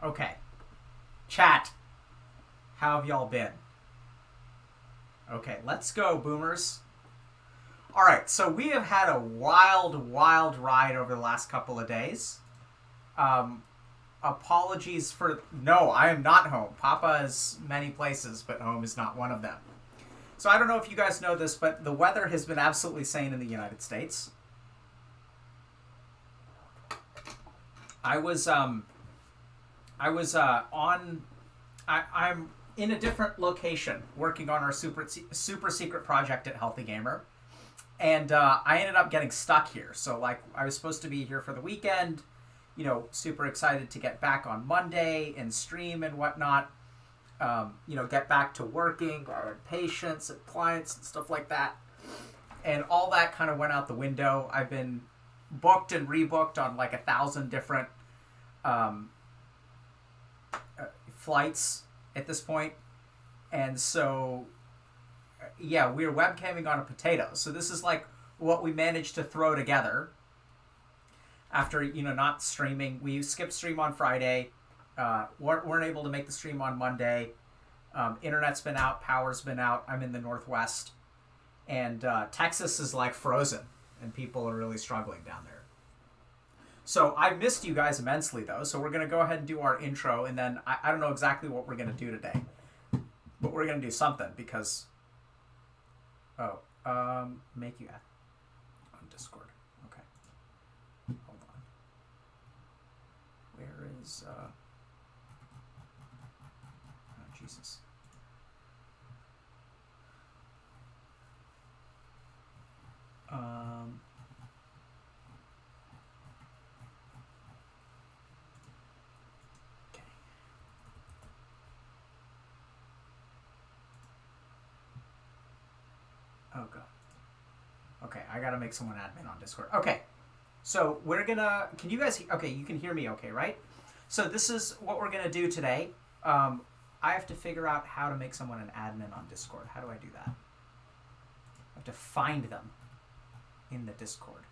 Okay. Chat, how have y'all been? Okay, let's go, boomers. Alright, so we have had a wild, wild ride over the last couple of days. Um, Apologies for... No, I am not home. Papa is many places, but home is not one of them. So I don't know if you guys know this, but the weather has been absolutely insane in the United States. I was on. I'm in a different location working on our super secret project at Healthy Gamer, and I ended up getting stuck here. So like I was supposed to be here for the weekend, super excited to get back on Monday and stream and whatnot. Get back to working, our patients and clients and stuff like that, and all that kind of went out the window. I've been booked and rebooked on like 1,000 different flights at this point. And so, yeah, we're webcamming on a potato. So this is like what we managed to throw together after, not streaming. We skipped stream on Friday. Weren't able to make the stream on Monday. Internet's been out. Power's been out. I'm in the Northwest. And Texas is like frozen. And people are really struggling down there. So I missed you guys immensely, though. So we're going to go ahead and do our intro. And then I don't know exactly what we're going to do today. But we're going to do something because... make you on Discord. Okay. Hold on. Where is... Oh, Jesus. Oh, God. Okay, I gotta make someone admin on Discord. Okay, so we're gonna... Can you guys... Okay, you can hear me okay, right? So this is what we're gonna do today. I have to figure out how to make someone an admin on Discord. How do I do that? I have to find them in the Discord.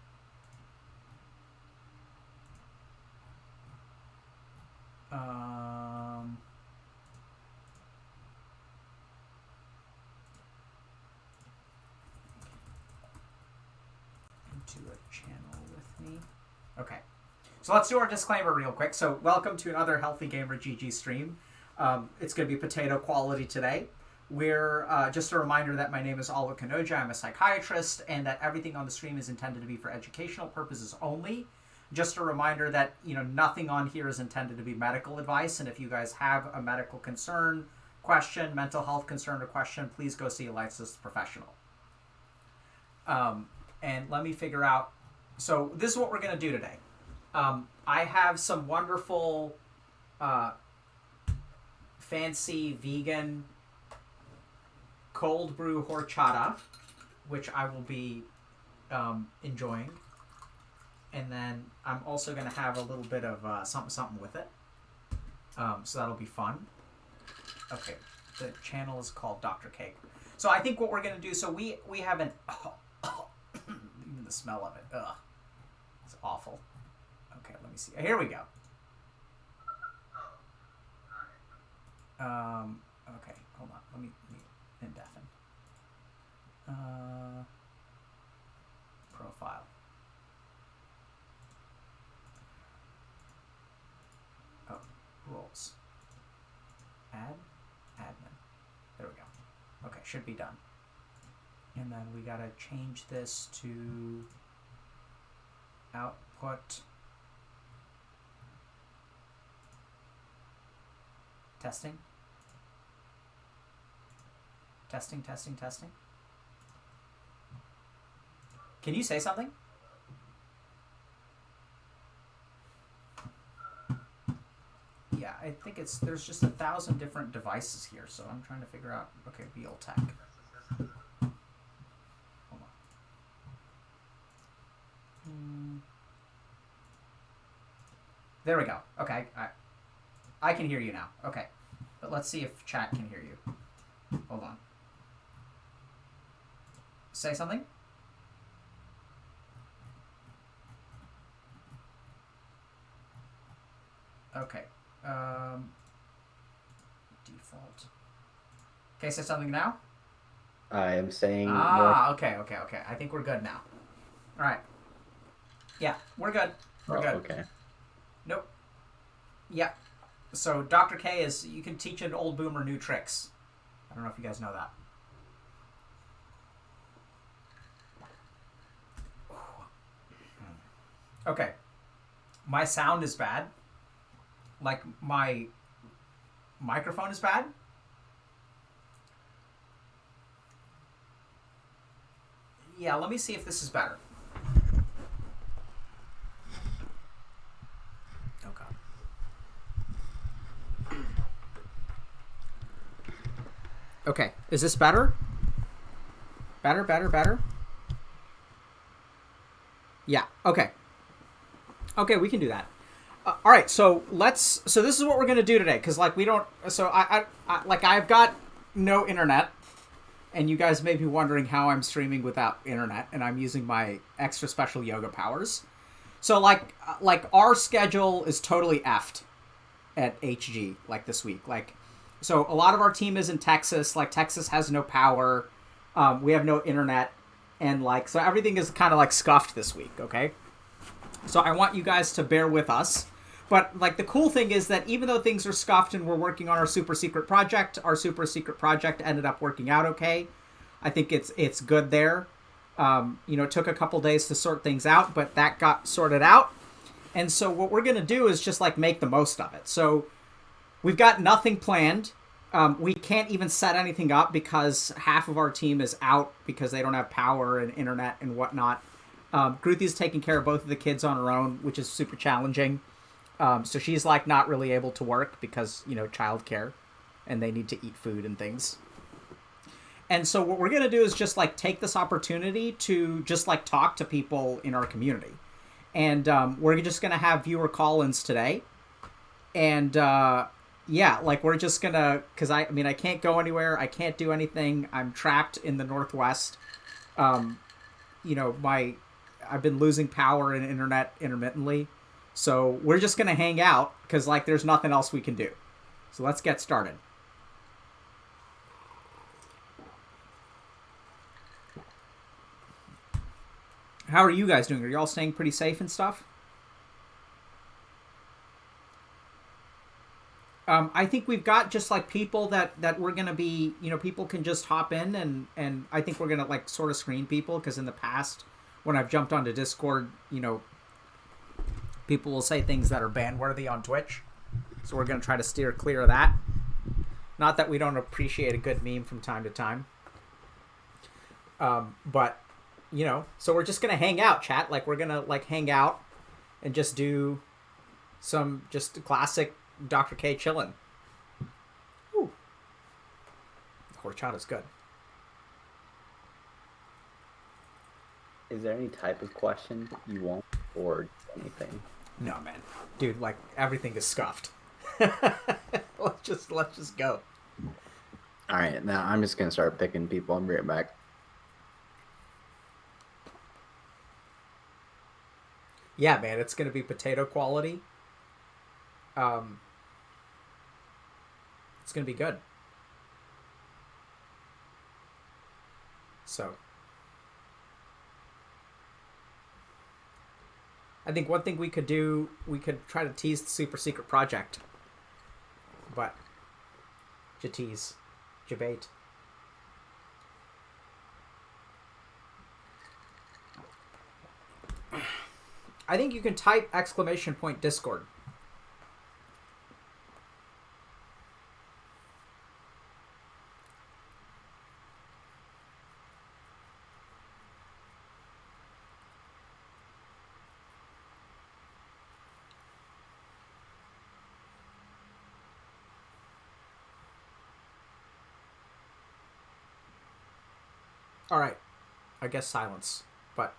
Into a channel with me. Okay. So let's do our disclaimer real quick. So welcome to another Healthy Gamer GG stream. It's going to be potato quality today. We're just a reminder that my name is Alwa Kanoja. I'm a psychiatrist, and that everything on the stream is intended to be for educational purposes only. Just a reminder that nothing on here is intended to be medical advice, and if you guys have a medical concern, question, mental health concern or question, please go see a licensed professional. And let me figure out. So this is what we're going to do today. I have some wonderful, fancy vegan cold brew horchata, which I will be enjoying. And then I'm also going to have a little bit of something with it. So that'll be fun. Okay, the channel is called Dr. Cake. So I think what we're going to do, so we have an... even the smell of it. Ugh. It's awful. Okay, let me see. Here we go. Okay, hold on. Let me indefinite. Profile. Oh, roles. Admin. There we go. Okay, should be done. And then we gotta change this to output. Testing. Testing. Can you say something? Yeah, I think there's just 1,000 different devices here, so I'm trying to figure out. Okay, Beal Tech. Hold on. There we go. Okay, I can hear you now. Okay, but let's see if chat can hear you. Hold on. Say something? Okay. Default. Okay, say something now. I am saying Okay. I think we're good now. All right. Yeah, we're good. We're good. Okay. Nope. Yeah. So Dr. K is, you can teach an old boomer new tricks. I don't know if you guys know that. Okay. My sound is bad. Like, my microphone is bad. Yeah, let me see if this is better. Okay. Okay, is this better? Better? Yeah, okay. Okay, we can do that. All right, so this is what we're gonna do today, because like we don't. So I've got no internet, and you guys may be wondering how I'm streaming without internet, and I'm using my extra special yoga powers. So like our schedule is totally effed at HG like this week. Like, so a lot of our team is in Texas. Like, Texas has no power. We have no internet, and like, so everything is kind of like scuffed this week. Okay, so I want you guys to bear with us. But like, the cool thing is that even though things are scuffed and we're working on our super secret project ended up working out okay. I think it's good there. It took a couple days to sort things out, but that got sorted out. And so what we're going to do is just like make the most of it. So we've got nothing planned. We can't even set anything up because half of our team is out because they don't have power and internet and whatnot. Kruthi's taking care of both of the kids on her own, which is super challenging. So she's like not really able to work because, childcare, and they need to eat food and things. And so what we're going to do is just like take this opportunity to just like talk to people in our community. And we're just going to have viewer call-ins today. And we're just going to, because I can't go anywhere. I can't do anything. I'm trapped in the Northwest. I've been losing power and internet intermittently. So we're just going to hang out because like there's nothing else we can do. So let's get started. How are you guys doing? Are y'all staying pretty safe and stuff? I think we've got just like people that we're going to be, people can just hop in and I think we're going to like sort of screen people because in the past when I've jumped onto Discord, people will say things that are ban-worthy on Twitch. So we're going to try to steer clear of that. Not that we don't appreciate a good meme from time to time. But, so we're just going to hang out, chat. Like, we're going to, like, hang out and just do some just classic Dr. K chillin'. Ooh. Horchata's good. Is there any type of question you want or anything? No, man. Dude, like, everything is scuffed. Let's just go. All right, now I'm just going to start picking people. I'll be right back. Yeah, man, it's going to be potato quality. It's going to be good. So I think one thing we could do, we could try to tease the super secret project. But tease. Debate. I think you can type !! Discord. All right. I guess silence. But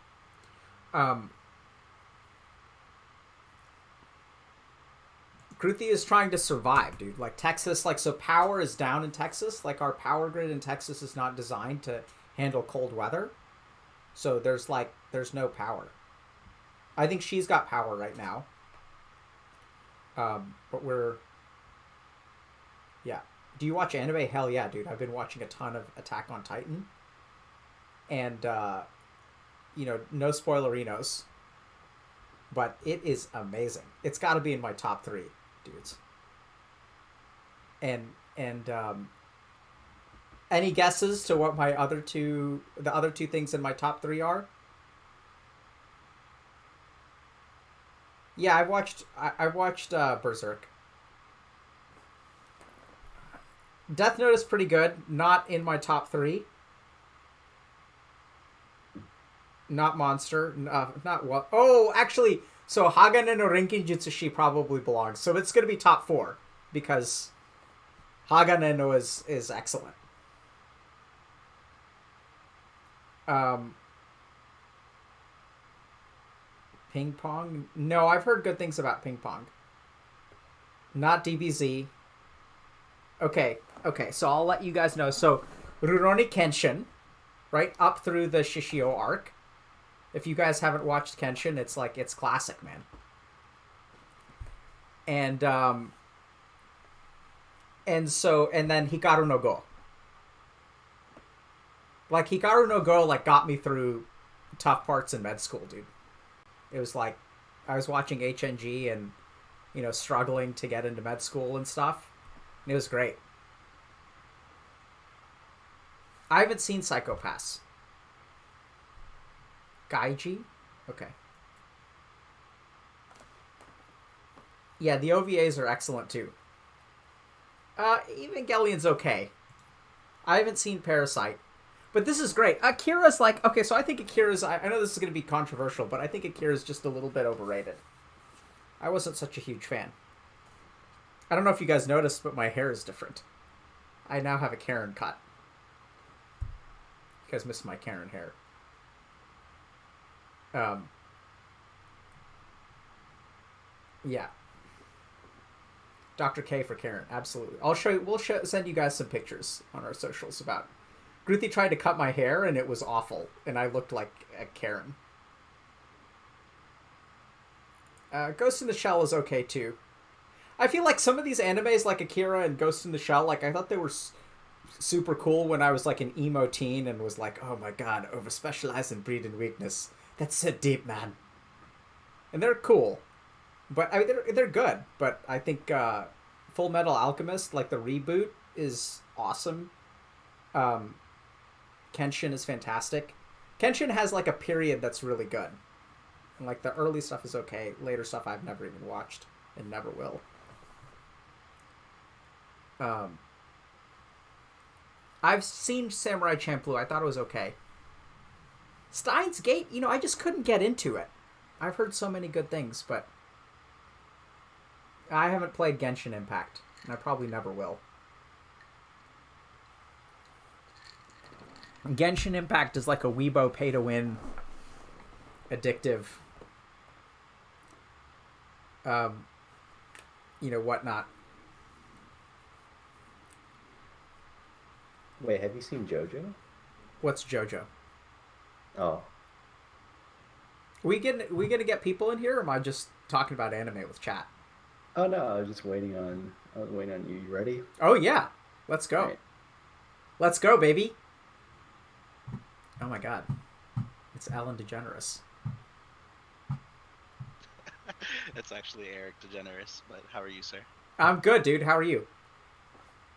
Kruthi is trying to survive, dude. Like, Texas, like, so power is down in Texas. Like, our power grid in Texas is not designed to handle cold weather. So there's no power. I think she's got power right now. But we're Yeah. Do you watch anime? Hell yeah, dude. I've been watching a ton of Attack on Titan. And, no spoilerinos, but it is amazing. It's got to be in my top three, dudes. And any guesses to what the other two things in my top three are? Yeah, I've watched Berserk. Death Note is pretty good. Not in my top three. Not Monster. Not what? Oh, actually, so Hagane no Renkin Jutsushi probably belongs. So it's gonna be top four because Hagane no is excellent. Um, Ping Pong. No, I've heard good things about Ping Pong. Not DBZ. Okay. So I'll let you guys know. So Rurouni Kenshin, right up through the Shishio arc. If you guys haven't watched Kenshin, it's classic, man. And and then Hikaru no Go. Like Hikaru no Go got me through tough parts in med school, dude. It was like I was watching HNG and struggling to get into med school and stuff. And it was great. I haven't seen Psycho Pass. Gaiji? Okay. Yeah, the OVAs are excellent too. Evangelion's okay. I haven't seen Parasite. But this is great. Akira's okay, so I think Akira's, I know this is going to be controversial, but I think Akira's just a little bit overrated. I wasn't such a huge fan. I don't know if you guys noticed, but my hair is different. I now have a Karen cut. You guys missed my Karen hair. Yeah. Dr. K for Karen, absolutely. Send you guys some pictures on our socials about Ruthie tried to cut my hair and it was awful, and I looked like a Karen. Ghost in the Shell is okay too. I feel like some of these animes like Akira and Ghost in the Shell, I thought they were super cool when I was an emo teen and was like, oh my god, over specialize and breed in weakness. That's so deep, man. And they're cool. But I mean, they're good. But I think Full Metal Alchemist, the reboot, is awesome. Kenshin is fantastic. Kenshin has a period that's really good. And the early stuff is okay. Later stuff I've never even watched and never will. I've seen Samurai Champloo. I thought it was okay. Steins Gate, I just couldn't get into it. I've heard so many good things, but I haven't played Genshin Impact, and I probably never will. Genshin Impact is like a Weibo pay-to-win, addictive, whatnot. Wait, have you seen JoJo? What's JoJo? Oh. We gonna get people in here, or am I just talking about anime with chat? Oh no, I was waiting on you. You ready? Oh yeah. Let's go. Right. Let's go, baby. Oh my god. It's Ellen DeGeneres. It's actually Eric DeGeneres, but how are you, sir? I'm good, dude. How are you?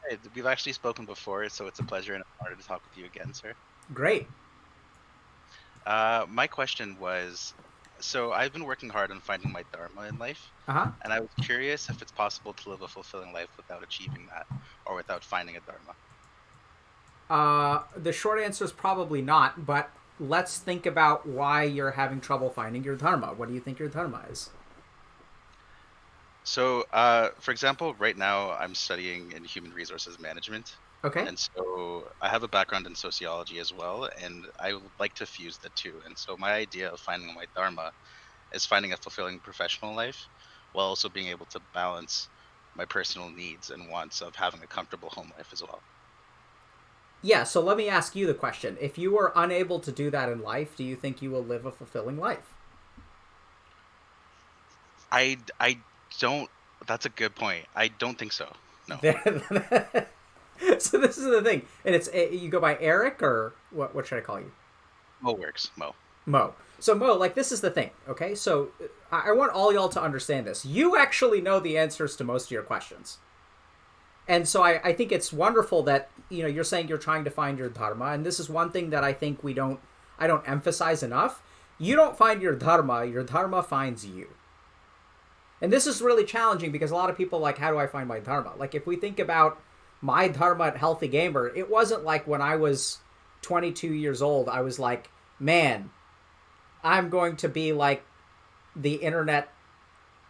Hey, we've actually spoken before, so it's a pleasure and an honor to talk with you again, sir. Great. My question was, so I've been working hard on finding my Dharma in life, and I was curious if it's possible to live a fulfilling life without achieving that, or without finding a Dharma. The short answer is probably not, but let's think about why you're having trouble finding your Dharma. What do you think your Dharma is? So, for example, right now I'm studying in human resources management. Okay. And so I have a background in sociology as well, and I would like to fuse the two. And so my idea of finding my Dharma is finding a fulfilling professional life while also being able to balance my personal needs and wants of having a comfortable home life as well. Yeah, so let me ask you the question. If you were unable to do that in life, do you think you will live a fulfilling life? I don't, that's a good point. I don't think so. No. So this is the thing, and you go by Eric, or what should I call you? Mo works. Mo. Mo. So Mo, like, this is the thing, okay? So I want all y'all to understand this. You actually know the answers to most of your questions. And so I think it's wonderful that, you're saying you're trying to find your dharma, and this is one thing that I think I don't emphasize enough. You don't find your dharma finds you. And this is really challenging because a lot of people like, how do I find my dharma? Like, if we think about my dharma at Healthy Gamer, it wasn't like when I was 22 years old, I was like, man, I'm going to be like the internet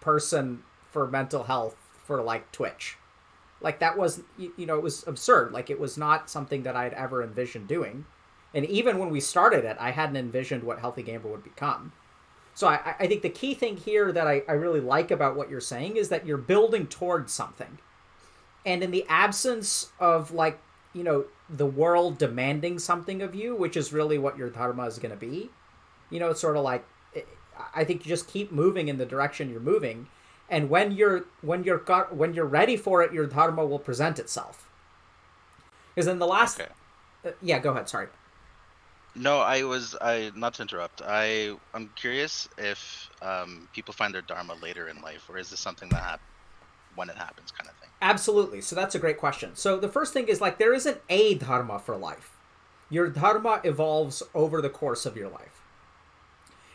person for mental health for like Twitch. Like, that was, it was absurd. Like, it was not something that I'd ever envisioned doing. And even when we started it, I hadn't envisioned what Healthy Gamer would become. So I think the key thing here that I really like about what you're saying is that you're building towards something. And in the absence of, like, the world demanding something of you, which is really what your dharma is going to be, it's sort of like, I think you just keep moving in the direction you're moving. And when you're ready for it, your dharma will present itself. Because in the last... Okay. Yeah, go ahead, sorry. No, not to interrupt. I'm curious if people find their dharma later in life, or is this something that happens when it happens, kind of thing? Absolutely. So that's a great question. So the first thing is, like, there isn't a dharma for life. Your dharma evolves over the course of your life.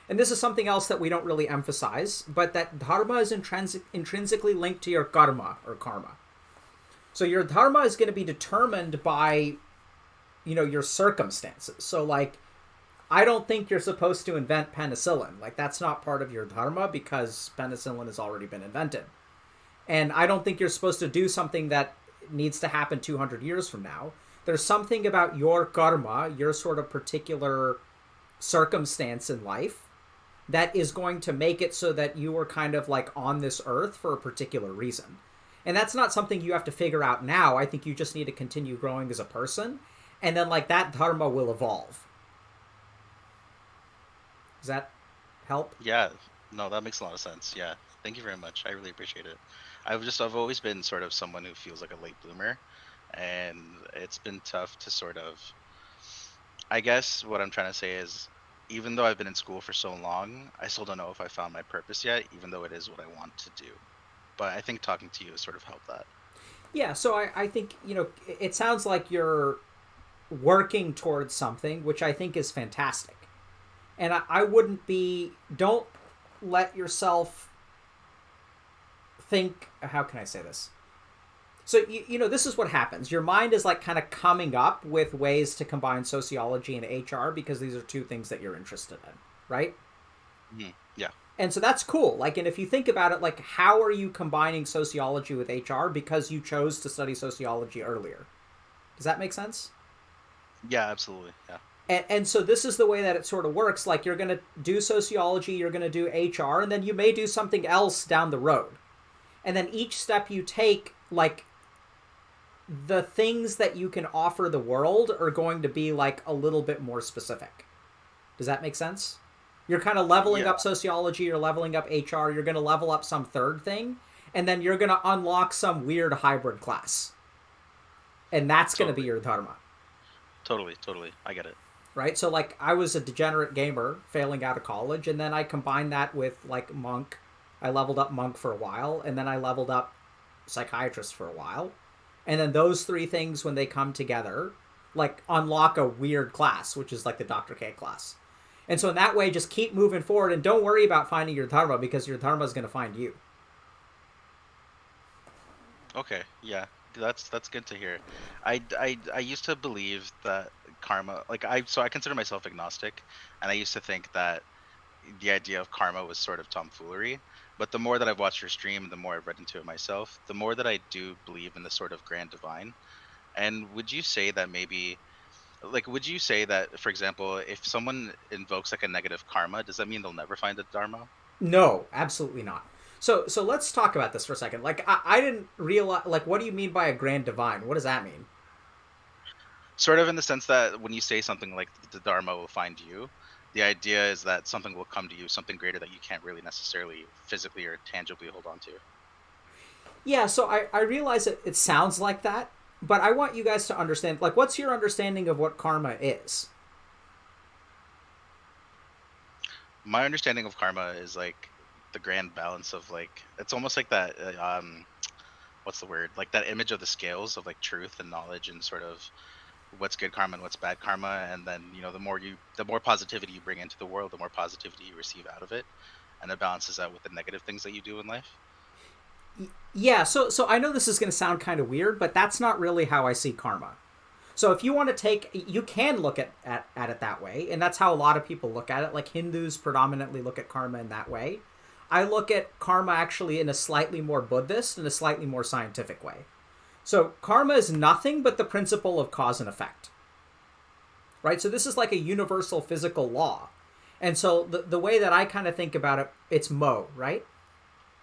And this is something else that we don't really emphasize, but that dharma is intrinsically linked to your karma or karma. So your dharma is going to be determined by, your circumstances. So, like, I don't think you're supposed to invent penicillin. Like, that's not part of your dharma because penicillin has already been invented. And I don't think you're supposed to do something that needs to happen 200 years from now. There's something about your karma, your sort of particular circumstance in life, that is going to make it so that you are kind of like on this earth for a particular reason. And that's not something you have to figure out now. I think you just need to continue growing as a person. And then, like, that dharma will evolve. Does that help? Yeah. No, that makes a lot of sense. Yeah. Thank you very much. I really appreciate it. I've always been sort of someone who feels like a late bloomer, and it's been tough to sort of, I guess what I'm trying to say is, even though I've been in school for so long, I still don't know if I found my purpose yet, even though it is what I want to do. But I think talking to you has sort of helped that. Yeah, so I think, it sounds like you're working towards something, which I think is fantastic. And don't let yourself think, how can I say this? So, this is what happens. Your mind is like kind of coming up with ways to combine sociology and HR because these are two things that you're interested in, right? Mm-hmm. Yeah. And so that's cool. Like, and if you think about it, like, how are you combining sociology with HR because you chose to study sociology earlier? Does that make sense? Yeah, absolutely. Yeah. And so this is the way that it sort of works. Like, you're going to do sociology, you're going to do HR, and then you may do something else down the road. And then each step you take, like, the things that you can offer the world are going to be, like, a little bit more specific. Does that make sense? You're kind of leveling up sociology, you're leveling up HR, you're going to level up some third thing, and then you're going to unlock some weird hybrid class. And that's going to be your dharma. Totally. I get it. Right? So, like, I was a degenerate gamer failing out of college, and then I combined that with, like, monk. I leveled up monk for a while, and then I leveled up psychiatrist for a while. And then those three things, when they come together, like, unlock a weird class, which is like the Dr. K class. And so in that way, just keep moving forward, and don't worry about finding your dharma, because your dharma is going to find you. Okay, yeah, that's good to hear. I used to believe that karma, like, I consider myself agnostic, and I used to think that the idea of karma was sort of tomfoolery. But the more that I've watched your stream, the more I've read into it myself, the more that I do believe in the sort of grand divine. And would you say that maybe, like, would you say that, for example, if someone invokes like a negative karma, does that mean they'll never find a dharma? No, absolutely not. So let's talk about this for a second. Like, I didn't realize, like, what do you mean by a grand divine? What does that mean? Sort of in the sense that when you say something like the dharma will find you, the idea is that something will come to you, something greater that you can't really necessarily physically or tangibly hold on to. Yeah, so I realize it sounds like that, but I want you guys to understand, like, what's your understanding of what karma is? My understanding of karma is like the grand balance of like it's almost like that what's the word? Like that image of the scales of like truth and knowledge and sort of what's good karma and what's bad karma, and then the more positivity you bring into the world, the more positivity you receive out of it, and it balances out with the negative things that you do in life. Yeah, so I know this is going to sound kind of weird, but that's not really how I see karma. So if you want to you can look at it that way, and that's how a lot of people look at it. Like Hindus predominantly look at karma in that way. I look at karma actually in a slightly more Buddhist and a slightly more scientific way. So karma is nothing but the principle of cause and effect. Right? So this is like a universal physical law. And so the way that I kind of think about it, it's Mo, right?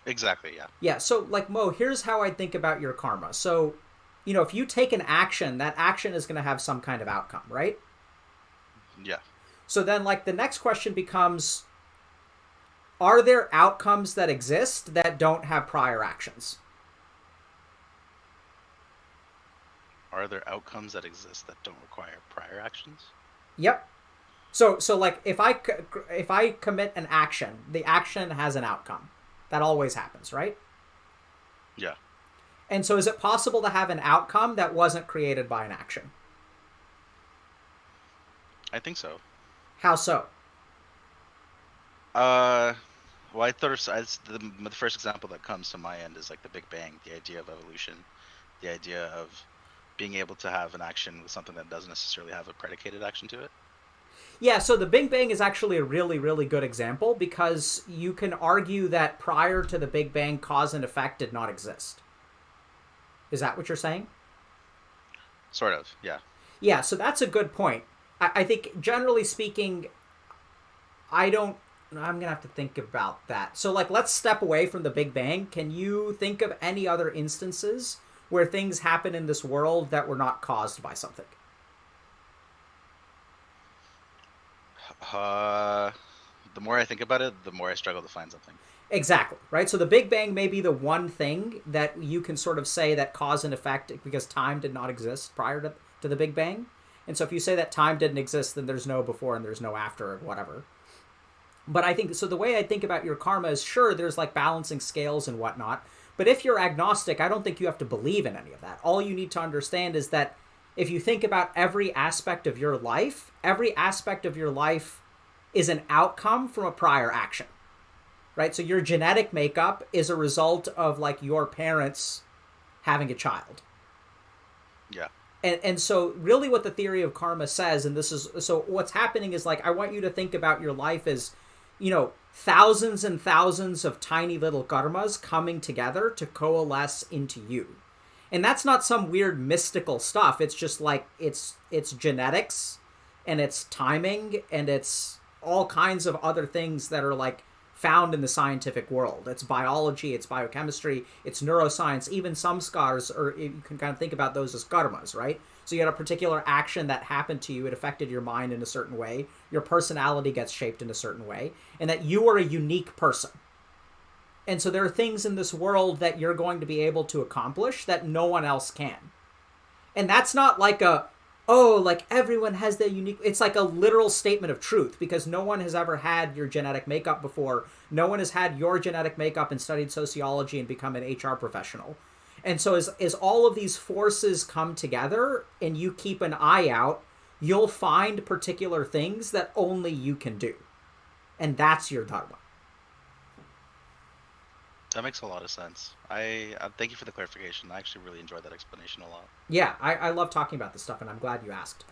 Exactly, yeah. Yeah, so like Mo, here's how I think about your karma. So, if you take an action, that action is going to have some kind of outcome, right? Yeah. So then like the next question becomes, are there outcomes that exist that don't have prior actions? Are there outcomes that exist that don't require prior actions? Yep. So like if I commit an action, the action has an outcome. That always happens, right? Yeah. And so is it possible to have an outcome that wasn't created by an action? I think so. How so? Well, I thought the first example that comes to my end is like the Big Bang, the idea of evolution, the idea of being able to have an action with something that doesn't necessarily have a predicated action to it. Yeah, so the Big Bang is actually a really, really good example because you can argue that prior to the Big Bang, cause and effect did not exist. Is that what you're saying? Sort of, yeah. Yeah, so that's a good point. I think generally speaking, I'm gonna have to think about that. So like let's step away from the Big Bang. Can you think of any other instances where things happen in this world that were not caused by something? The more I think about it, the more I struggle to find something. Exactly, right? So the Big Bang may be the one thing that you can sort of say that cause and effect because time did not exist prior to the Big Bang. And so if you say that time didn't exist, then there's no before and there's no after or whatever. But I think, so the way I think about your karma is sure, there's like balancing scales and whatnot. But if you're agnostic, I don't think you have to believe in any of that. All you need to understand is that if you think about every aspect of your life is an outcome from a prior action. Right? So your genetic makeup is a result of like your parents having a child. Yeah. And so really what the theory of karma says, and this is, so what's happening is like, I want you to think about your life as, thousands and thousands of tiny little karmas coming together to coalesce into you. And that's not some weird mystical stuff. It's just like, it's genetics and it's timing and it's all kinds of other things that are like found in the scientific world. It's biology, it's biochemistry, it's neuroscience, even some scars, or you can kind of think about those as karmas, right? So you had a particular action that happened to you, it affected your mind in a certain way, your personality gets shaped in a certain way, and that you are a unique person. And so there are things in this world that you're going to be able to accomplish that no one else can. And that's not like like everyone has their unique, it's like a literal statement of truth because no one has ever had your genetic makeup before. No one has had your genetic makeup and studied sociology and become an HR professional. And so as all of these forces come together and you keep an eye out, you'll find particular things that only you can do. And that's your dharma. That makes a lot of sense. I thank you for the clarification. I actually really enjoyed that explanation a lot. Yeah, I love talking about this stuff, and I'm glad you asked.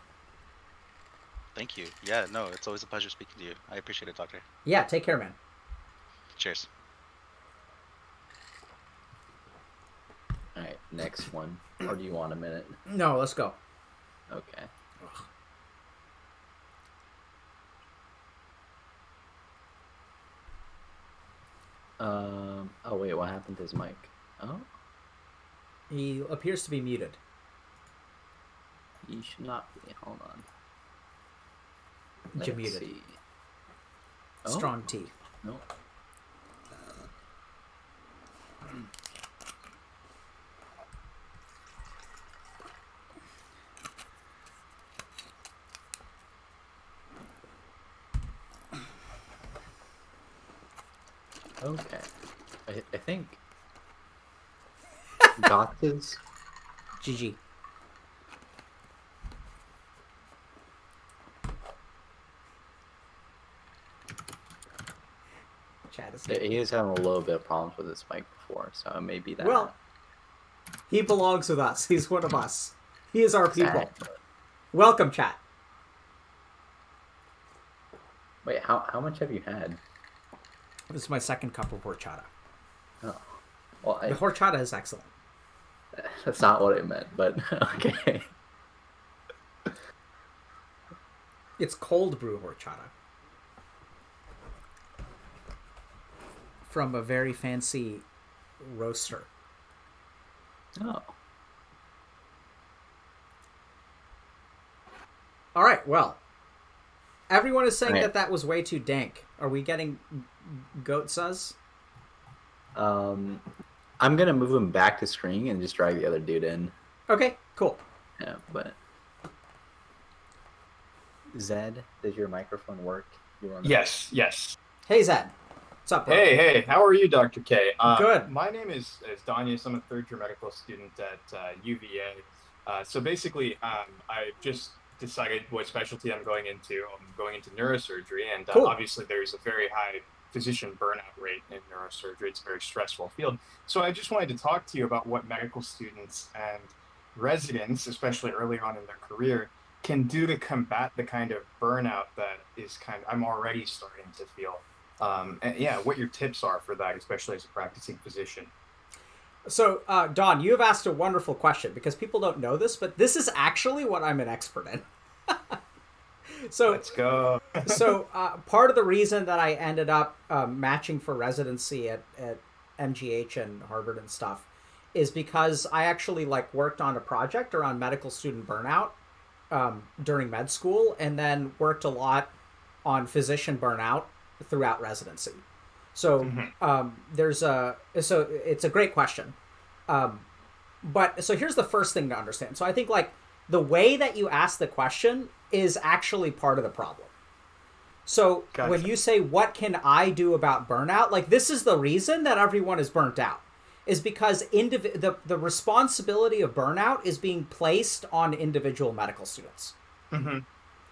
Thank you. Yeah, no, it's always a pleasure speaking to you. I appreciate it, Doctor. Yeah, take care, man. Cheers. All right, next one. Or do you want a minute? No, let's go. Okay. Oh wait, what happened to his mic? Oh, He appears to be muted. he should not be. Hold on. You're muted. See. Strong T. No. Okay. I think Gox's. GG. Chat is He is having a little bit of problems with his mic before, so it may be that. Well, he belongs with us. He's one of us. He is our people. Exactly. Welcome, chat. Wait, how much have you had? This is my second cup of horchata. Oh, well, The horchata is excellent. that's not what I meant, but okay. It's cold brew horchata. From a very fancy roaster. Oh. All right, well. Everyone is saying Right. that was way too dank. Are we getting goat suzz? I'm gonna move him back to screen and just drag the other dude in. Okay, cool. Yeah, but Zed, does your microphone work? You wanna... Yes. Hey, Zed. What's up, bro? Hey, how are you, Dr. K? Good. My name is Danyas. I'm a third-year medical student at UVA. So basically, I just decided what specialty I'm going into. I'm going into neurosurgery, and Cool. obviously there's a very high physician burnout rate in neurosurgery. It's a very stressful field. So I just wanted to talk to you about what medical students and residents, especially early on in their career, can do to combat the kind of burnout that I'm already starting to feel. And yeah, what your tips are for that, especially as a practicing physician. So, Don, you have asked a wonderful question because people don't know this, but this is actually what I'm an expert in. So Let's go. So part of the reason that I ended up matching for residency at MGH and Harvard and stuff is because I actually worked on a project around medical student burnout during med school, and then worked a lot on physician burnout throughout residency. So so it's a great question. But so here's the first thing to understand. So I think the way that you ask the question is actually part of the problem. So Gotcha. When you say, what can I do about burnout? This is the reason that everyone is burnt out, is because the responsibility of burnout is being placed on individual medical students. Mm-hmm.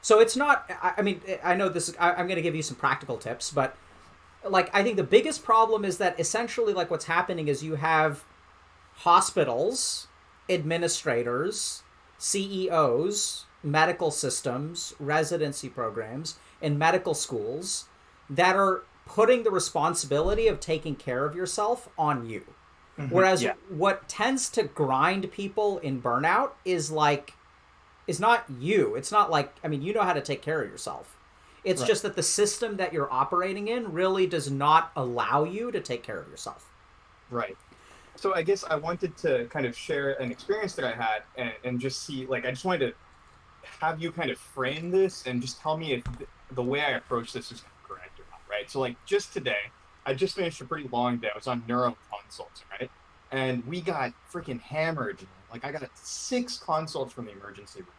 So it's not, I mean, I know this is, I'm going to give you some practical tips, but I think the biggest problem is that essentially what's happening is you have hospitals, administrators, CEOs, medical systems, residency programs, and medical schools that are putting the responsibility of taking care of yourself on you. Mm-hmm. Whereas what tends to grind people in burnout is not you. It's not you know how to take care of yourself. It's just that the system that you're operating in really does not allow you to take care of yourself. Right. So I guess I wanted to kind of share an experience that I had and just see, I just wanted to have you kind of frame this and just tell me if the way I approach this is correct or not, right? So just today, I just finished a pretty long day. I was on neuro consults, right? And we got freaking hammered. I got 6 consults from the emergency room.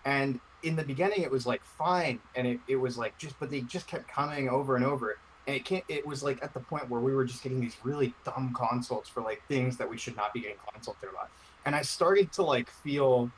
And in the beginning, it was fine. And it was but they just kept coming over and over. And it was at the point where we were just getting these really dumb consults for things that we should not be getting consulted about. And I started to feel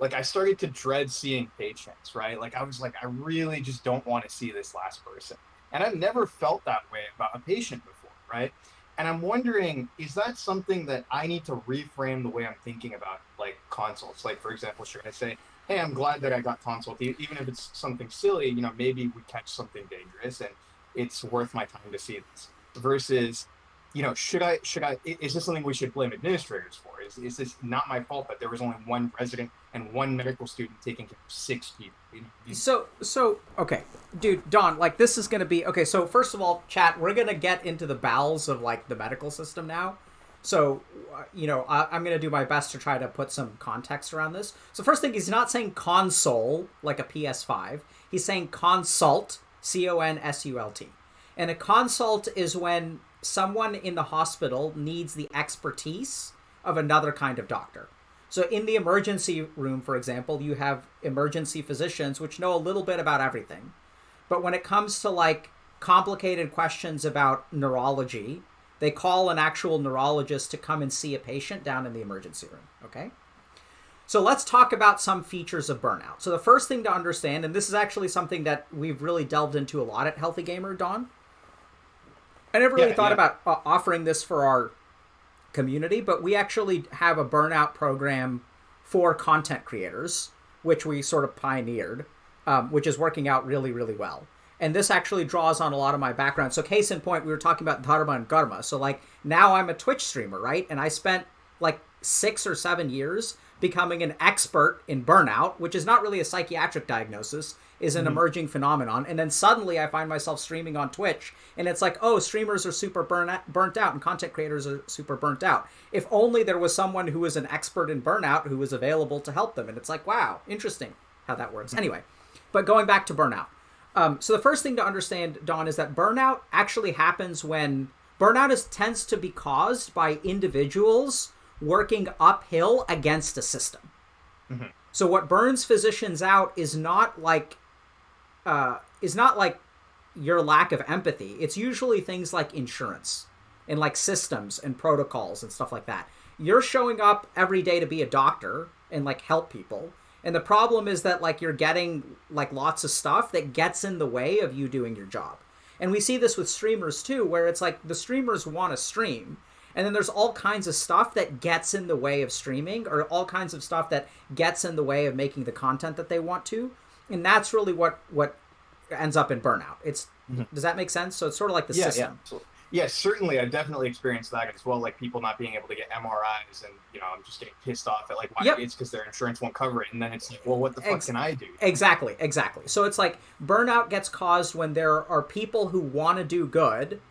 I started to dread seeing patients, right? I was I really just don't want to see this last person. And I've never felt that way about a patient before, right? And I'm wondering, is that something that I need to reframe the way I'm thinking about consults? For example, should I say, hey, I'm glad that I got consult, even if it's something silly, maybe we catch something dangerous and it's worth my time to see this, versus, should I, is this something we should blame administrators for? Is this not my fault that there was only one resident and one medical student taking care of 6 people? So, okay, dude, Don, this is going to be, okay, so first of all, chat, we're going to get into the bowels of the medical system now. So, I'm going to do my best to try to put some context around this. So first thing, he's not saying console like a PS5. He's saying consult, CONSULT. And a consult is when someone in the hospital needs the expertise of another kind of doctor. So in the emergency room, for example, you have emergency physicians which know a little bit about everything. But when it comes to complicated questions about neurology, they call an actual neurologist to come and see a patient down in the emergency room, okay? So let's talk about some features of burnout. So the first thing to understand, and this is actually something that we've really delved into a lot at Healthy Gamer, Don. I never really thought about offering this for our community, but we actually have a burnout program for content creators, which we sort of pioneered, which is working out really, really well. And this actually draws on a lot of my background. So case in point, we were talking about Dharma and Dharma. So like now I'm a Twitch streamer, right? And I spent like 6 or 7 years becoming an expert in burnout, which is not really a psychiatric diagnosis, is an emerging phenomenon. And then suddenly I find myself streaming on Twitch and it's like, oh, streamers are super burnt out and content creators are super burnt out. If only there was someone who was an expert in burnout who was available to help them. And it's like, wow, interesting how that works. Anyway, but going back to burnout. So the first thing to understand, Don, is that burnout actually happens when tends to be caused by individuals working uphill against a system. Mm-hmm. So what burns physicians out is not like your lack of empathy. It's usually things like insurance and like systems and protocols and stuff like that. You're showing up every day to be a doctor and like help people. And the problem is that like you're getting like lots of stuff that gets in the way of you doing your job. And we see this with streamers too, where it's like the streamers want to stream. And then there's all kinds of stuff that gets in the way of streaming, or all kinds of stuff that gets in the way of making the content that they want to. And that's really what ends up in burnout. Does that make sense? So it's sort of like the system. Yeah. Yeah, certainly. I've definitely experienced that as well, like people not being able to get MRIs and, I'm just getting pissed off at like why it's because their insurance won't cover it. And then it's like, well, what the fuck can I do? Exactly. So it's like burnout gets caused when there are people who want to do good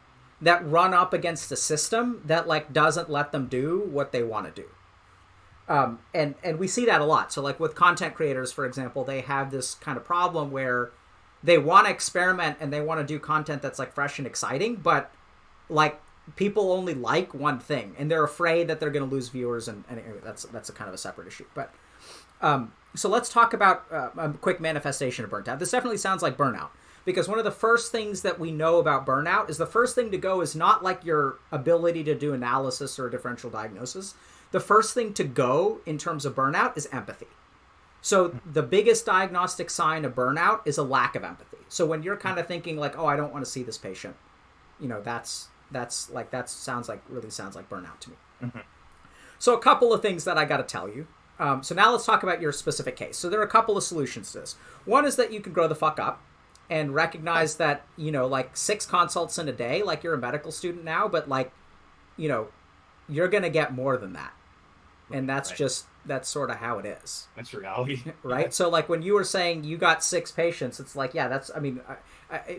that run up against a system that like doesn't let them do what they want to do. And we see that a lot. So like with content creators, for example, they have this kind of problem where they want to experiment and they want to do content that's like fresh and exciting, but like people only like one thing and they're afraid that they're going to lose viewers. And anyway, that's a kind of a separate issue. But so let's talk about a quick manifestation of burnt out. This definitely sounds like burnout. Because one of the first things that we know about burnout is the first thing to go is not like your ability to do analysis or a differential diagnosis. The first thing to go in terms of burnout is empathy. So the biggest diagnostic sign of burnout is a lack of empathy. So when you're kind of thinking like, oh, I don't want to see this patient, that sounds like burnout to me. Mm-hmm. So a couple of things that I got to tell you. So now let's talk about your specific case. So there are a couple of solutions to this. One is that you can grow the fuck up and recognize that, like 6 consults in a day, like you're a medical student now, but like, you're going to get more than that. And that's sort of how it is. That's reality. Right? Yeah. So like when you were saying you got 6 patients, it's like, yeah,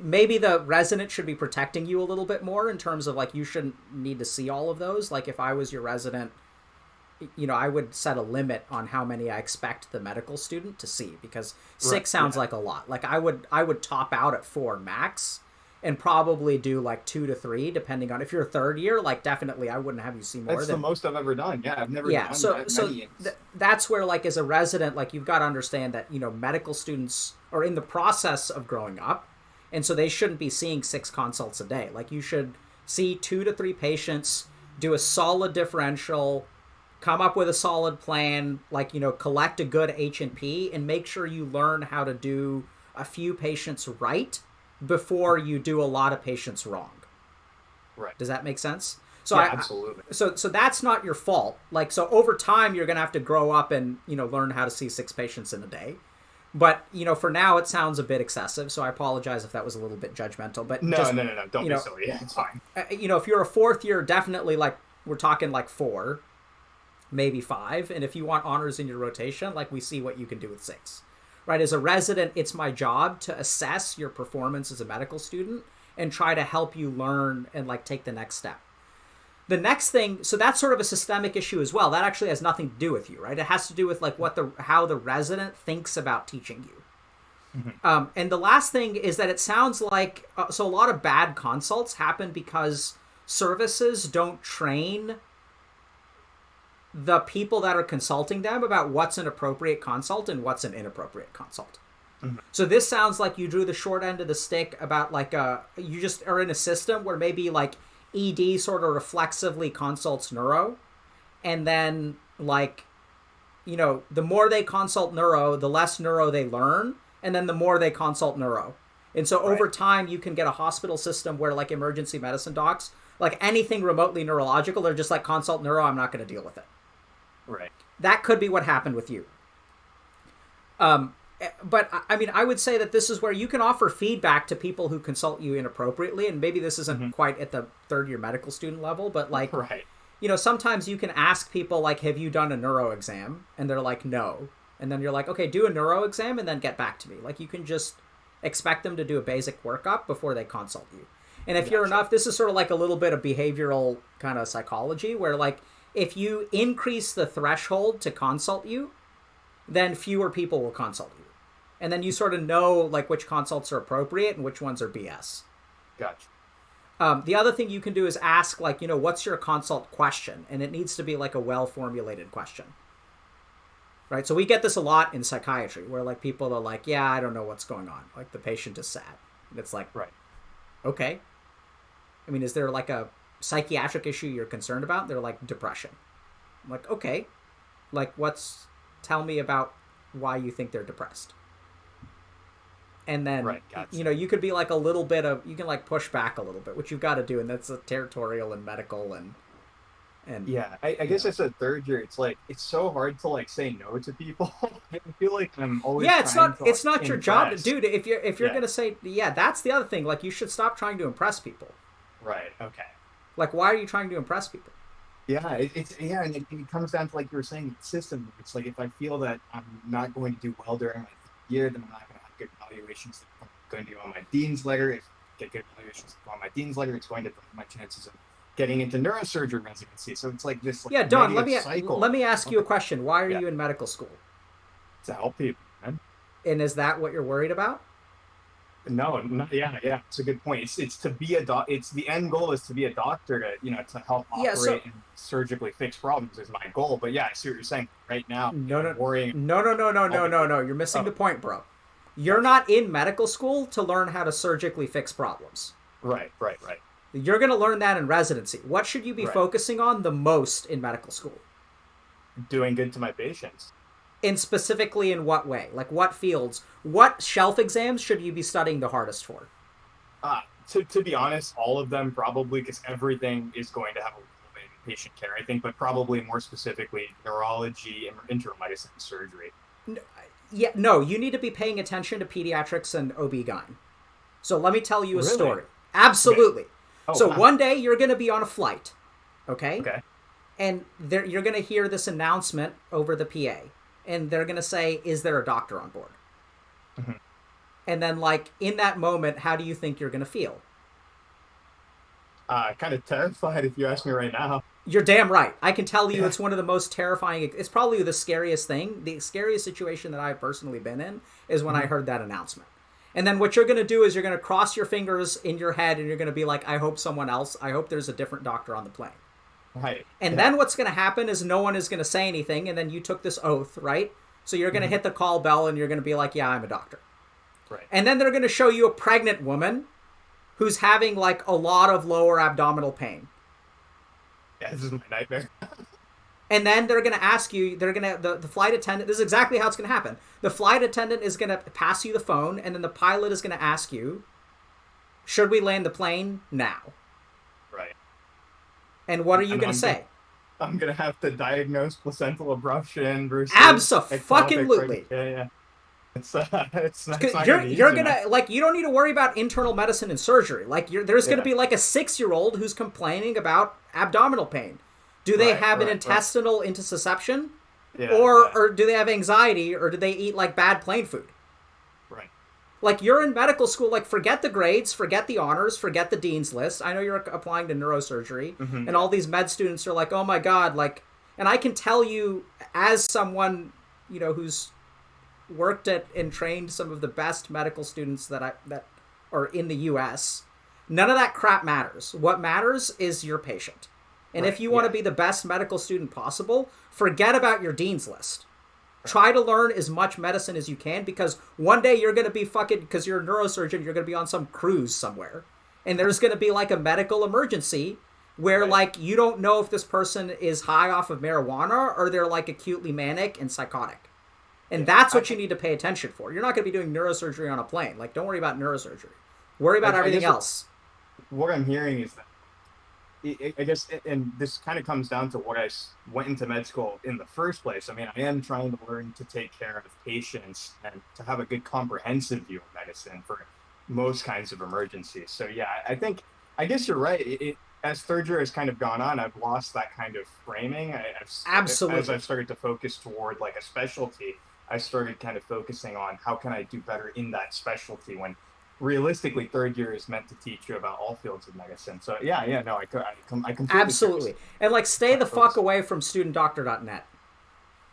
maybe the resident should be protecting you a little bit more in terms of like, you shouldn't need to see all of those. Like if I was your resident, I would set a limit on how many I expect the medical student to see, because 6 sounds like a lot. Like I would top out at 4 max and probably do like 2 to 3, depending on if you're a third year, like definitely I wouldn't have you see more. That's the most I've ever done. Yeah. I've never done that many. That's where like as a resident, like you've got to understand that, medical students are in the process of growing up. And so they shouldn't be seeing 6 consults a day. Like you should see 2 to 3 patients, do a solid differential, come up with a solid plan, like, collect a good H&P and make sure you learn how to do a few patients right before you do a lot of patients wrong. Right. Does that make sense? So yeah, absolutely. So that's not your fault. Like, so over time, you're going to have to grow up and, learn how to see 6 patients in a day. But, for now, it sounds a bit excessive. So I apologize if that was a little bit judgmental. But no. Don't be silly. Yeah, it's fine. If you're a 4th year, definitely like we're talking like 4. Maybe 5, and if you want honors in your rotation, like we see what you can do with 6, right? As a resident, it's my job to assess your performance as a medical student and try to help you learn and like take the next step. The next thing, so that's sort of a systemic issue as well. That actually has nothing to do with you, right? It has to do with like how the resident thinks about teaching you. Mm-hmm. And the last thing is that it sounds like, so a lot of bad consults happen because services don't train the people that are consulting them about what's an appropriate consult and what's an inappropriate consult. So this sounds like you drew the short end of the stick about like you just are in a system where maybe like ED sort of reflexively consults neuro, and then like, you know, the more they consult neuro, the less neuro they learn, and then the more they consult neuro. And so over time, you can get a hospital system where like emergency medicine docs, like anything remotely neurological, they're just like consult neuro, I'm not going to deal with it. Right. That could be what happened with you. But I mean, I would say that this is where you can offer feedback to people who consult you inappropriately. And maybe this isn't quite at the third year medical student level, but like, you know, sometimes you can ask people like, have you done a neuro exam? And they're like, no. And then you're like, okay, do a neuro exam and then get back to me. Like you can just expect them to do a basic workup before they consult you. And if you're enough, this is sort of like a little bit of behavioral kind of psychology where like, if you increase the threshold to consult you, then fewer people will consult you. And then you sort of know like which consults are appropriate and which ones are BS. Gotcha. The other thing you can do is ask like, you know, what's your consult question? And it needs to be like a well-formulated question. Right? So we get this a lot in psychiatry where like people are like, yeah, I don't know what's going on. Like the patient is sad. And it's like, okay. I mean, is there like a psychiatric issue you're concerned about? They're like depression. I'm like, okay. Like tell me about why you think they're depressed. And then, you know, you could be like a little bit of, you can like push back a little bit, which you've got to do. And that's a territorial and medical and yeah, I guess as a third year, it's like, it's so hard to like say no to people. I feel like I'm always it's not your job, dude. If you're going to say, that's the other thing. Like you should stop trying to impress people. Right. Okay. Like, why are you trying to impress people? Yeah, and it comes down to like you were saying, the system. It's like if I feel that I'm not going to do well during my year, then I'm not going to have good evaluations. I'm going to be on my dean's letter. If I get good evaluations on my dean's letter, it's going to bring my chances of getting into neurosurgery residency. So it's like this. Like, Don, let me ask you a question. Why are you in medical school? To help people, man. And is that what you're worried about? No, it's a good point. It's to be a it's the end goal is to be a doctor to help operate and surgically fix problems is my goal. But I see what you're saying right now. No. You're missing the point, bro. You're not in medical school to learn how to surgically fix problems. Right. You're going to learn that in residency. What should you be focusing on the most in medical school? Doing good to my patients. And specifically in what way? Like what fields? What shelf exams should you be studying the hardest for? To be honest, all of them probably, because everything is going to have a role in patient care, I think, but probably more specifically neurology and internal medicine and surgery. No, you need to be paying attention to pediatrics and OB-GYN. So let me tell you a story. Absolutely. Okay. One day you're going to be on a flight, okay? And you're going to hear this announcement over the PA. And they're going to say, is there a doctor on board? Mm-hmm. And then, like, in that moment, how do you think you're going to feel? Kind of terrified if you ask me right now. You're damn right. I can tell you it's one of the most terrifying. It's probably the scariest thing. The scariest situation that I've personally been in is when I heard that announcement. And then what you're going to do is you're going to cross your fingers in your head and you're going to be like, I hope there's a different doctor on the plane. Right. And then what's going to happen is no one is going to say anything, and then you took this oath, right? So you're going to hit the call bell, and you're going to be like, yeah, I'm a doctor. Right. And then they're going to show you a pregnant woman who's having, like, a lot of lower abdominal pain. Yeah, this is my nightmare. And then they're going to ask you, the flight attendant, this is exactly how it's going to happen. The flight attendant is going to pass you the phone, and then the pilot is going to ask you, should we land the plane now? Right. And what are you going to say? I'm going to have to diagnose placental abruption versus... Abso-fucking-lutely. Yeah. It's not you're going to, like, you don't need to worry about internal medicine and surgery. Like, there's going to be, like, a 6-year-old who's complaining about abdominal pain. Do they have an intestinal intussusception? Yeah, or do they have anxiety? Or do they eat, like, bad plane food? Right. Like, you're in medical school, like, forget the grades, forget the honors, forget the dean's list. I know you're applying to neurosurgery, and all these med students are like, oh my God, like, and I can tell you, as someone, who's worked at and trained some of the best medical students that are in the U.S., none of that crap matters. What matters is your patient. And if you want to be the best medical student possible, forget about your dean's list. Try to learn as much medicine as you can, because one day you're going to be because you're a neurosurgeon, you're going to be on some cruise somewhere. And there's going to be like a medical emergency where like you don't know if this person is high off of marijuana or they're like acutely manic and psychotic. And that's what you need to pay attention for. You're not going to be doing neurosurgery on a plane. Like, don't worry about neurosurgery. Worry about everything else. What I'm hearing is that, I guess, and this kind of comes down to what I went into med school in the first place. I mean, I am trying to learn to take care of patients and to have a good comprehensive view of medicine for most kinds of emergencies. So yeah, I guess you're right. As third year has kind of gone on, I've lost that kind of framing. Absolutely. As I've started to focus toward like a specialty, I started kind of focusing on how can I do better in that specialty, when realistically third year is meant to teach you about all fields of medicine. So I completely absolutely. And like, stay the fuck away from studentdoctor.net.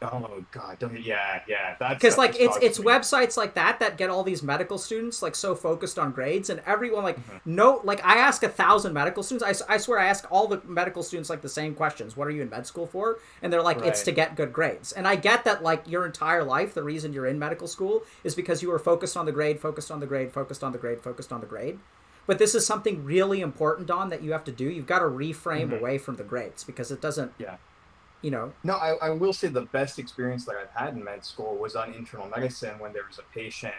Oh god, yeah, that's because like it's websites like that get all these medical students like so focused on grades, and everyone like no, like I ask 1,000 medical students, I swear I ask all the medical students like the same questions: what are you in med school for? And they're like, it's to get good grades. And I get that, like, your entire life the reason you're in medical school is because you were focused on the grade, focused on the grade, focused on the grade, focused on the grade. But this is something really important, Don, that you have to do. You've got to reframe away from the grades, because it doesn't you know. No, I will say the best experience that I've had in med school was on internal medicine, when there was a patient,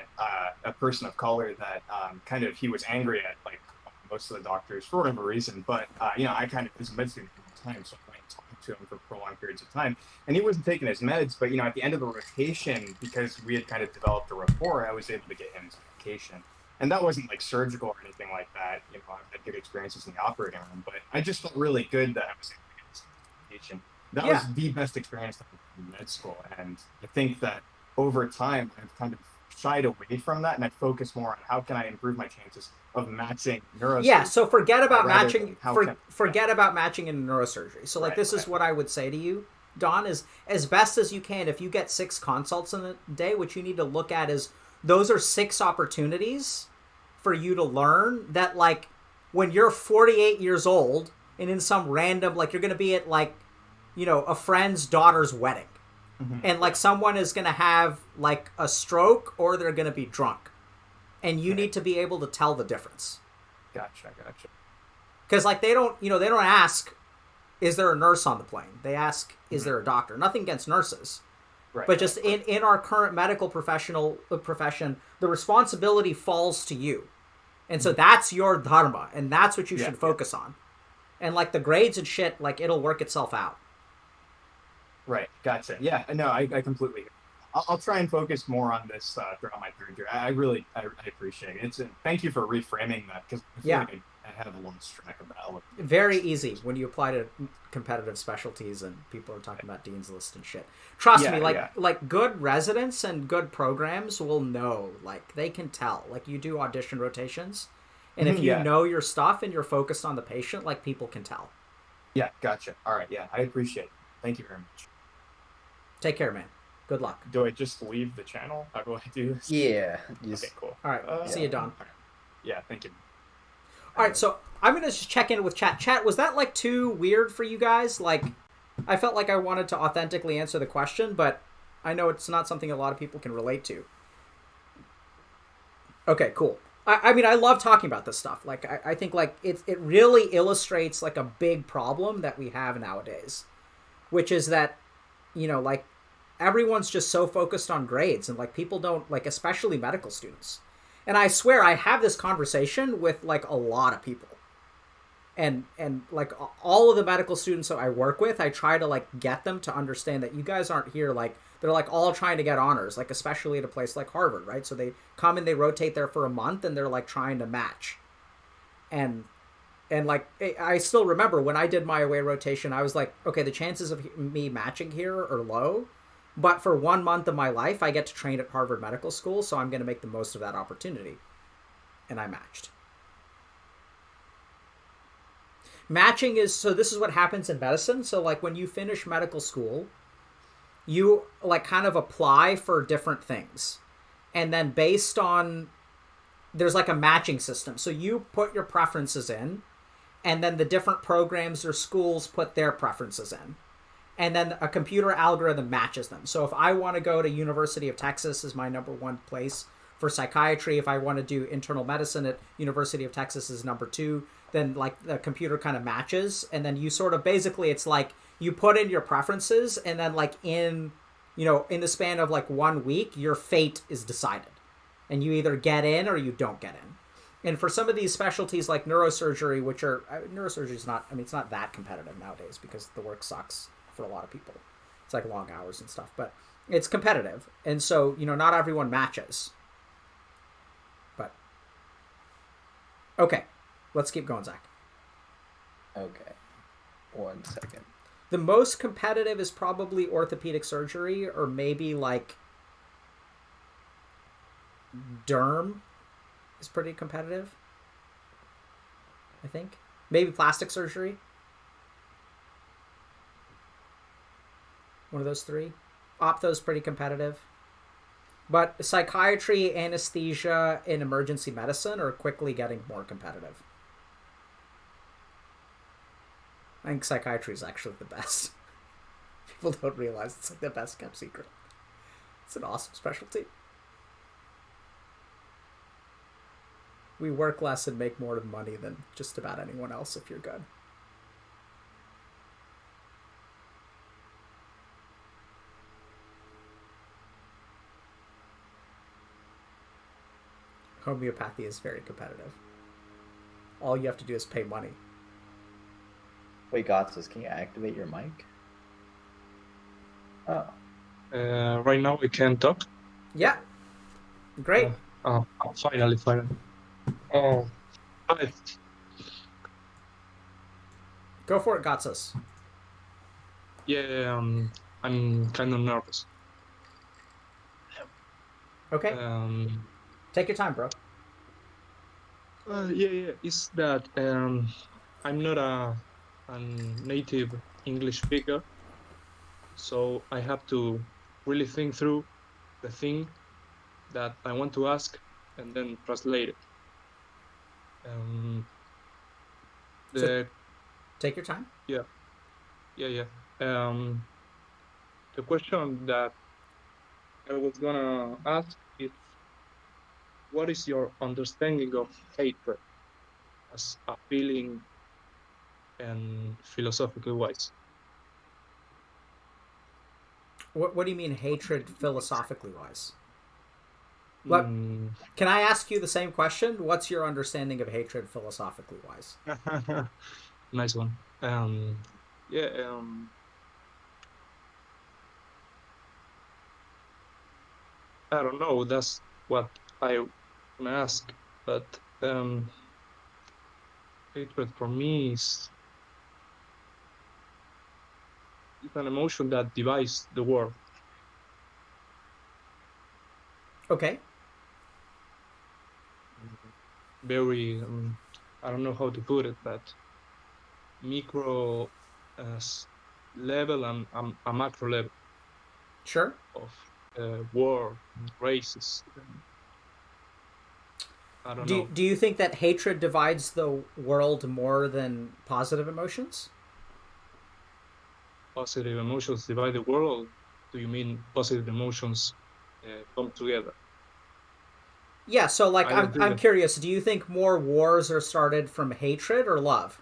a person of color that kind of, he was angry at like most of the doctors for whatever reason. But I kind of was a med student at the time, so I went and talked to him for prolonged periods of time, and he wasn't taking his meds. But at the end of the rotation, because we had kind of developed a rapport, I was able to get him his medication. And that wasn't like surgical or anything like that. I've had good experiences in the operating room, but I just felt really good that I was able to get his medication. That was the best experience that I had in med school. And I think that over time, I've kind of shied away from that, and I focus more on how can I improve my chances of matching neurosurgery. Yeah, so forget about matching. Forget about matching in neurosurgery. So like, this is what I would say to you, Don, is as best as you can, if you get 6 consults in a day, what you need to look at is those are 6 opportunities for you to learn that, like, when you're 48 years old and in some random, like, you're going to be at like, a friend's daughter's wedding. And like, someone is going to have like a stroke, or they're going to be drunk. And you need to be able to tell the difference. Gotcha. Because like, they don't ask, is there a nurse on the plane? They ask, is there a doctor? Nothing against nurses. Right. But just in our current medical profession, the responsibility falls to you. And so that's your dharma, and that's what you should focus on. And like, the grades and shit, like, it'll work itself out. Right. Gotcha. Yeah. No, I completely. I'll try and focus more on this throughout my third year. I really appreciate it. Thank you for reframing that, because I feel like I have lost track of that. Very easy when you apply to competitive specialties and people are talking about Dean's List and shit. Trust me, like good residents and good programs will know, like, they can tell. Like, you do audition rotations, and if you know your stuff and you're focused on the patient, like, people can tell. Yeah, gotcha. All right, yeah, I appreciate it. Thank you very much. Take care, man. Good luck. Do I just leave the channel? How do I do this? Yeah. Okay, cool. All right, see you, Don. Yeah, thank you. All right, so I'm going to just check in with chat. Chat, was that like too weird for you guys? Like, I felt like I wanted to authentically answer the question, but I know it's not something a lot of people can relate to. Okay, cool. I mean, I love talking about this stuff. Like, I think like it really illustrates like a big problem that we have nowadays, which is that, like, everyone's just so focused on grades, and like, people don't, like, especially medical students. And I swear I have this conversation with like a lot of people, and like all of the medical students that I work with, I try to like get them to understand that you guys aren't here, like, they're like all trying to get honors, like, especially at a place like Harvard, right? So they come and they rotate there for a month, and they're like trying to match. And like, I still remember when I did my away rotation, I was like, okay, the chances of me matching here are low, but for 1 month of my life, I get to train at Harvard Medical School, so I'm going to make the most of that opportunity. And I matched. Matching is, so this is what happens in medicine. So like, when you finish medical school, you like kind of apply for different things. And then based on, there's like a matching system. So you put your preferences in, and then the different programs or schools put their preferences in. and then a computer algorithm matches them. So if I want to go to University of Texas is my number one place for psychiatry, if I want to do internal medicine at University of Texas is number 2, then like the computer kind of matches, and then you sort of basically it's like you put in your preferences, and then like in the span of like 1 week, your fate is decided, and you either get in or you don't get in. And for some of these specialties like neurosurgery, which are neurosurgery is not, I mean, it's not that competitive nowadays because the work sucks for a lot of people. It's like long hours and stuff, but it's competitive, and so not everyone matches. But okay, let's keep going, Zach. Okay, 1 second. The most competitive is probably orthopedic surgery, or maybe like derm is pretty competitive, I think. Maybe plastic surgery. One of those 3. Optho's pretty competitive. But psychiatry, anesthesia, and emergency medicine are quickly getting more competitive. I think psychiatry is actually the best. People don't realize it's like the best kept secret. It's an awesome specialty. We work less and make more money than just about anyone else if you're good. Homeopathy is very competitive. All you have to do is pay money. Wait, Gotsus, can you activate your mic? Oh. Right now we can talk. Yeah. Great. Finally. Oh, hi. Go for it, Gotsus. Yeah, I'm kind of nervous. Okay. Take your time, bro. Yeah. It's that I'm not a native English speaker, so I have to really think through the thing that I want to ask and then translate it. So take your time. Yeah. The question that I was gonna ask is, what is your understanding of hatred as a feeling and philosophically wise? What do you mean hatred philosophically wise? Can I ask you the same question? What's your understanding of hatred philosophically wise? Nice one. I don't know. That's what I want to ask. But hatred for me is an emotion that divides the world. Okay. Very, I don't know how to put it, but micro level and a macro level. Sure. Of war, races. I don't know. Do you think that hatred divides the world more than positive emotions? Positive emotions divide the world? Do you mean positive emotions come together? Yeah, so like I'm curious, do you think more wars are started from hatred or love?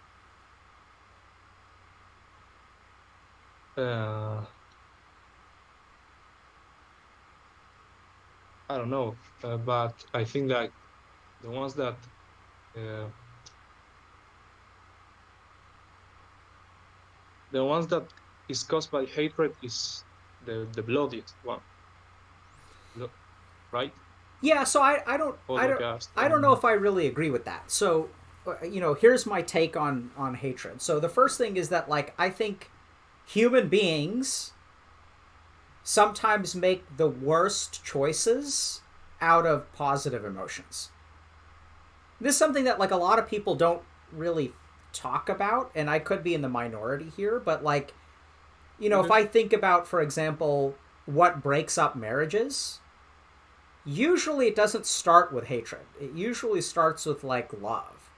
I don't know, but I think that the ones that is caused by hatred is the bloodiest one, right? Yeah, so I don't know if I really agree with that. So, here's my take on hatred. So the first thing is that like I think human beings sometimes make the worst choices out of positive emotions. This is something that like a lot of people don't really talk about, and I could be in the minority here, but like, if I think about, for example, what breaks up marriages, usually it doesn't start with hatred. It usually starts with like love.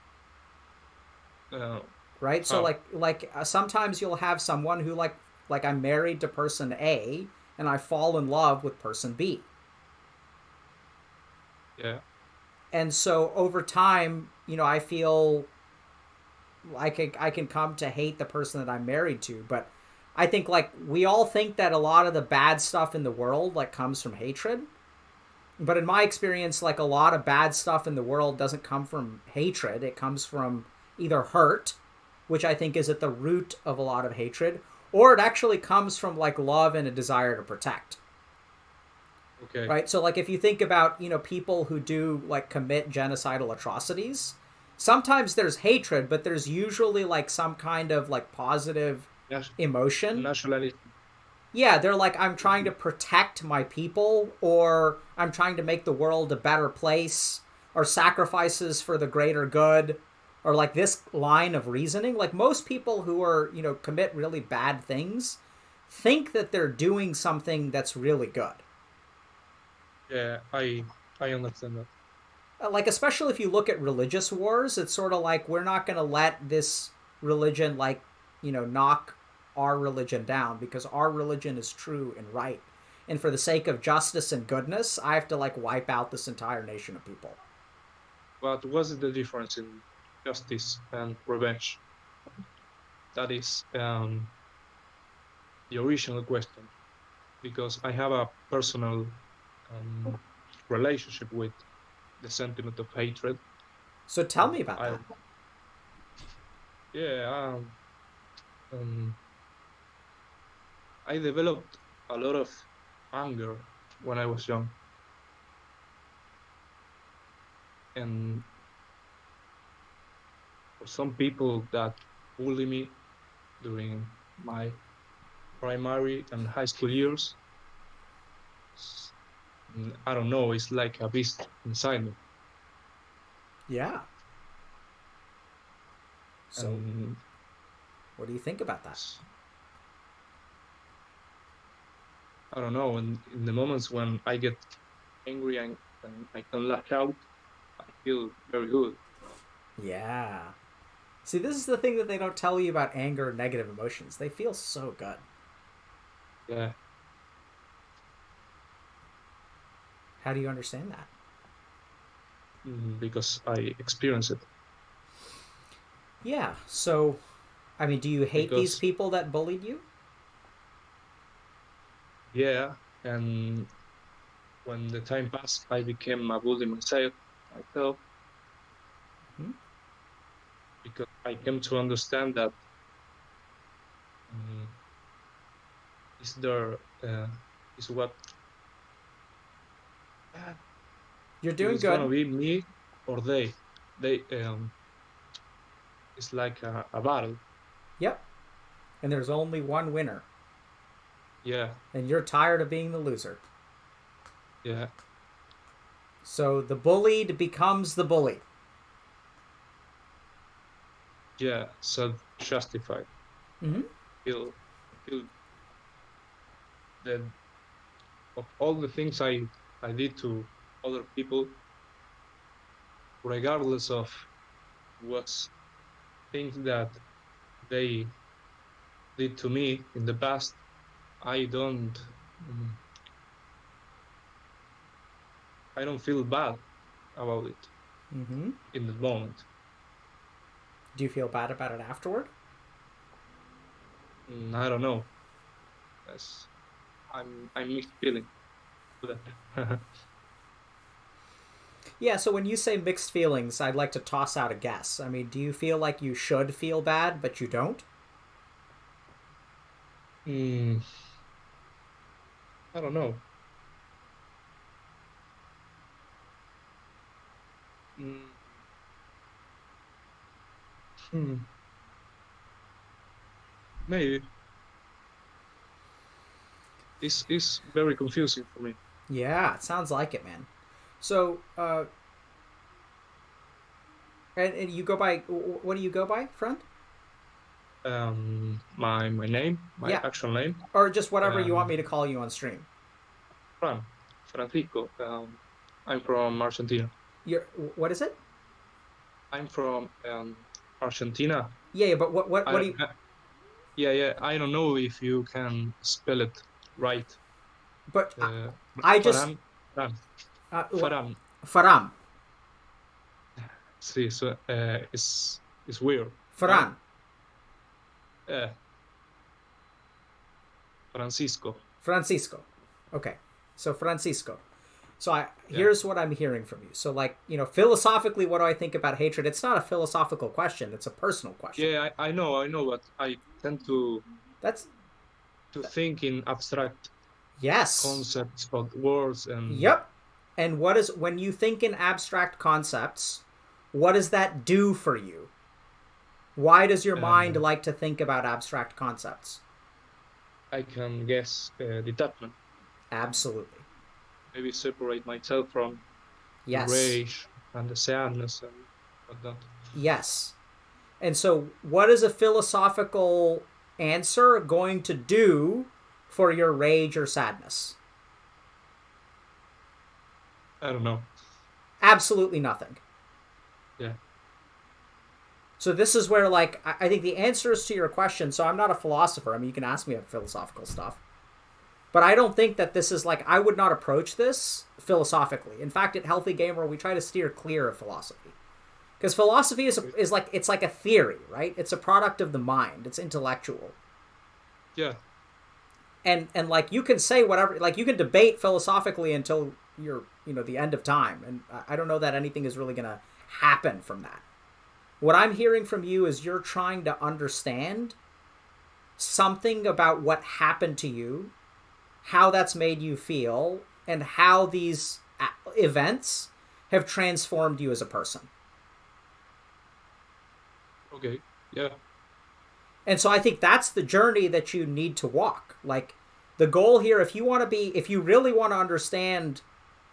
Right? So like sometimes you'll have someone who like Like I'm married to person A and I fall in love with person B. Yeah. And so over time, I feel like I can come to hate the person that I'm married to. But I think like we all think that a lot of the bad stuff in the world like comes from hatred. But in my experience, like a lot of bad stuff in the world doesn't come from hatred. It comes from either hurt, which I think is at the root of a lot of hatred, or it actually comes from like love and a desire to protect. Okay. Right? So like if you think about, people who do like commit genocidal atrocities, sometimes there's hatred, but there's usually like some kind of like positive emotion. Nationalism. Yeah, they're like, I'm trying to protect my people, or I'm trying to make the world a better place, or sacrifices for the greater good, or like this line of reasoning. Like most people who are, commit really bad things think that they're doing something that's really good. Yeah, I understand that. Like, especially if you look at religious wars, it's sort of like we're not going to let this religion, like, knock our religion down because our religion is true and right. And for the sake of justice and goodness, I have to like wipe out this entire nation of people. But what's the difference in justice and revenge? That is the original question, because I have a personal relationship with the sentiment of hatred. So tell me about that. Yeah, I developed a lot of anger when I was young. And for some people that bully me during my primary and high school years, I don't know, it's like a beast inside me. Yeah. So, what do you think about that? I don't know. In the moments when I get angry and I can lash out, I feel very good. Yeah. See, this is the thing that they don't tell you about anger and negative emotions. They feel so good. Yeah. How do you understand that? Because I experience it. Yeah. So, I mean, do you hate these people that bullied you? Yeah. And when the time passed, I became a bully myself. Because I came to understand that is what you're doing it's good. Gonna be me or they. It's like a battle. Yep. And there's only one winner. Yeah. And you're tired of being the loser. Yeah. So the bullied becomes the bully. Yeah, self-justified. Feel that of all the things I did to other people, regardless of what things that they did to me in the past, I don't feel bad about it in the moment. Do you feel bad about it afterward? I don't know. I'm mixed feeling. Yeah, so when you say mixed feelings, I'd like to toss out a guess. I mean, do you feel like you should feel bad, but you don't? I don't know. Maybe. It's very confusing for me. Yeah, it sounds like it, man. So, and you go by, what do you go by, friend? My name, my actual name, or just whatever you want me to call you on stream. Francisco. I'm from Argentina. What is it? I'm from Argentina. Yeah, but what do you? Yeah. I don't know if you can spell it right. But Uh, I just Faran. uh, Faran. Faram. See, so it's weird. Faran. No? Francisco. Francisco. Okay. So Francisco. So Yeah. here's what I'm hearing from you. So like, philosophically, what do I think about hatred? It's not a philosophical question. It's a personal question. Yeah, I know, but I tend to think in abstract concepts of words and. Yep. And when you think in abstract concepts, what does that do for you? Why does your mind like to think about abstract concepts? I can guess detachment. Absolutely. Maybe separate myself from the rage and the sadness and whatnot. Yes. And so what is a philosophical answer going to do for your rage or sadness? I don't know. Absolutely nothing. Yeah. So this is where, like, I think the answers to your question, so I'm not a philosopher. I mean, you can ask me about philosophical stuff. But I don't think that this is, like, I would not approach this philosophically. In fact, at Healthy Gamer, we try to steer clear of philosophy. Because philosophy is like, it's like a theory, right? It's a product of the mind. It's intellectual. Yeah. And like, you can say whatever, like, you can debate philosophically until you're, the end of time. And I don't know that anything is really going to happen from that. What I'm hearing from you is you're trying to understand something about what happened to you, how that's made you feel, and how these events have transformed you as a person. Okay, yeah. And so I think that's the journey that you need to walk. Like, the goal here, if you really want to understand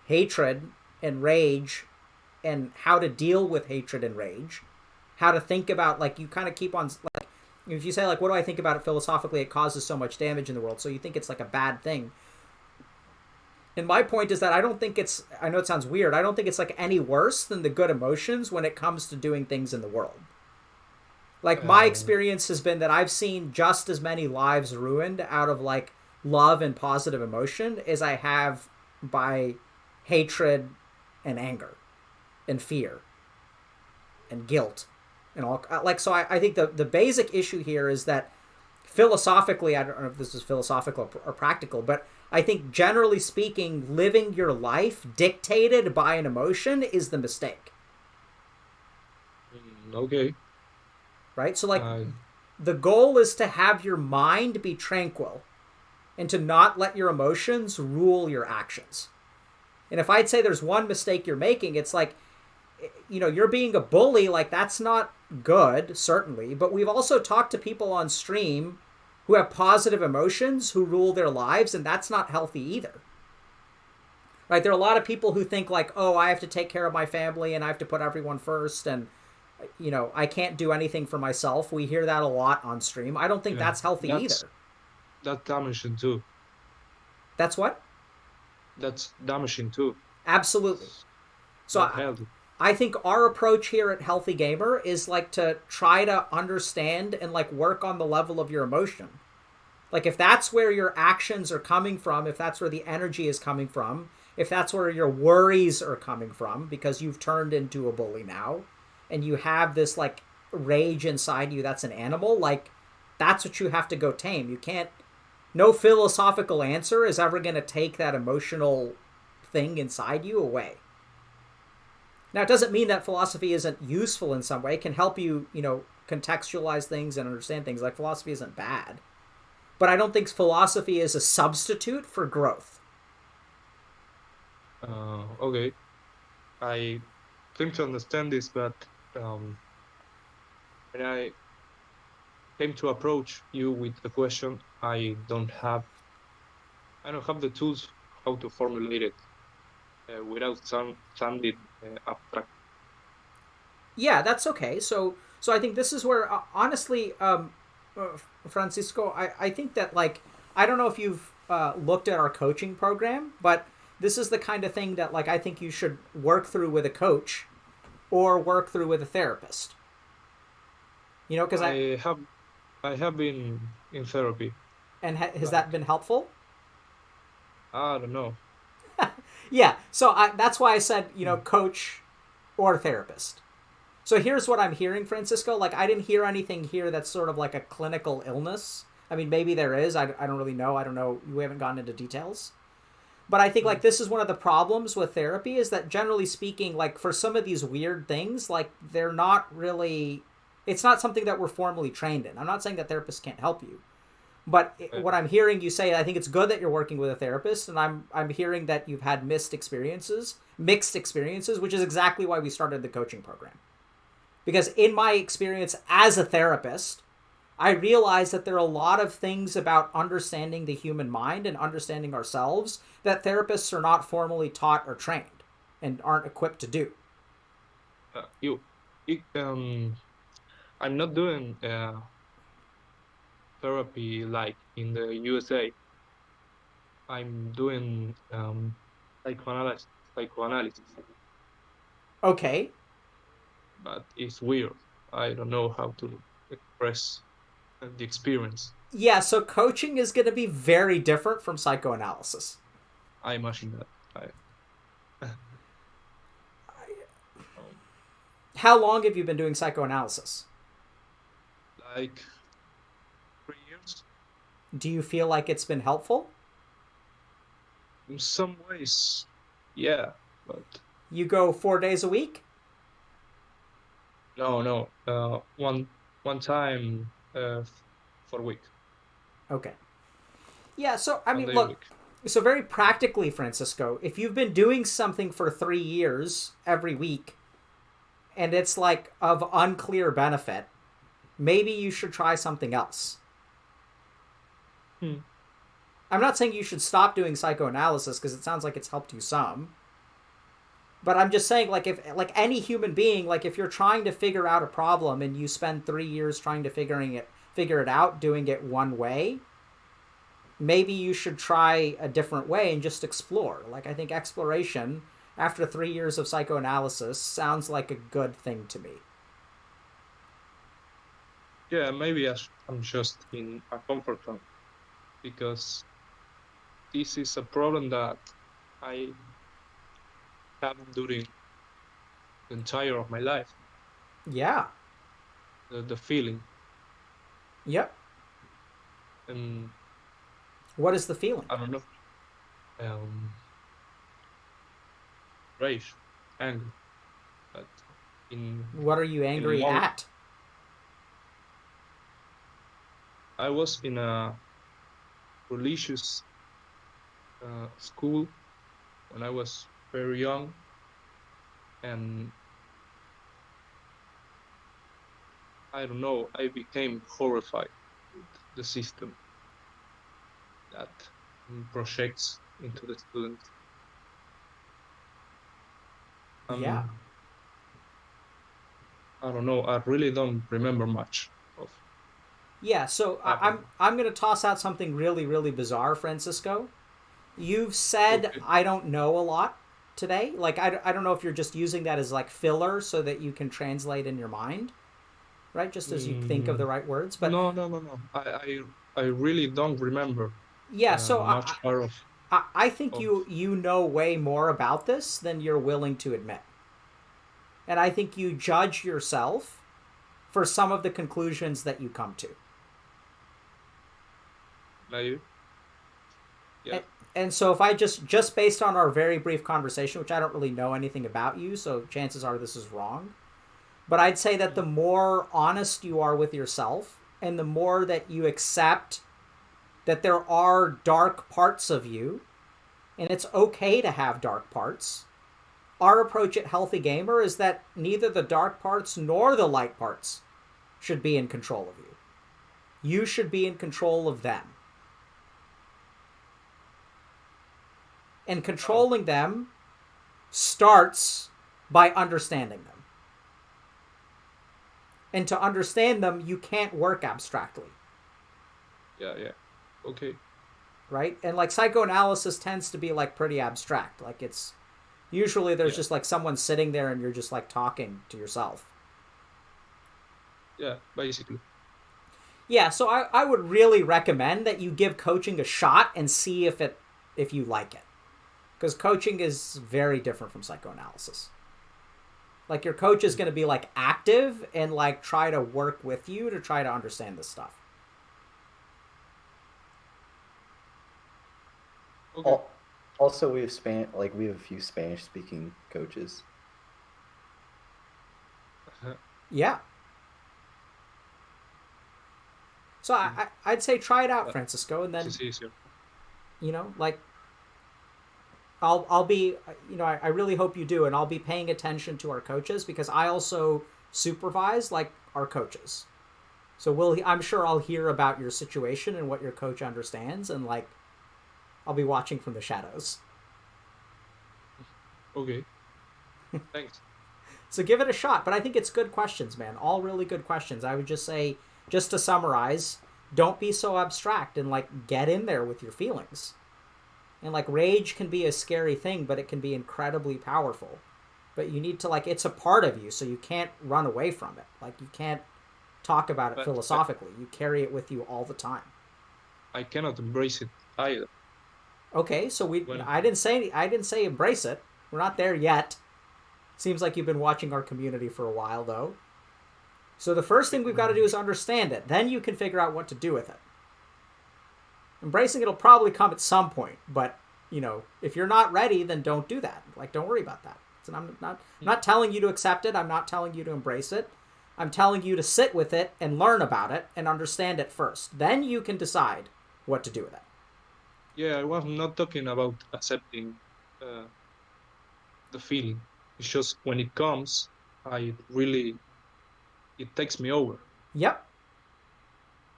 hatred and rage and how to deal with hatred and rage, how to think about, like, you kind of keep on, like, if you say, like, what do I think about it philosophically? It causes so much damage in the world, so you think it's like a bad thing. And my point is that I don't think it's, I know it sounds weird, I don't think it's like any worse than the good emotions when it comes to doing things in the world. Like, my experience has been that I've seen just as many lives ruined out of, like, love and positive emotion as I have by hatred and anger and fear and guilt. And all, like, so I think the basic issue here is that philosophically, I don't know if this is philosophical or practical, but I think generally speaking, living your life dictated by an emotion is the mistake. Okay. Right? So, like, the goal is to have your mind be tranquil and to not let your emotions rule your actions. And if I'd say there's one mistake you're making, it's like, you're being a bully, like, that's not good, certainly, but we've also talked to people on stream who have positive emotions, who rule their lives, and that's not healthy either. Right? There are a lot of people who think, like, oh, I have to take care of my family and I have to put everyone first, and, I can't do anything for myself. We hear that a lot on stream. I don't think that's healthy either. That's damaging too. That's what? That's damaging too. Absolutely. So I think our approach here at Healthy Gamer is, like, to try to understand and, like, work on the level of your emotion. Like, if that's where your actions are coming from, if that's where the energy is coming from, if that's where your worries are coming from, because you've turned into a bully now, and you have this, like, rage inside you that's an animal, like, that's what you have to go tame. You can't, no philosophical answer is ever going to take that emotional thing inside you away. Now, it doesn't mean that philosophy isn't useful in some way. It can help you, contextualize things and understand things. Like, philosophy isn't bad. But I don't think philosophy is a substitute for growth. Okay. I think to understand this, but when I came to approach you with a question, I don't have the tools how to formulate it without sounding abstract. Yeah, that's okay. So I think this is where, honestly, Francisco, I think that, like, I don't know if you've looked at our coaching program, but this is the kind of thing that, like, I think you should work through with a coach or work through with a therapist. Because I have been in therapy. And has that Like, been helpful? I don't know. Yeah. So that's why I said, coach or therapist. So here's what I'm hearing, Francisco. Like, I didn't hear anything here that's sort of like a clinical illness. I mean, maybe there is. I don't really know. I don't know. We haven't gotten into details. But I think, like, this is one of the problems with therapy is that, generally speaking, like, for some of these weird things, like, they're not really... It's not something that we're formally trained in. I'm not saying that therapists can't help you. But what I'm hearing you say, I think it's good that you're working with a therapist, and I'm hearing that you've had mixed experiences, which is exactly why we started the coaching program. Because in my experience as a therapist, I realized that there are a lot of things about understanding the human mind and understanding ourselves that therapists are not formally taught or trained and aren't equipped to do. I'm not doing therapy like in the USA. I'm doing psychoanalysis, Okay. but it's weird. I don't know how to express the experience. Yeah, so coaching is going to be very different from psychoanalysis. I imagine that. How long have you been doing psychoanalysis? Like 3 years. Do you feel like it's been helpful? In some ways, yeah, but You go 4 days a week? no. One time for a week. Okay. Yeah, so, I One mean, day a look, week. so very practically, Francisco, if you've been doing something for 3 years every week, and it's like of unclear benefit, maybe you should try something else. I'm not saying you should stop doing psychoanalysis because it sounds like it's helped you some. But I'm just saying, like, if, like, any human being, like, if you're trying to figure out a problem and you spend 3 years trying to figure it out, doing it one way, maybe you should try a different way and just explore. Like, I think exploration after 3 years of psychoanalysis sounds like a good thing to me. Yeah, maybe I'm just in a comfort zone because this is a problem that I have during the entire of my life. Yeah. The feeling. Yep. And what is the feeling? I don't know. Rage, anger. But what are you angry at? I was in a religious school when I was very young, and I don't know, I became horrified with the system that projects into the students. Yeah. I don't know. I really don't remember much of. Yeah, so I'm going to toss out something really, really bizarre, Francisco. You've said, okay, I don't know a lot today. Like, I don't know if you're just using that as, like, filler so that you can translate in your mind, right? Just as you think of the right words. But no. I really don't remember. Yeah, so much part of. I think you know way more about this than you're willing to admit. And I think you judge yourself for some of the conclusions that you come to. Yeah. And so if I just based on our very brief conversation, which I don't really know anything about you, so chances are this is wrong, but I'd say that the more honest you are with yourself and the more that you accept that there are dark parts of you, and it's okay to have dark parts, our approach at Healthy Gamer is that neither the dark parts nor the light parts should be in control of you. You should be in control of them. And controlling them starts by understanding them. And to understand them, you can't work abstractly. Yeah. Okay. Right? And like psychoanalysis tends to be like pretty abstract. Like it's usually there's just like someone sitting there and you're just like talking to yourself. Yeah, basically. Yeah, so I would really recommend that you give coaching a shot and see if you like it. Because coaching is very different from psychoanalysis. Like, your coach is going to be, like, active and, like, try to work with you to try to understand this stuff. Okay. Also, we have a few Spanish-speaking coaches. Yeah. So I'd say try it out, Francisco, and then, It's easier. you know, like, I'll be, you know, I really hope you do, and I'll be paying attention to our coaches because I also supervise, like, our coaches. So I'm sure I'll hear about your situation and what your coach understands, and, like, I'll be watching from the shadows. Okay. Thanks. So give it a shot. But I think it's good questions, man. All really good questions. I would just say, just to summarize, don't be so abstract and, like, get in there with your feelings. And, like, rage can be a scary thing, but it can be incredibly powerful. But you need to, like, it's a part of you, so you can't run away from it. Like, you can't talk about it philosophically. You carry it with you all the time. I cannot embrace it either. Okay, so I didn't say embrace it. We're not there yet. Seems like you've been watching our community for a while, though. So the first thing we've got to do is understand it. Then you can figure out what to do with it. Embracing it will probably come at some point, but, you know, if you're not ready, then don't do that. Like, don't worry about that. So I'm not telling you to accept it. I'm not telling you to embrace it. I'm telling you to sit with it and learn about it and understand it first. Then you can decide what to do with it. Yeah, I was not talking about accepting the feeling. It's just when it comes, it takes me over. Yep.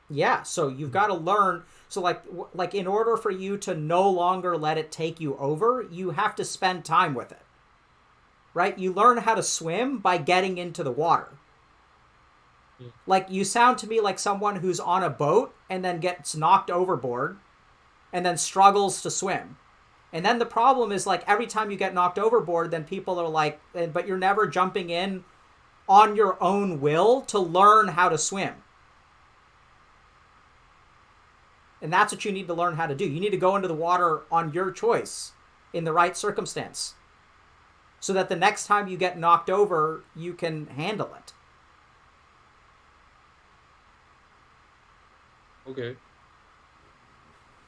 Yeah, so you've got to learn. So, like in order for you to no longer let it take you over, you have to spend time with it. Right? You learn how to swim by getting into the water. Like, you sound to me like someone who's on a boat and then gets knocked overboard and then struggles to swim. And then the problem is, like, every time you get knocked overboard, then people are like, but you're never jumping in on your own will to learn how to swim. And that's what you need to learn how to do. You need to go into the water on your choice in the right circumstance so that the next time you get knocked over, you can handle it. Okay.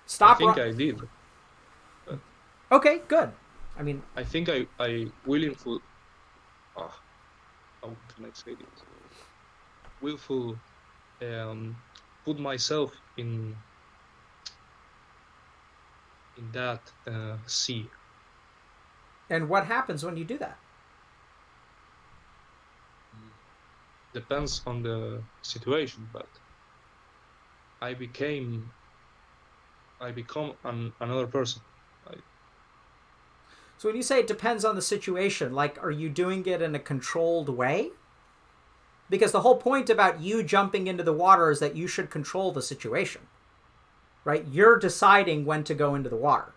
Stop. I think I did. Okay, good. I mean, I think I willful. How can I say this? Willful. Put myself in that sea. And what happens when you do that? Depends on the situation, but I become another person. So when you say it depends on the situation, like, are you doing it in a controlled way? Because the whole point about you jumping into the water is that you should control the situation. Right? You're deciding when to go into the water.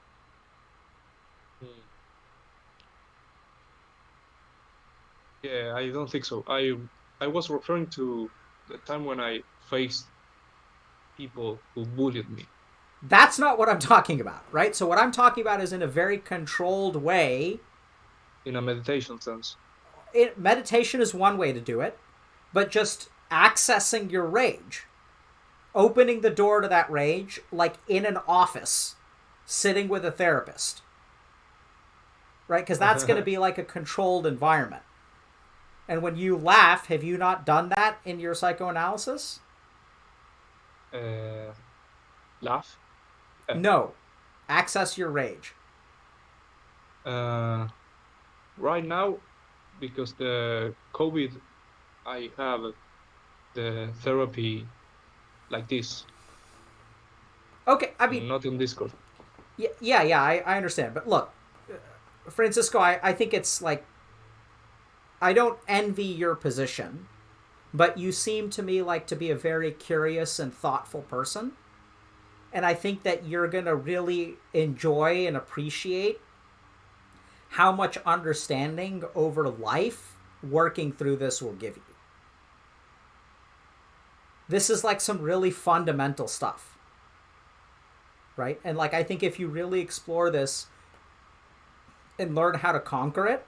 Yeah, I don't think so. I was referring to the time when I faced people who bullied me. That's not what I'm talking about, right? So what I'm talking about is in a very controlled way. In a meditation sense. Meditation is one way to do it, but just accessing your rage. Opening the door to that rage, like in an office, sitting with a therapist. Right? Because that's going to be like a controlled environment. And when you laugh, have you not done that in your psychoanalysis? Laugh? No. Access your rage. Right now, because the COVID, I have the therapy like this. Okay, I mean... Not in Discord. Yeah, I understand. But look, Francisco, I think it's like... I don't envy your position, but you seem to me like to be a very curious and thoughtful person. And I think that you're going to really enjoy and appreciate how much understanding over life working through this will give you. This is like some really fundamental stuff, right? And like I think if you really explore this and learn how to conquer it,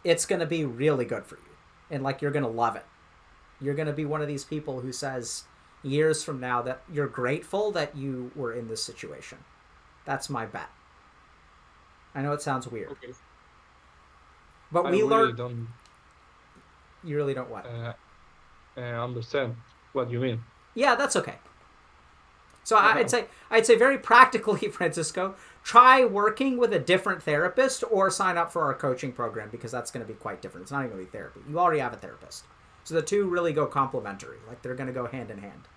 it's going to be really good for you. And like you're going to love it. You're going to be one of these people who says years from now that you're grateful that you were in this situation. That's my bet. I know it sounds weird. Okay. But I we really learned... don't You really don't what? understand what you mean. Yeah, that's okay. So I'd say very practically, Francisco, try working with a different therapist or sign up for our coaching program, because that's going to be quite different. It's not even going to be therapy. You already have a therapist. So the two really go complementary. Like they're going to go hand in hand.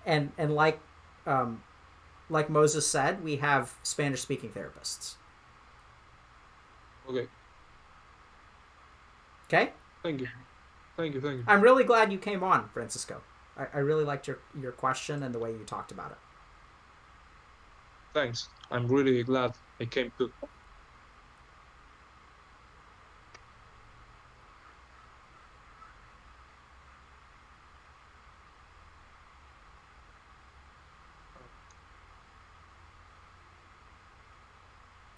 And like Moses said, we have Spanish-speaking therapists. Okay. Okay? Thank you. I'm really glad you came on, Francisco. I really liked your question and the way you talked about it. Thanks. I'm really glad I came too.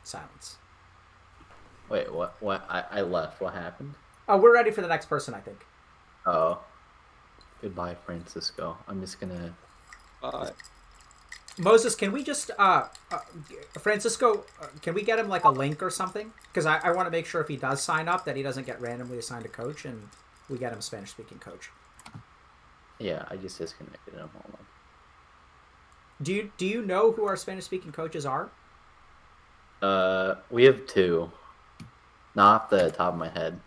Silence. Wait, what? I left. What happened? Oh, we're ready for the next person, I think. Oh. Goodbye, Francisco. I'm just gonna... Moses, can we just... Francisco, can we get him like a link or something? Because I want to make sure if he does sign up that he doesn't get randomly assigned a coach, and we get him a Spanish-speaking coach. Yeah, I just disconnected him. Hold on. Do you know who our Spanish-speaking coaches are? We have two. Not off the top of my head.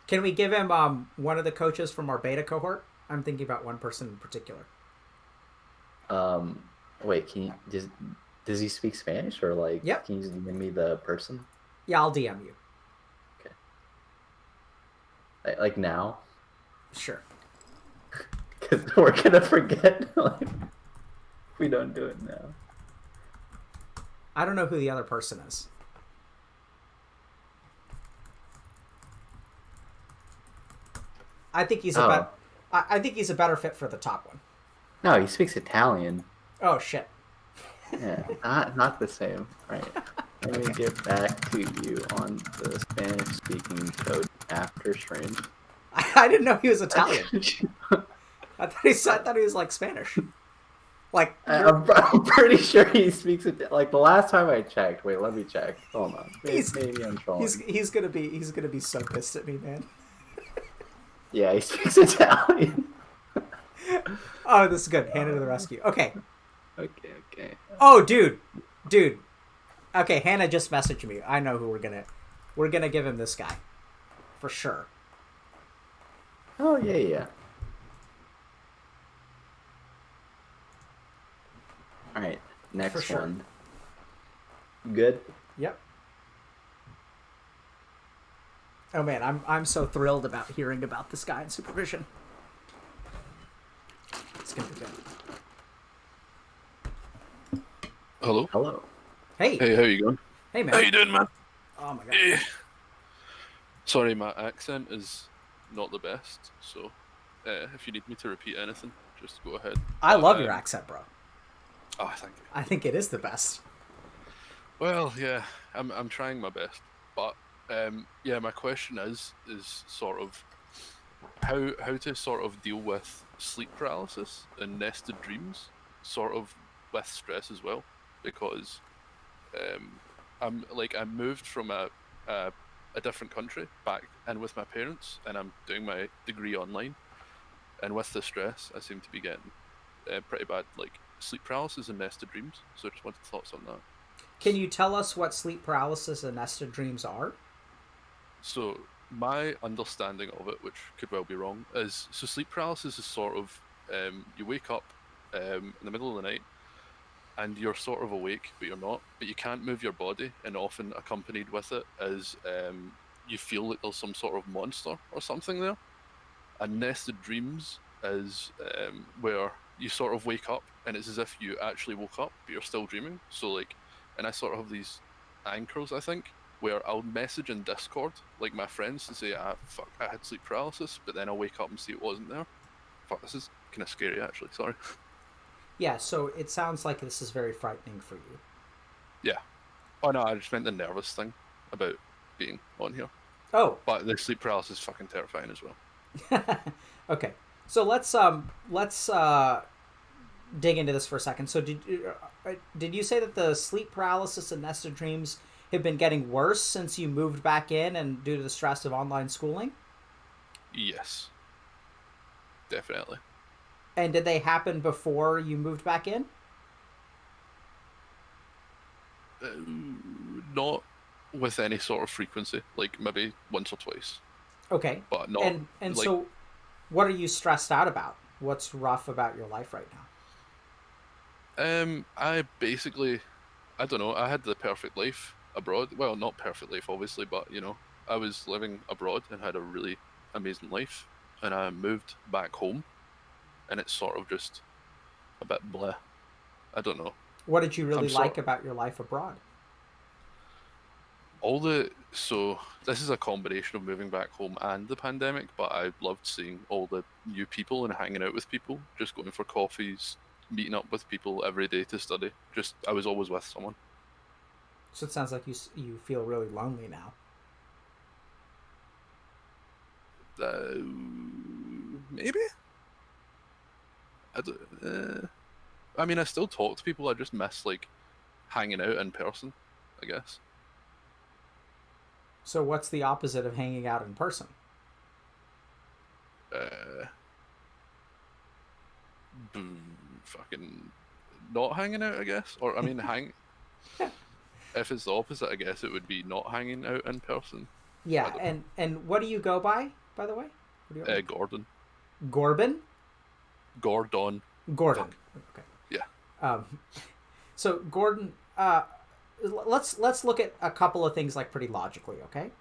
Can we give him one of the coaches from our beta cohort? I'm thinking about one person in particular. Wait, can you does he speak Spanish, or like? Yep. Can you just give me the person? Yeah, I'll DM you. Okay. Like now? Sure. Because we're gonna forget. Like, if we don't do it now. I don't know who the other person is. I think he's I think he's a better fit for the top one. No, he speaks Italian. Oh shit. Yeah, not the same. Right. Let me get back to you on the Spanish-speaking code after stream. I didn't know he was Italian. I thought he was like Spanish. Like I'm pretty sure he speaks it. Like the last time I checked. Wait, let me check. Hold on. Maybe I'm trolling. He's gonna be so pissed at me, man. Yeah, he speaks Italian. Oh, this is good. Hannah to the rescue. Okay. Okay. Oh, dude. Okay, Hannah just messaged me. I know who we're gonna give him this guy, for sure. Oh yeah. All right, next For sure. one. You good? Yep. Oh man, I'm so thrilled about hearing about this guy in supervision. It's gonna be good. Hello. Hey. Hey, how you going? Hey man. How you doing, man? Oh my god. Eh. Sorry, my accent is not the best, so if you need me to repeat anything, just go ahead. I love your accent, bro. Oh, thank you. I think it is the best. Well, yeah, I'm trying my best, but yeah, my question is sort of how to sort of deal with sleep paralysis and nested dreams, sort of with stress as well, because I moved from a different country back in with my parents, and I'm doing my degree online, and with the stress, I seem to be getting pretty bad like sleep paralysis and nested dreams. So I just wanted thoughts on that. Can you tell us what sleep paralysis and nested dreams are? So my understanding of it, which could well be wrong, is so sleep paralysis is sort of you wake up in the middle of the night and you're sort of awake but you're not, but you can't move your body, and often accompanied with it is you feel like there's some sort of monster or something there. And nested dreams is where you sort of wake up and it's as if you actually woke up but you're still dreaming. So like, and I sort of have these anchors, I think, where I'll message in Discord, like my friends, to say, fuck, I had sleep paralysis, but then I'll wake up and see it wasn't there. Fuck, this is kind of scary, actually. Sorry. Yeah, so it sounds like this is very frightening for you. Yeah. Oh no, I just meant the nervous thing about being on here. Oh. But the sleep paralysis is fucking terrifying as well. Okay. So let's dig into this for a second. So did you say that the sleep paralysis and nested dreams have been getting worse since you moved back in and due to the stress of online schooling? Yes. Definitely. And did they happen before you moved back in? Not with any sort of frequency, like maybe once or twice. Okay. But not. And like, so, what are you stressed out about? What's rough about your life right now? I basically, I don't know. I had the perfect life abroad. Well, not perfect life, obviously, but you know, I was living abroad and had a really amazing life, and I moved back home, and it's sort of just a bit bleh. I don't know. What did you really like about your life abroad? So this is a combination of moving back home and the pandemic, but I loved seeing all the new people and hanging out with people, just going for coffees, meeting up with people every day to study. I was always with someone. So it sounds like you feel really lonely now. Maybe. I mean, I still talk to people. I just miss like hanging out in person, I guess. So what's the opposite of hanging out in person? Fucking not hanging out, I guess. Or I mean, if it's the opposite, I guess it would be not hanging out in person. Yeah, and what do you go by the way? Gordon. Gorbin? Gordon. Gordon. Okay. Yeah. So Gordon, let's look at a couple of things like pretty logically, okay?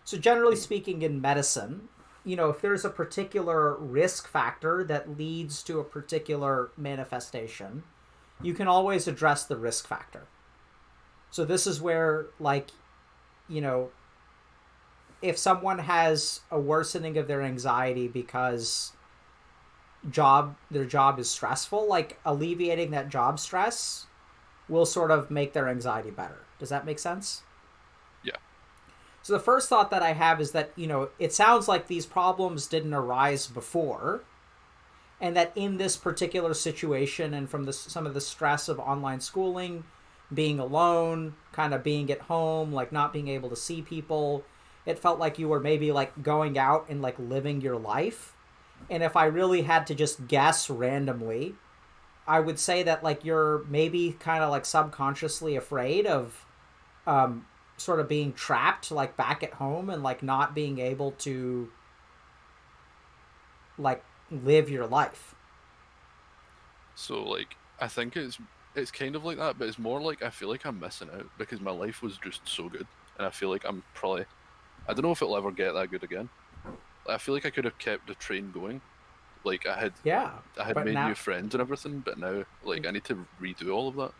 So generally speaking, in medicine, you know, if there's a particular risk factor that leads to a particular manifestation, you can always address the risk factor. So this is where, like, you know, if someone has a worsening of their anxiety because their job is stressful, like alleviating that job stress will sort of make their anxiety better. Does that make sense? Yeah. So the first thought that I have is that, you know, it sounds like these problems didn't arise before, and that in this particular situation and from some of the stress of online schooling, being alone, kind of being at home, like not being able to see people, it felt like you were maybe like going out and like living your life. And if I really had to just guess randomly, I would say that like you're maybe kind of like subconsciously afraid of sort of being trapped like back at home and like not being able to like live your life. So like I think it's kind of like that, but it's more like I feel like I'm missing out because my life was just so good, and I feel like I'm probably, I don't know if it'll ever get that good again. I feel like I could have kept the train going. Like I had made new friends and everything, but now like I need to redo all of that.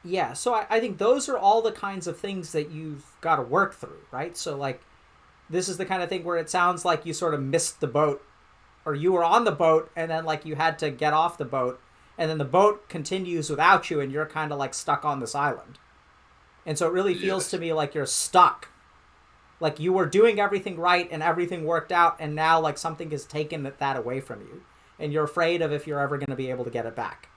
Yeah, so I think those are all the kinds of things that you've got to work through, right? So like this is the kind of thing where it sounds like you sort of missed the boat, or you were on the boat and then like you had to get off the boat, and then the boat continues without you and you're kind of like stuck on this island. And so it really feels to me like you're stuck. Like you were doing everything right and everything worked out, and now like something has taken that away from you, and you're afraid of if you're ever going to be able to get it back.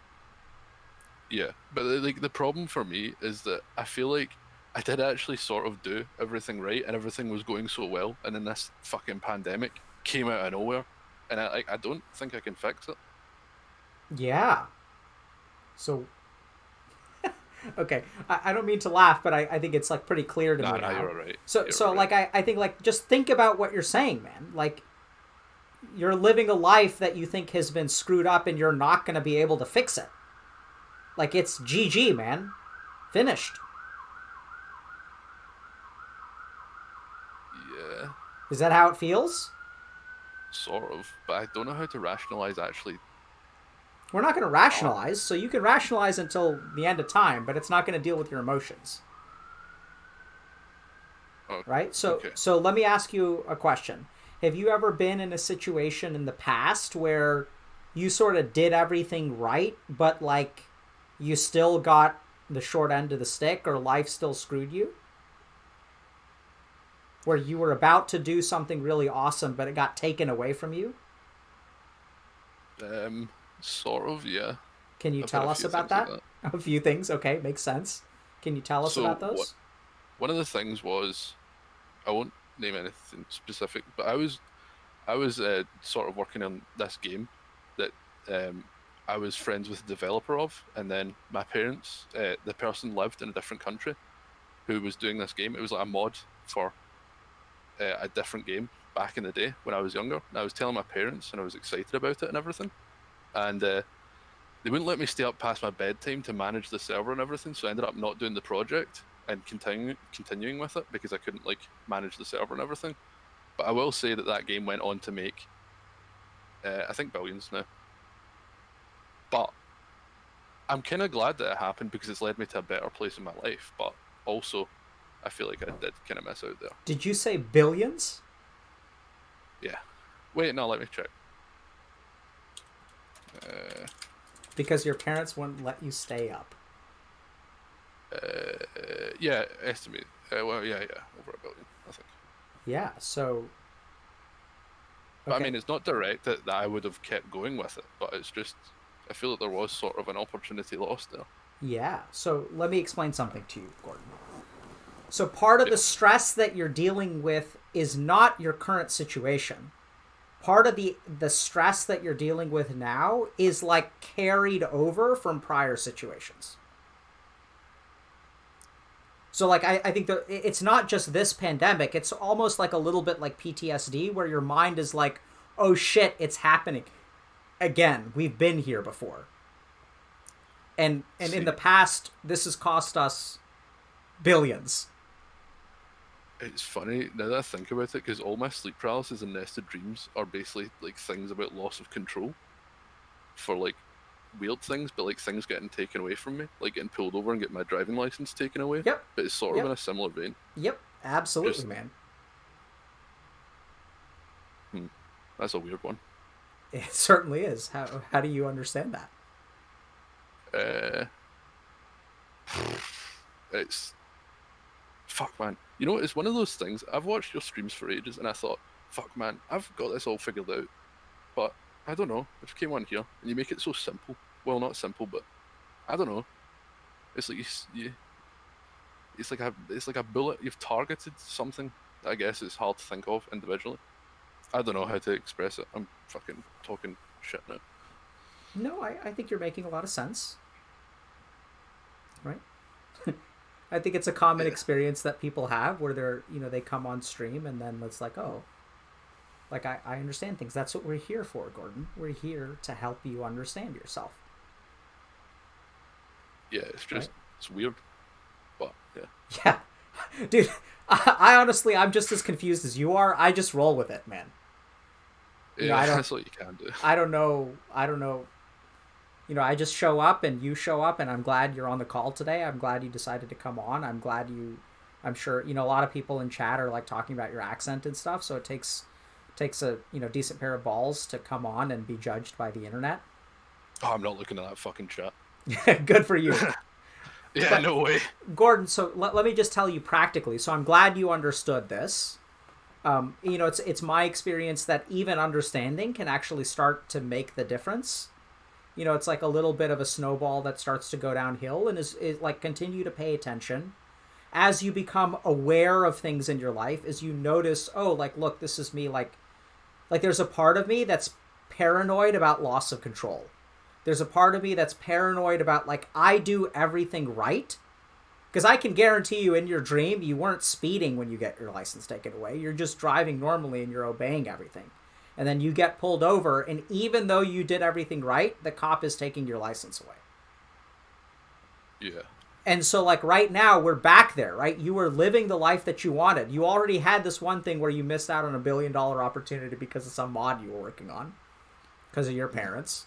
Yeah, but like the problem for me is that I feel like I did actually sort of do everything right and everything was going so well, and then this fucking pandemic came out of nowhere, and I don't think I can fix it. Yeah. So okay, I don't mean to laugh, but I think it's like pretty clear to me now. You're right. So like I think like just think about what you're saying, man. Like you're living a life that you think has been screwed up, and you're not going to be able to fix it. Like it's GG, man. Finished. Yeah. Is that how it feels? Sort of, but I don't know how to rationalize actually. We're not going to rationalize, so you can rationalize until the end of time, but it's not going to deal with your emotions. Oh, right? So okay. so let me ask you a question. Have you ever been in a situation in the past where you sort of did everything right, but like you still got the short end of the stick, or life still screwed you? Where you were about to do something really awesome, but it got taken away from you? Sort of, yeah. Can you I've had tell a us few about things like that? that. A few things, okay, makes sense. Can you tell us So about those? one of the things was, I won't name anything specific, but I was sort of working on this game that um, I was friends with the developer of, and then my parents, the person lived in a different country who was doing this game. It was like a mod for a different game back in the day when I was younger. And I was telling my parents, and I was excited about it and everything. And they wouldn't let me stay up past my bedtime to manage the server and everything. So I ended up not doing the project and continuing with it because I couldn't like manage the server and everything. But I will say that that game went on to make, I think, billions now. But I'm kind of glad that it happened because it's led me to a better place in my life. But also, I feel like I did kind of miss out there. Did you say billions? Yeah. Wait, no, let me check. Uh, Because your parents wouldn't let you stay up. yeah, estimate. Well, yeah, over a billion, I think. Yeah, so... But I Okay. mean, it's not direct that I would have kept going with it, but it's just, I feel that there was sort of an opportunity lost there. Yeah, so let me explain something to you, Gordon. So part of the stress that you're dealing with is not your current situation. Part of the stress that you're dealing with now is like carried over from prior situations. So like I think that it's not just this pandemic, it's almost like a little bit like PTSD where your mind is like, oh shit, it's happening again. We've been here before. And in the past, this has cost us billions. It's funny now that I think about it, because all my sleep paralysis and nested dreams are basically like things about loss of control for like weird things, but like things getting taken away from me, like getting pulled over and getting my driving license taken away. Yep. But it's sort of in a similar vein. Yep, absolutely, Just, man. That's a weird one. It certainly is. How do you understand that? It's fuck, man. You know, it's one of those things. I've watched your streams for ages, and I thought, fuck, man, I've got this all figured out. But I don't know. I just came on here, and you make it so simple. Well, not simple, but I don't know. It's like it's like a bullet. You've targeted something. I guess it's hard to think of individually. I don't know how to express it. I'm fucking talking shit now. No, I think you're making a lot of sense. Right? I think it's a common experience that people have where they come on stream and then it's like, oh, like I understand things. That's what we're here for, Gordon. We're here to help you understand yourself. Yeah, it's just, it's weird. But, yeah. Yeah. Dude, I honestly, I'm just as confused as you are. I just roll with it, man. Yeah, that's what you can do. I don't know. I just show up and you show up, and I'm glad you're on the call today. I'm glad you decided to come on. I'm sure, a lot of people in chat are like talking about your accent and stuff. So it takes a, decent pair of balls to come on and be judged by the internet. Oh, I'm not looking at that fucking chat. Good for you. Yeah, But, no way. Gordon, so let me just tell you practically. So I'm glad you understood this. It's my experience that even understanding can actually start to make the difference. It's like a little bit of a snowball that starts to go downhill, and is like continue to pay attention as you become aware of things in your life, as you notice, oh, like, look, this is me, like there's a part of me that's paranoid about loss of control. There's a part of me that's paranoid about, like, I do everything right. Because I can guarantee you in your dream, you weren't speeding when you get your license taken away. You're just driving normally and you're obeying everything. And then you get pulled over, and even though you did everything right, the cop is taking your license away. Yeah. And so, like, right now, we're back there, right? You were living the life that you wanted. You already had this one thing where you missed out on $1 billion opportunity because of some mod you were working on. Because of your parents.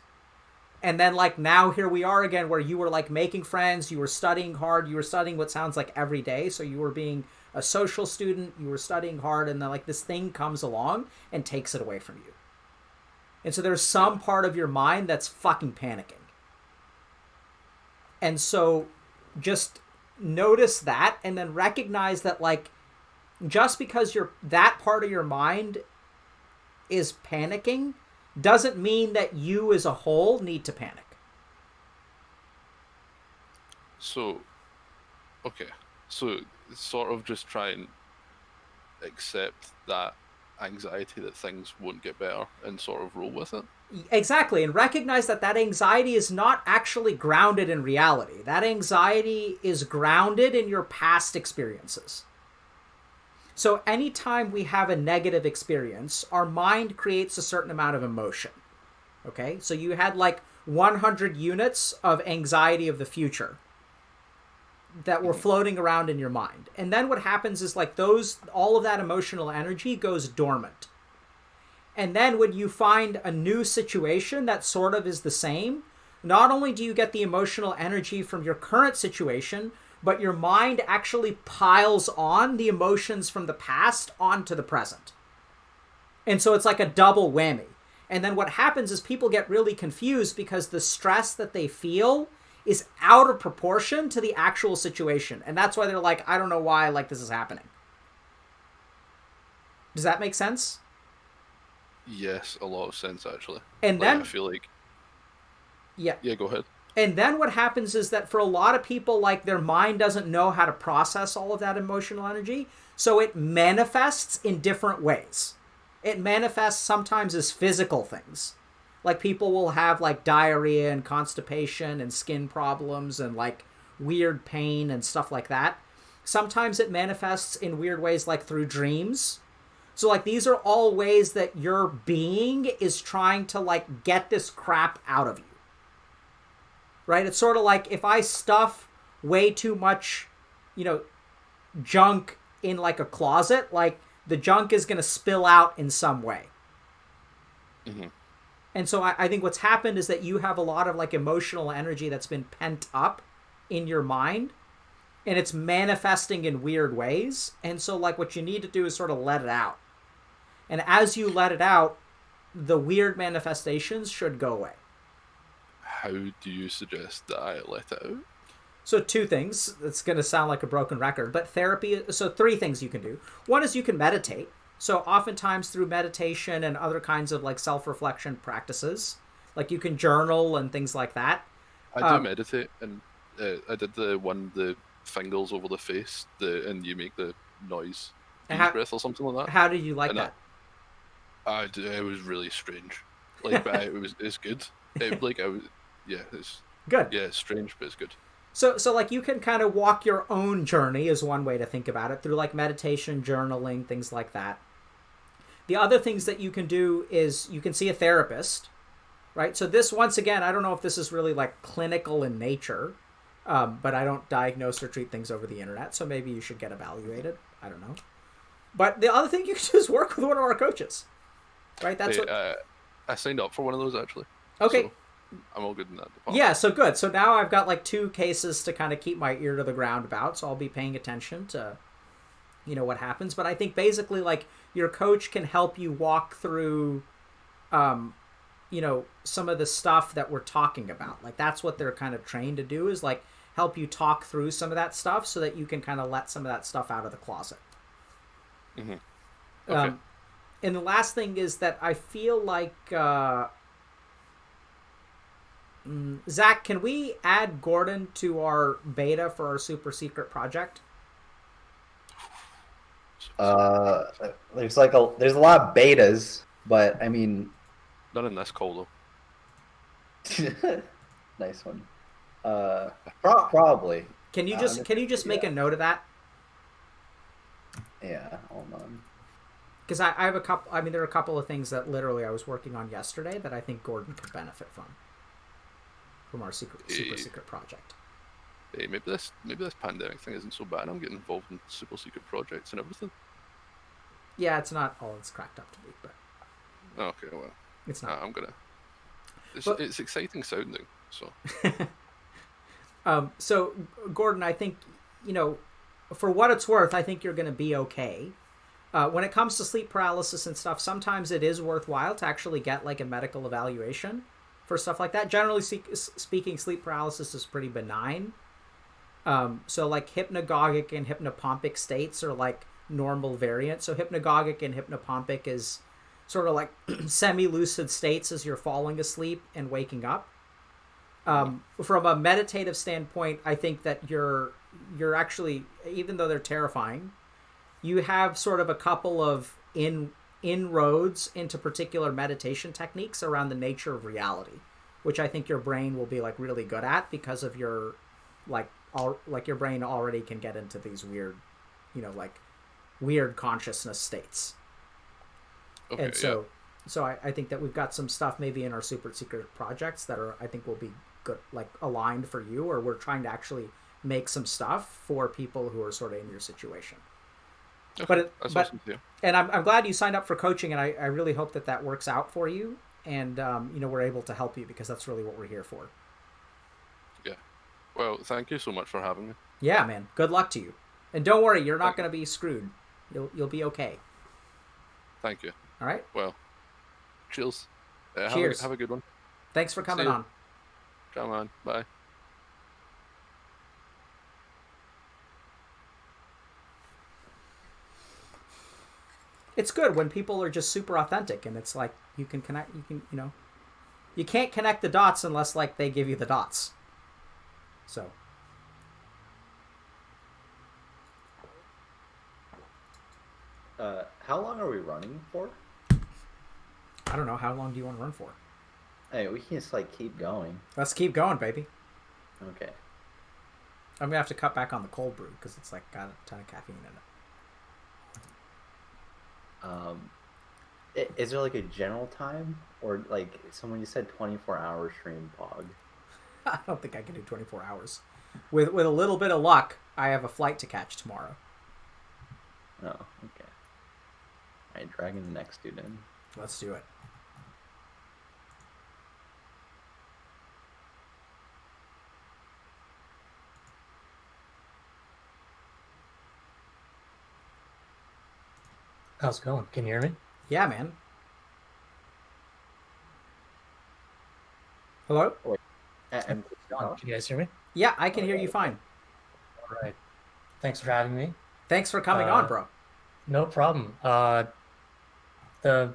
And then, like, now here we are again where you were, like, making friends. You were studying hard. You were studying what sounds like every day. So you were being a social student, you were studying hard, and then like this thing comes along and takes it away from you. And so there's some part of your mind that's fucking panicking. And so just notice that, and then recognize that like just because that part of your mind is panicking doesn't mean that you as a whole need to panic. So, okay. So, sort of just try and accept that anxiety that things won't get better and sort of roll with it. Exactly, and recognize that anxiety is not actually grounded in reality. That anxiety is grounded in your past experiences. So anytime we have a negative experience, our mind creates a certain amount of emotion. Okay? So you had like 100 units of anxiety of the future that were floating around in your mind. And then what happens is like all of that emotional energy goes dormant. And then when you find a new situation that sort of is the same, not only do you get the emotional energy from your current situation, but your mind actually piles on the emotions from the past onto the present. And so it's like a double whammy. And then what happens is people get really confused because the stress that they feel is out of proportion to the actual situation. And that's why they're like, I don't know why like this is happening. Does that make sense? Yes, a lot of sense actually. And like, then I feel like yeah, go ahead. And then what happens is that for a lot of people, like their mind doesn't know how to process all of that emotional energy, so it manifests in different ways. It manifests sometimes as physical things. Like people will have like diarrhea and constipation and skin problems and like weird pain and stuff like that. Sometimes it manifests in weird ways like through dreams. So like these are all ways that your being is trying to like get this crap out of you. Right? It's sort of like if I stuff way too much, junk in like a closet, like the junk is going to spill out in some way. Mm-hmm. And so I think what's happened is that you have a lot of like emotional energy that's been pent up in your mind, and it's manifesting in weird ways. And so like what you need to do is sort of let it out. And as you let it out, the weird manifestations should go away. How do you suggest that I let it out? So 2 things. It's going to sound like a broken record, but therapy. So 3 things you can do. One is you can meditate. So oftentimes through meditation and other kinds of like self-reflection practices, like you can journal and things like that. I do meditate, and I did the fingers over the face, and you make the noise, bee's breath or something like that. How did you like that? It was really strange. Like, but it's good. It's good. Yeah, it's strange, but it's good. So like you can kind of walk your own journey is one way to think about it, through like meditation, journaling, things like that. The other things that you can do is you can see a therapist, right? So this, once again, I don't know if this is really like clinical in nature, but I don't diagnose or treat things over the internet, so maybe you should get evaluated. I don't know. But the other thing you can do is work with one of our coaches, right? That's I signed up for one of those actually. Okay. So I'm all good in that department. Yeah, so good. So now I've got like 2 cases to kind of keep my ear to the ground about, so I'll be paying attention to, what happens. But I think basically like your coach can help you walk through, some of the stuff that we're talking about. Like that's what they're kind of trained to do, is like help you talk through some of that stuff so that you can kind of let some of that stuff out of the closet. Mm-hmm. Okay. And the last thing is that I feel like, Zach, can we add Gordon to our beta for our super secret project? There's a lot of betas, but I mean, not in this call though. Nice one. Probably. Can you just make a note of that? Yeah, hold on. Because I have a couple. I mean, there are a couple of things that literally I was working on yesterday that I think Gordon could benefit from our super secret project. Hey, maybe this pandemic thing isn't so bad. I'm getting involved in super secret projects and everything. Yeah, it's not all it's cracked up to be, but okay, well, it's not. I'm gonna. It's exciting sounding. So. So Gordon, I think for what it's worth, I think you're going to be okay. When it comes to sleep paralysis and stuff, sometimes it is worthwhile to actually get like a medical evaluation for stuff like that. Generally speaking, sleep paralysis is pretty benign. So like hypnagogic and hypnopompic states are like normal variants. So hypnagogic and hypnopompic is sort of like semi-lucid states as you're falling asleep and waking up. From a meditative standpoint, I think that you're actually, even though they're terrifying, you have sort of a couple of inroads into particular meditation techniques around the nature of reality, which I think your brain will be like really good at because of your your brain already can get into these weird, like weird consciousness states. Okay, and so I think that we've got some stuff maybe in our super secret projects that I think will be good, like aligned for you, or we're trying to actually make some stuff for people who are sort of in your situation. Okay, that's awesome too. And I'm glad you signed up for coaching, and I really hope that works out for you, and we're able to help you, because that's really what we're here for. Yeah. Well, thank you so much for having me. Yeah, man. Good luck to you, and don't worry, you're not going to be screwed. You'll be okay. Thank you. All right. Well, cheers. Cheers. Have a good one. Thanks for coming on. Come on. Bye. It's good when people are just super authentic, and it's like you can connect. You can't connect the dots unless like they give you the dots. So. How long are we running for? I don't know. How long do you want to run for? Hey, we can just like keep going. Let's keep going, baby. Okay. I'm gonna have to cut back on the cold brew because it's like got a ton of caffeine in it. Is there like a general time, or like someone, you said 24-hour stream pog? I don't think I can do 24 hours. With a little bit of luck, I have a flight to catch tomorrow. Oh, okay. Alright, dragging the next dude in. Let's do it. How's it going? Can you hear me? Yeah, man. Hello? And Can you guys hear me? Yeah, I can hear you fine. All right. Thanks for having me. Thanks for coming on, bro. No problem. The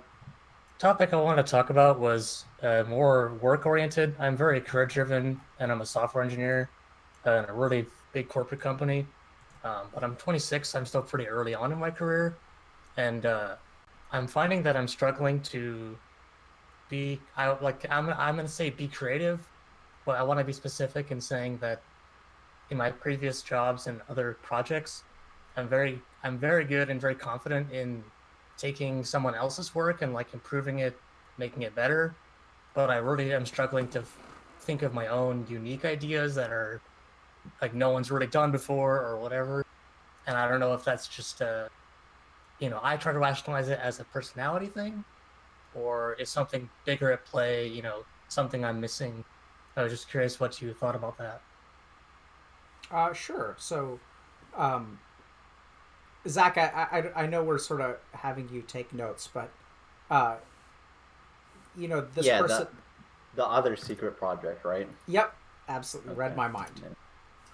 topic I wanted to talk about was more work-oriented. I'm very career-driven, and I'm a software engineer in a really big corporate company. But I'm 26. I'm still pretty early on in my career, and I'm finding that I'm struggling to be. I'm going to say be creative, but I want to be specific in saying that in my previous jobs and other projects, I'm very good and very confident in taking someone else's work and like improving it, making it better. But I really am struggling to think of my own unique ideas that are like no one's really done before or whatever. And I don't know if that's just I try to rationalize it as a personality thing, or is something bigger at play, something I'm missing. I was just curious what you thought about that. Sure. So, Zach, I know we're sort of having you take notes, but, this person... The other secret project, right? Yep, absolutely. Okay. Read my mind.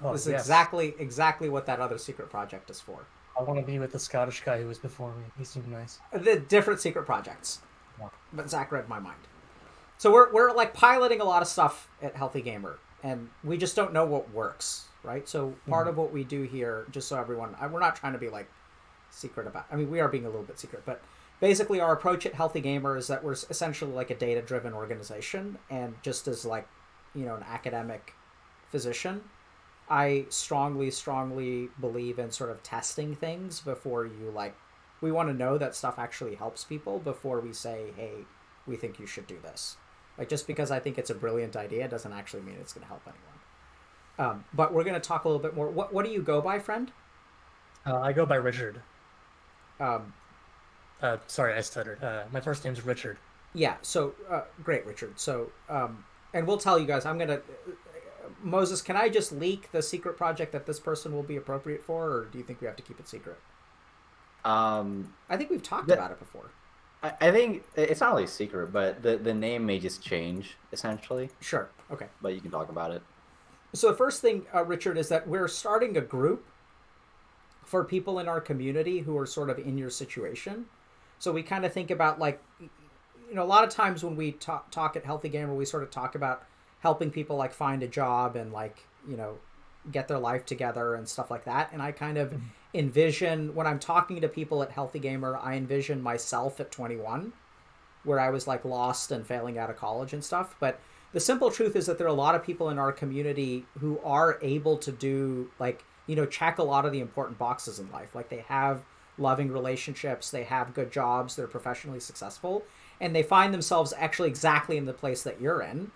Oh, This is yes. exactly what that other secret project is for. I want to be with the Scottish guy who was before me. He seemed nice. The different secret projects. Yeah. But Zach read my mind. So we're like piloting a lot of stuff at Healthy Gamer, and we just don't know what works, right? So part of what we do here, just so everyone, we're not trying to be like secret about, we are being a little bit secret, but basically our approach at Healthy Gamer is that we're essentially like a data-driven organization, and just as like, an academic physician, I strongly believe in sort of testing things before you we want to know that stuff actually helps people before we say, hey, we think you should do this. Like, just because I think it's a brilliant idea doesn't actually mean it's going to help anyone. But we're going to talk a little bit more. What do you go by, friend? I go by Richard. Um, Sorry, I stuttered. My first name's Richard. Yeah, so, great, Richard. So, and we'll tell you guys, Moses, can I just leak the secret project that this person will be appropriate for, or do you think we have to keep it secret? I think we've talked about it before. I think it's not really a secret, but the name may just change, essentially. Sure. Okay. But you can talk about it. So the first thing, Richard, is that we're starting a group for people in our community who are sort of in your situation. So we kind of think about, like, you know, a lot of times when we talk at Healthy Gamer, we sort of talk about helping people, like, find a job and, like, you know, get their life together and stuff like that. And I kind of envision, when I'm talking to people at Healthy Gamer, I envision myself at 21, where I was, like, lost and failing out of college and stuff. But the simple truth is that there are a lot of people in our community who are able to do, like, you know, check a lot of the important boxes in life. Like, they have loving relationships, they have good jobs, they're professionally successful, and they find themselves actually exactly in the place that you're in,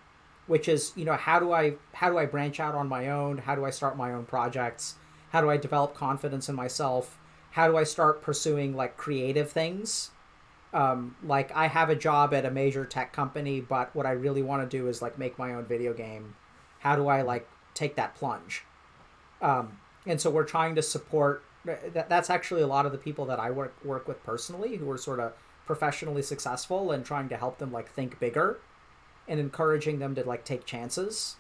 which is, you know, how do I branch out on my own? How do I start my own projects? How do I develop confidence in myself? How do I start pursuing, like, creative things? Like, I have a job at a major tech company, but what I really want to do is, like, make my own video game. How do I, like, take that plunge? And so we're trying to support, that's actually a lot of the people that I work with personally, who are sort of professionally successful, and trying to help them, like, think bigger and encouraging them to, like, take chances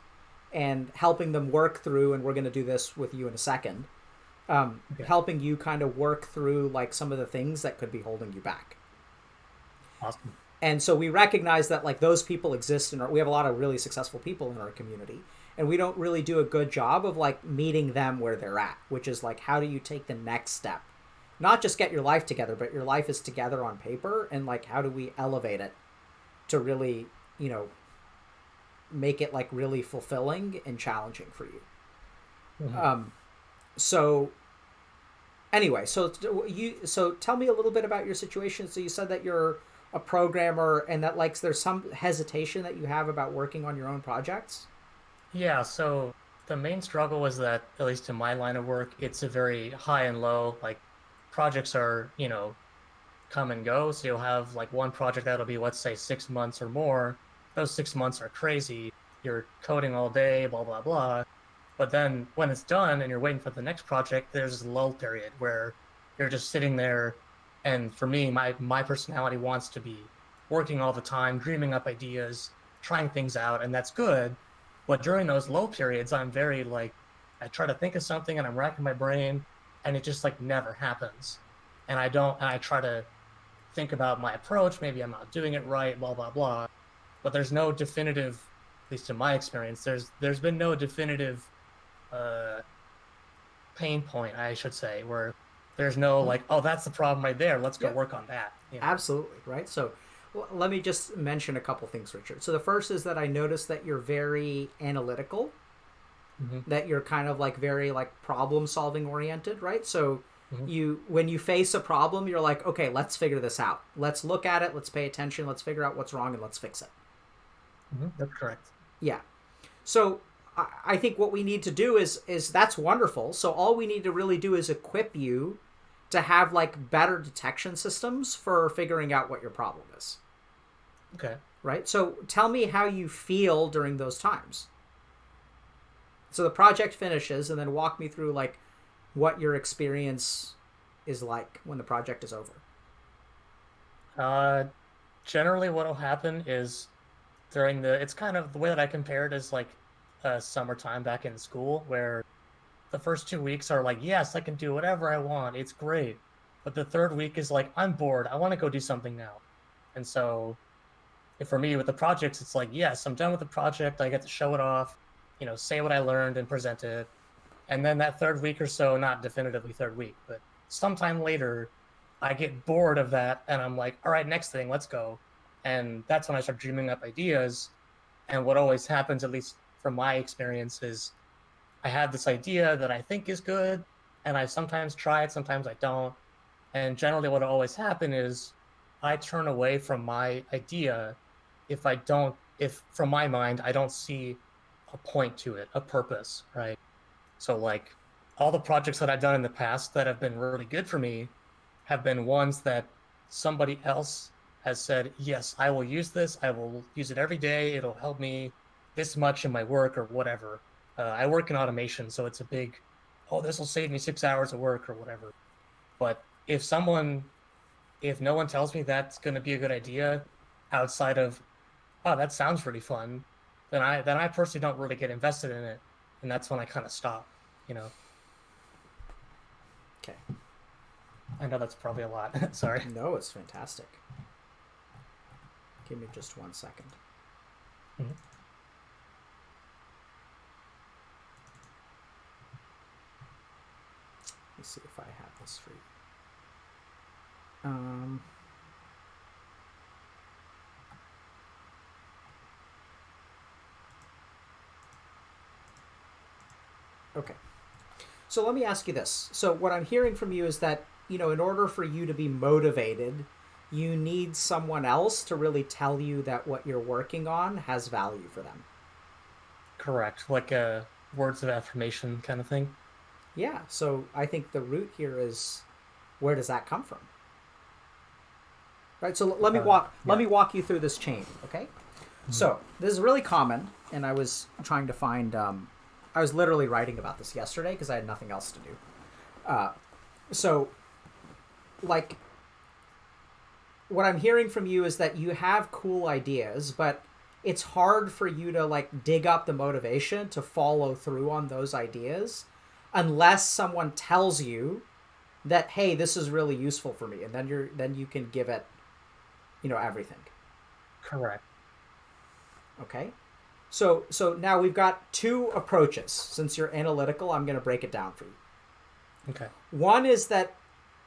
and helping them work through, and we're going to do this with you in a second, helping you kind of work through, like, some of the things that could be holding you back. Awesome. And so we recognize that, like, those people exist we have a lot of really successful people in our community, and we don't really do a good job of, like, meeting them where they're at, which is, like, how do you take the next step? Not just get your life together, but your life is together on paper, and, like, how do we elevate it to really, you know, make it, like, really fulfilling and challenging for you. Mm-hmm. So anyway, so tell me a little bit about your situation. So you said that you're a programmer, and that, like, there's some hesitation that you have about working on your own projects. Yeah, so the main struggle was that, at least in my line of work, it's a very high and low. Like, projects are, you know, come and go. So you'll have, like, one project that'll be, let's say, 6 months or more. Those 6 months are crazy. You're coding all day, blah, blah, blah. But then when it's done and you're waiting for the next project, there's this lull period where you're just sitting there. And for me, my personality wants to be working all the time, dreaming up ideas, trying things out, and that's good. But during those low periods, I'm very, like, I try to think of something and I'm racking my brain, and it just, like, never happens. And I try to think about my approach. Maybe I'm not doing it right, blah, blah, blah. But there's no definitive, at least in my experience, there's been no definitive pain point, I should say, where there's no, like, oh, that's the problem right there, let's go work on that. You know? Absolutely, right? So let me just mention a couple things, Richard. So the first is that I noticed that you're very analytical, that you're kind of, like, very, like, problem solving oriented, right? So when you face a problem, you're like, okay, let's figure this out. Let's look at it, let's pay attention, let's figure out what's wrong, and let's fix it. That's correct. Yeah. So I think what we need to do is that's wonderful. So all we need to really do is equip you to have, like, better detection systems for figuring out what your problem is. Okay. Right? So tell me how you feel during those times. So the project finishes, and then walk me through, like, what your experience is like when the project is over. Generally what will happen is it's kind of the way that I compare it is like summertime back in school, where the first 2 weeks are like, yes, I can do whatever I want, it's great. But the third week is like, I'm bored, I want to go do something now. And so for me with the projects, it's like, yes, I'm done with the project, I get to show it off, you know, say what I learned and present it. And then that third week or so, not definitively third week, but sometime later, I get bored of that, and I'm like, all right, next thing, let's go. And that's when I start dreaming up ideas. And what always happens, at least from my experience, is I have this idea that I think is good, and I sometimes try it, sometimes I don't. And generally what will always happen is I turn away from my idea if from my mind, I don't see a point to it, a purpose, right? So, like, all the projects that I've done in the past that have been really good for me have been ones that somebody else has said, yes, I will use this, I will use it every day, it'll help me this much in my work or whatever. I work in automation, so it's a big, oh, this will save me 6 hours of work or whatever. But if no one tells me that's going to be a good idea outside of, oh, that sounds really fun, then I personally don't really get invested in it, and that's when I kind of stop, you know. Okay. I know that's probably a lot. Sorry. No, it's fantastic. Give me just 1 second. Mhm. Let me see if I have this for you. Okay. So let me ask you this. So what I'm hearing from you is that, in order for you to be motivated, you need someone else to really tell you that what you're working on has value for them. Correct. Like a words of affirmation kind of thing. Yeah. So I think the root here is, where does that come from? Right. So let me walk you through this chain. Okay. Mm-hmm. So this is really common, and I was trying to find. I was literally writing about this yesterday because I had nothing else to do. So, like, what I'm hearing from you is that you have cool ideas, but it's hard for you to, like, dig up the motivation to follow through on those ideas unless someone tells you that, hey, this is really useful for me, and then you can give it, everything. Correct. Okay. So now we've got two approaches. Since you're analytical, I'm going to break it down for you. Okay. One is that,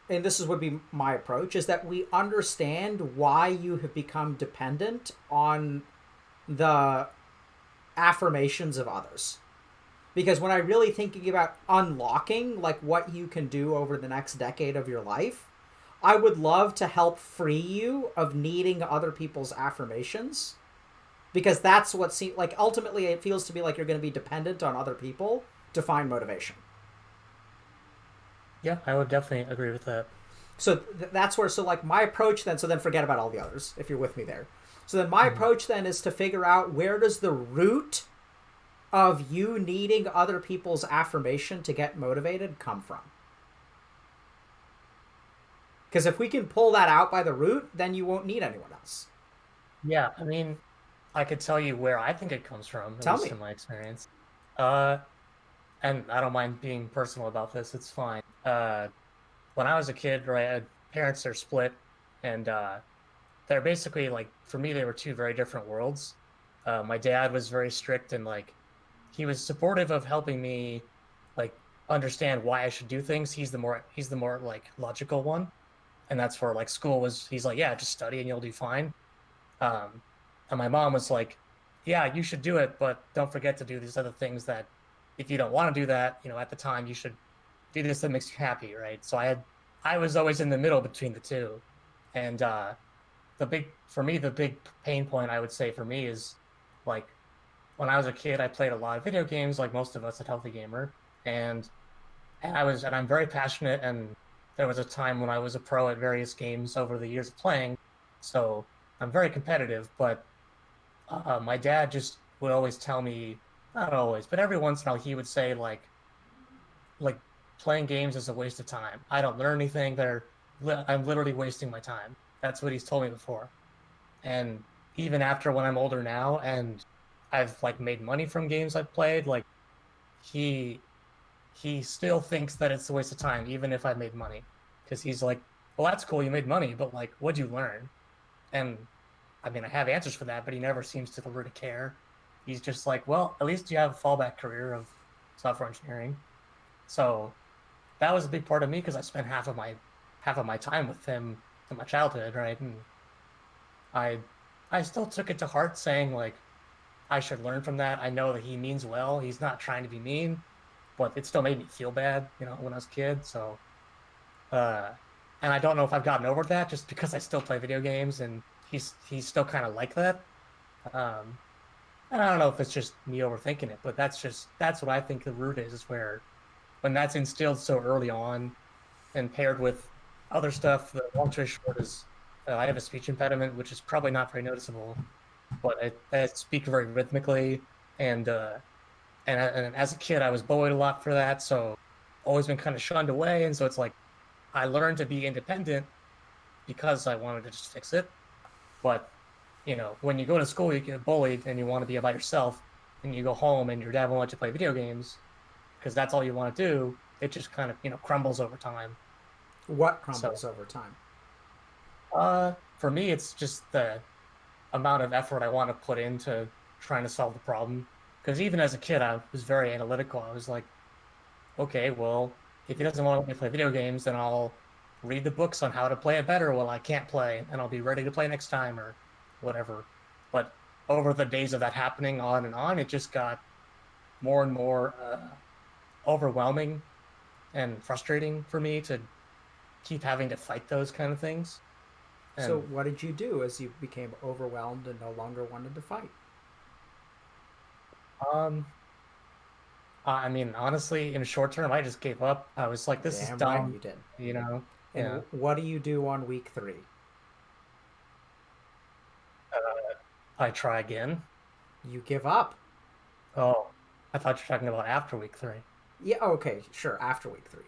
and this would be my approach, is that we understand why you have become dependent on the affirmations of others. Because when I'm really thinking about unlocking, like, what you can do over the next decade of your life, I would love to help free you of needing other people's affirmations. Because that's what ultimately it feels to me like you're going to be dependent on other people to find motivation. Yeah, I would definitely agree with that. So that's where, my approach then, forget about all the others, if you're with me there. So then my approach then is to figure out, where does the root of you needing other people's affirmation to get motivated come from? Because if we can pull that out by the root, then you won't need anyone else. Yeah, I mean, I could tell you where I think it comes from, Tell at least me. in my experience. And I don't mind being personal about this, it's fine. When I was a kid, right, parents are split, and they're basically, like, for me, they were two very different worlds. My dad was very strict, and, like, he was supportive of helping me, like, understand why I should do things. He's the more like, logical one. And that's where, like, school was, he's like, yeah, just study and you'll do fine. And my mom was like, yeah, you should do it, but don't forget to do these other things that, if you don't want to do that, at the time, you should do this that makes you happy, right? So I was always in the middle between the two. And the big pain point, I would say, for me is, like, when I was a kid, I played a lot of video games, like most of us at Healthy Gamer, and I'm very passionate, and there was a time when I was a pro at various games over the years of playing, so I'm very competitive. But my dad just would always tell me, not always, but every once in a while, he would say, like playing games is a waste of time. I don't learn anything. I'm literally wasting my time. That's what he's told me before. And even after, when I'm older now and I've, like, made money from games I've played, like, he still thinks that it's a waste of time, even if I made money. Because he's like, well, that's cool, you made money, but, like, what'd you learn? And I mean, I have answers for that, but he never seems to really care. He's just like, well, at least you have a fallback career of software engineering. So that was a big part of me, because I spent half of my time with him in my childhood, right? And I still took it to heart, saying, like, I should learn from that. I know that he means well. He's not trying to be mean, but it still made me feel bad, when I was a kid. So, and I don't know if I've gotten over that, just because I still play video games, and he's still kind of like that. And I don't know if it's just me overthinking it, but that's what I think the root is where, when that's instilled so early on, and paired with other stuff, the long story short is, I have a speech impediment, which is probably not very noticeable, but I speak very rhythmically, and And as a kid, I was bullied a lot for that, so always been kind of shunned away. And so it's like I learned to be independent because I wanted to just fix it. But when you go to school, you get bullied and you want to be by yourself, and you go home and your dad won't let you play video games because that's all you want to do. It just kind of crumbles over time. What crumbles over time? For me, it's just the amount of effort I want to put into trying to solve the problem. Because even as a kid, I was very analytical. I was like, okay, well, if he doesn't want to let me play video games, then I'll read the books on how to play it better while I can't play, and I'll be ready to play next time or whatever. But over the days of that happening on and on, it just got more and more overwhelming and frustrating for me to keep having to fight those kind of things. And so what did you do as you became overwhelmed and no longer wanted to fight? I mean, honestly, in the short term, I just gave up. I was like, this is dumb. Right, you did. And yeah. What do you do on week 3? I try again. You give up. Oh, I thought you were talking about after week 3. Yeah, okay, sure, after week 3.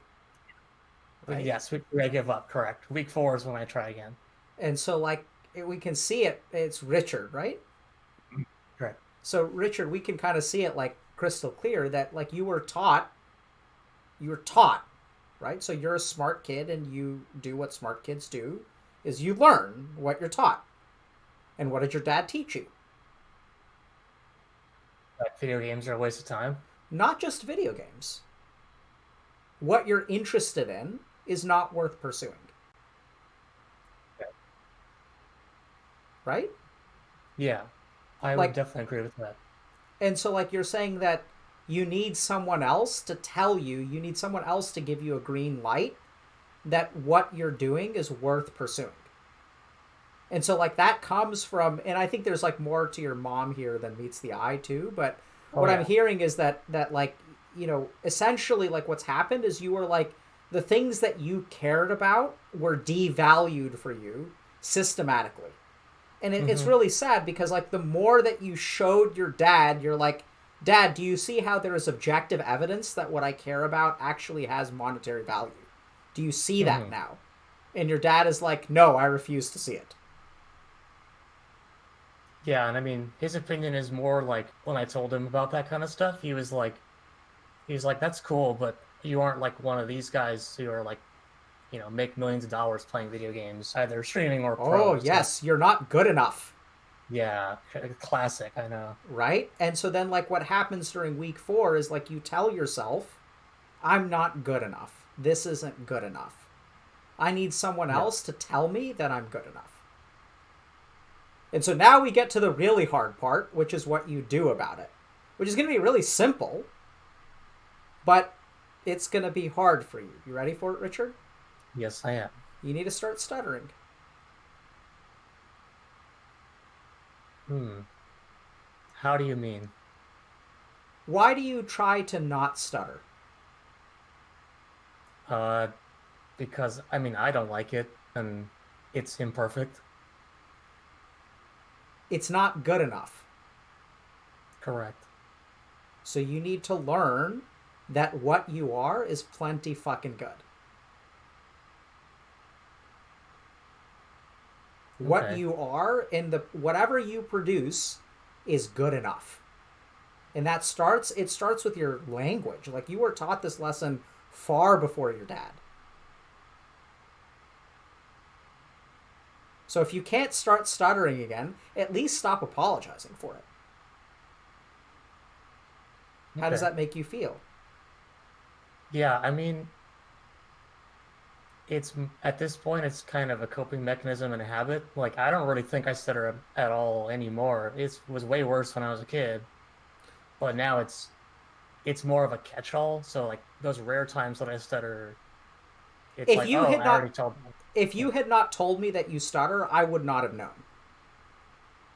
Right? Yes, I give up, correct. Week 4 is when I try again. And so, like, we can see it. It's Richard, right? Correct. So, Richard, we can kind of see it, like, crystal clear that, like, you were taught, right? So you're a smart kid and you do what smart kids do, is you learn what you're taught. And what did your dad teach you? That video games are a waste of time? Not just video games. What you're interested in is not worth pursuing. Okay. Right? Yeah, I would definitely agree with that. And so, like, you're saying that you need someone else to tell you, you need someone else to give you a green light that what you're doing is worth pursuing. And so, like, that comes from, and I think there's, like, more to your mom here than meets the eye, too. But what I'm hearing is that, like, essentially, like, what's happened is you were, like, the things that you cared about were devalued for you systematically. And it's really sad because, like, the more that you showed your dad, you're like, Dad, do you see how there is objective evidence that what I care about actually has monetary value? Do you see that now? And your dad is like, no, I refuse to see it. Yeah, and I mean, his opinion is more like, when I told him about that kind of stuff, he was like, that's cool, but you aren't like one of these guys who are like, make millions of dollars playing video games, either streaming or pro. Oh, yes, you're not good enough. Yeah, classic, I know. Right? And so then, like, what happens during week 4 is, like, you tell yourself, I'm not good enough. This isn't good enough. I need someone else to tell me that I'm good enough. And so now we get to the really hard part, which is what you do about it. Which is going to be really simple, but it's going to be hard for you. You ready for it, Richard? Yes, I am. You need to start stuttering. How do you mean? Why do you try to not stutter? Because, I mean, I don't like it, and it's imperfect. It's not good enough. Correct. So you need to learn that what you are is plenty fucking good. What you are and whatever you produce is good enough. And it starts with your language. Like, you were taught this lesson far before your dad. So if you can't start stuttering again, at least stop apologizing for it. How does that make you feel? Yeah, I mean, it's at this point, it's kind of a coping mechanism and a habit. Like, I don't really think I stutter at all anymore. It was way worse when I was a kid, but now it's more of a catch-all. So, like, those rare times that I stutter, it's if like, you oh, had I not, already told them. If you had not told me that you stutter, I would not have known.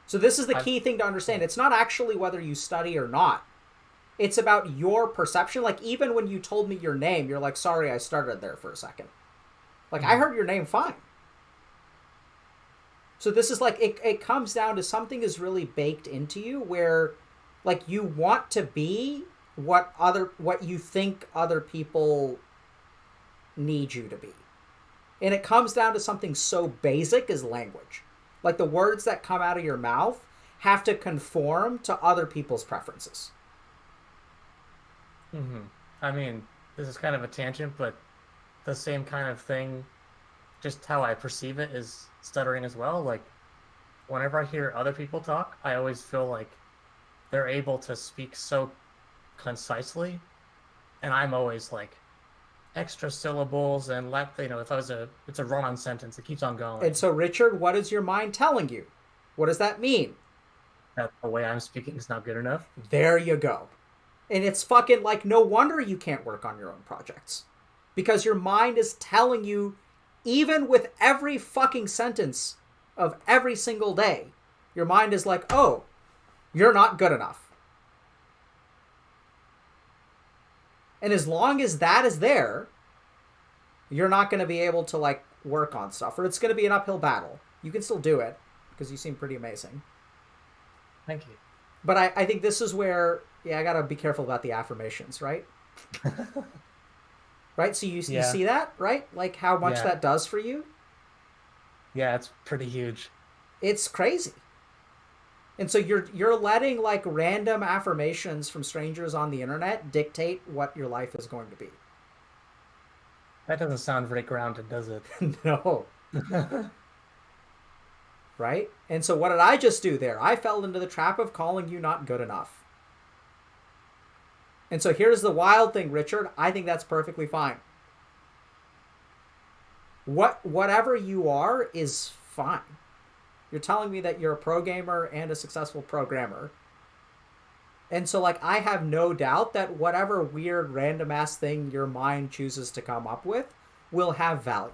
So this is the key thing to understand. It's not actually whether you study or not. It's about your perception. Like, even when you told me your name, you're like, sorry, I stuttered there for a second. Like, I heard your name fine. So this is like, it comes down to something is really baked into you where, like, you want to be what you think other people need you to be. And it comes down to something so basic as language. Like the words that come out of your mouth have to conform to other people's preferences. I mean, this is kind of a tangent, but the same kind of thing, just how I perceive it, is stuttering as well. Like, whenever I hear other people talk, I always feel like they're able to speak so concisely, and I'm always like extra syllables and if it's a run-on sentence, it keeps on going. And so, Richard, what is your mind telling you? What does that mean? That the way I'm speaking is not good enough. There you go. And it's fucking like, no wonder you can't work on your own projects. Because your mind is telling you, even with every fucking sentence of every single day, your mind is like, oh, you're not good enough. And as long as that is there, you're not going to be able to like work on stuff, or it's going to be an uphill battle. You can still do it because you seem pretty amazing. Thank you. But I think this is where, I got to be careful about the affirmations, right? Right? So you see that, right? Like how much that does for you? Yeah, it's pretty huge. It's crazy. And so you're letting like random affirmations from strangers on the internet dictate what your life is going to be. That doesn't sound very grounded, does it? No. Right? And so what did I just do there? I fell into the trap of calling you not good enough. And so here's the wild thing, Richard. I think that's perfectly fine. Whatever you are is fine. You're telling me that you're a pro gamer and a successful programmer. And so, like, I have no doubt that whatever weird, random-ass thing your mind chooses to come up with will have value.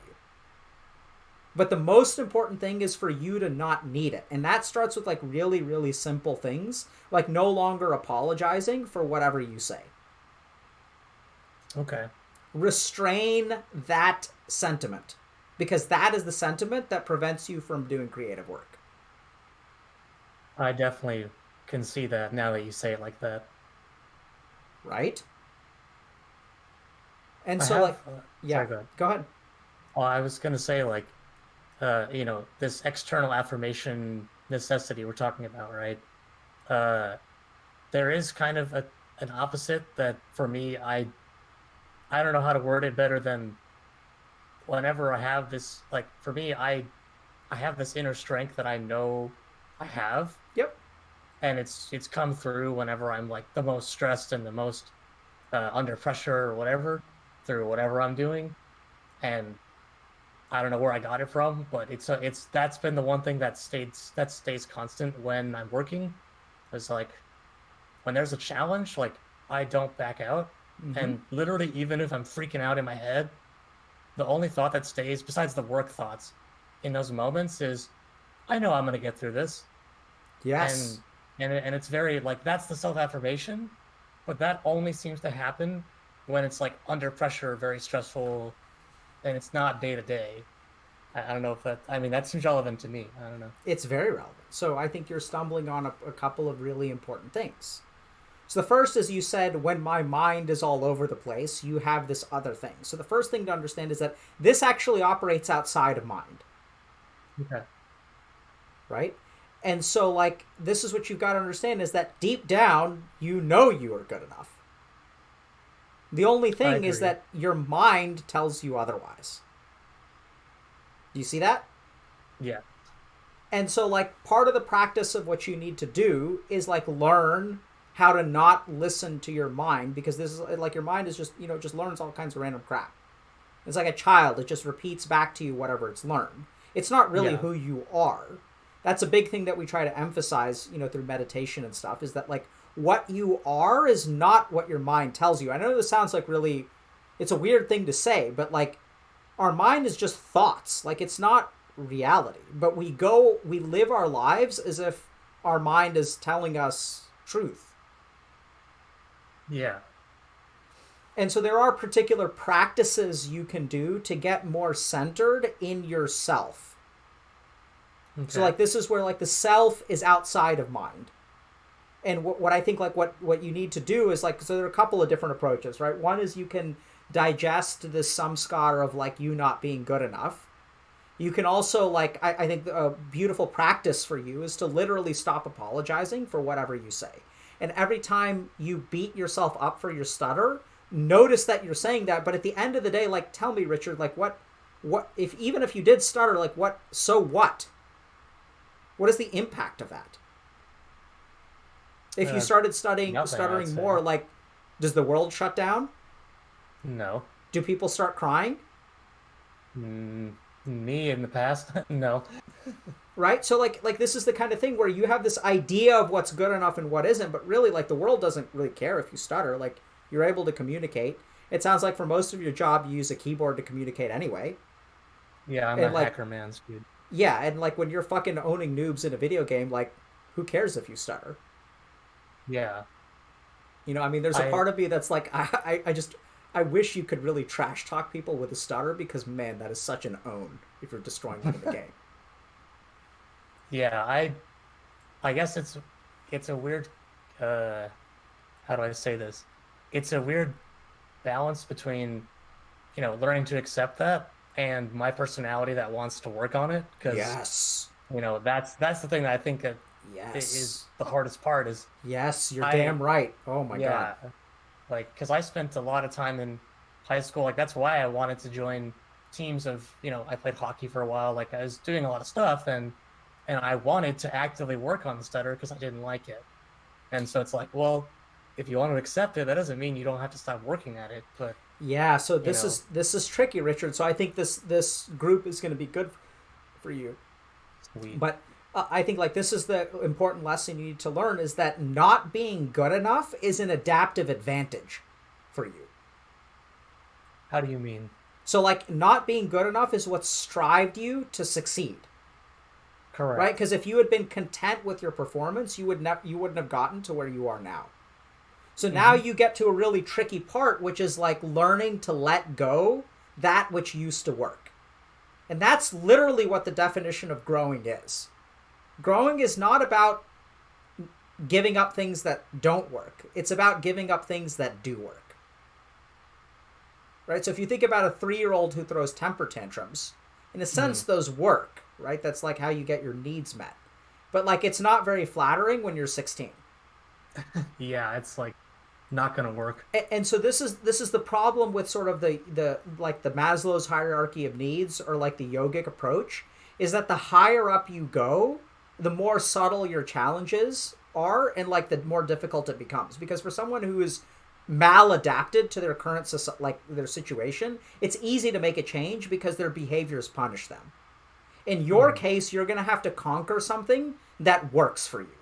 But the most important thing is for you to not need it. And that starts with, like, really, really simple things. Like, no longer apologizing for whatever you say. Okay. Restrain that sentiment. Because that is the sentiment that prevents you from doing creative work. I definitely can see that now that you say it like that. Right? And so, sorry, go ahead. Well, I was going to say, like, this external affirmation necessity we're talking about, right? There is kind of an opposite that, for me, I don't know how to word it better than whenever I have this, like, for me, I have this inner strength that I know I have. Yep. And it's come through whenever I'm, like, the most stressed and the most under pressure or whatever, through whatever I'm doing. And I don't know where I got it from, but that's been the one thing that stays constant when I'm working. It's like, when there's a challenge, like, I don't back out. Mm-hmm. And literally, even if I'm freaking out in my head, the only thought that stays, besides the work thoughts, in those moments is, I know I'm going to get through this. Yes. And it's very, like, that's the self-affirmation, but that only seems to happen when it's, like, under pressure, very stressful, and it's not day-to-day. I don't know if that seems relevant to me. I don't know. It's very relevant. So I think you're stumbling on a couple of really important things. So the first is, you said, when my mind is all over the place, you have this other thing. So the first thing to understand is that this actually operates outside of mind. Okay. Right? And so, like, this is what you've got to understand, is that deep down, you know you are good enough. The only thing is that your mind tells you otherwise. Do you see that? Yeah. And so, like, part of the practice of what you need to do is, like, learn how to not listen to your mind, because this is, like, your mind is just, just learns all kinds of random crap. It's like a child. It just repeats back to you whatever it's learned. It's not really who you are. That's a big thing that we try to emphasize, through meditation and stuff, is that, like, what you are is not what your mind tells you. I know this sounds like really, it's a weird thing to say, but, like, our mind is just thoughts. Like, it's not reality. But we live our lives as if our mind is telling us truth. Yeah. And so there are particular practices you can do to get more centered in yourself. Okay. So, like, this is where, like, the self is outside of mind. And what I think, like, what you need to do is, like, so there are a couple of different approaches, right? One is you can digest the samskara of, like, you not being good enough. You can also, like, I think a beautiful practice for you is to literally stop apologizing for whatever you say. And every time you beat yourself up for your stutter, notice that you're saying that. But at the end of the day, like, tell me, Richard, like, what if, even if you did stutter, like, so what? What is the impact of that? If you started stuttering more, like, does the world shut down? No. Do people start crying? Me in the past? No. Right? So, like this is the kind of thing where you have this idea of what's good enough and what isn't, but really, like, the world doesn't really care if you stutter. Like, you're able to communicate. It sounds like for most of your job, you use a keyboard to communicate anyway. Yeah, I'm a hacker man, dude. Yeah, and, like, when you're fucking owning noobs in a video game, like, who cares if you stutter? Yeah. You know, I mean, there's a part of me that's like, I wish you could really trash talk people with a stutter, because, man, that is such an own if you're destroying them in the game. Yeah, I guess it's a weird, how do I say this? It's a weird balance between, you know, learning to accept that and my personality that wants to work on it. Because, yes, you know, that's the thing that I think that is the hardest part is. Yes, you're damn right. Oh my God. Like, because I spent a lot of time in high school. Like, that's why I wanted to join teams of, you know, I played hockey for a while. Like, I was doing a lot of stuff, and I wanted to actively work on the stutter because I didn't like it. And so it's like, well, if you want to accept it, that doesn't mean you don't have to stop working at it. But yeah, so this is tricky, Richard. So I think this group is going to be good for you. Sweet. But I think, like, this is the important lesson you need to learn, is that not being good enough is an adaptive advantage for you. How do you mean? So, like, not being good enough is what strived you to succeed. Correct. Right? Because if you had been content with your performance, you wouldn't have gotten to where you are now. So now you get to a really tricky part, which is, like, learning to let go that which used to work. And that's literally what the definition of growing is. Growing is not about giving up things that don't work. It's about giving up things that do work. Right? So if you think about a 3-year-old who throws temper tantrums, in a sense, those work, right? That's like how you get your needs met. But, like, it's not very flattering when you're 16. Yeah, it's, like, not going to work. And so this is the problem with sort of the like the Maslow's hierarchy of needs, or, like, the yogic approach, is that the higher up you go, the more subtle your challenges are, and, like, the more difficult it becomes. Because for someone who is maladapted to their current, like, their situation, it's easy to make a change because their behaviors punish them. In your case, you're going to have to conquer something that works for you.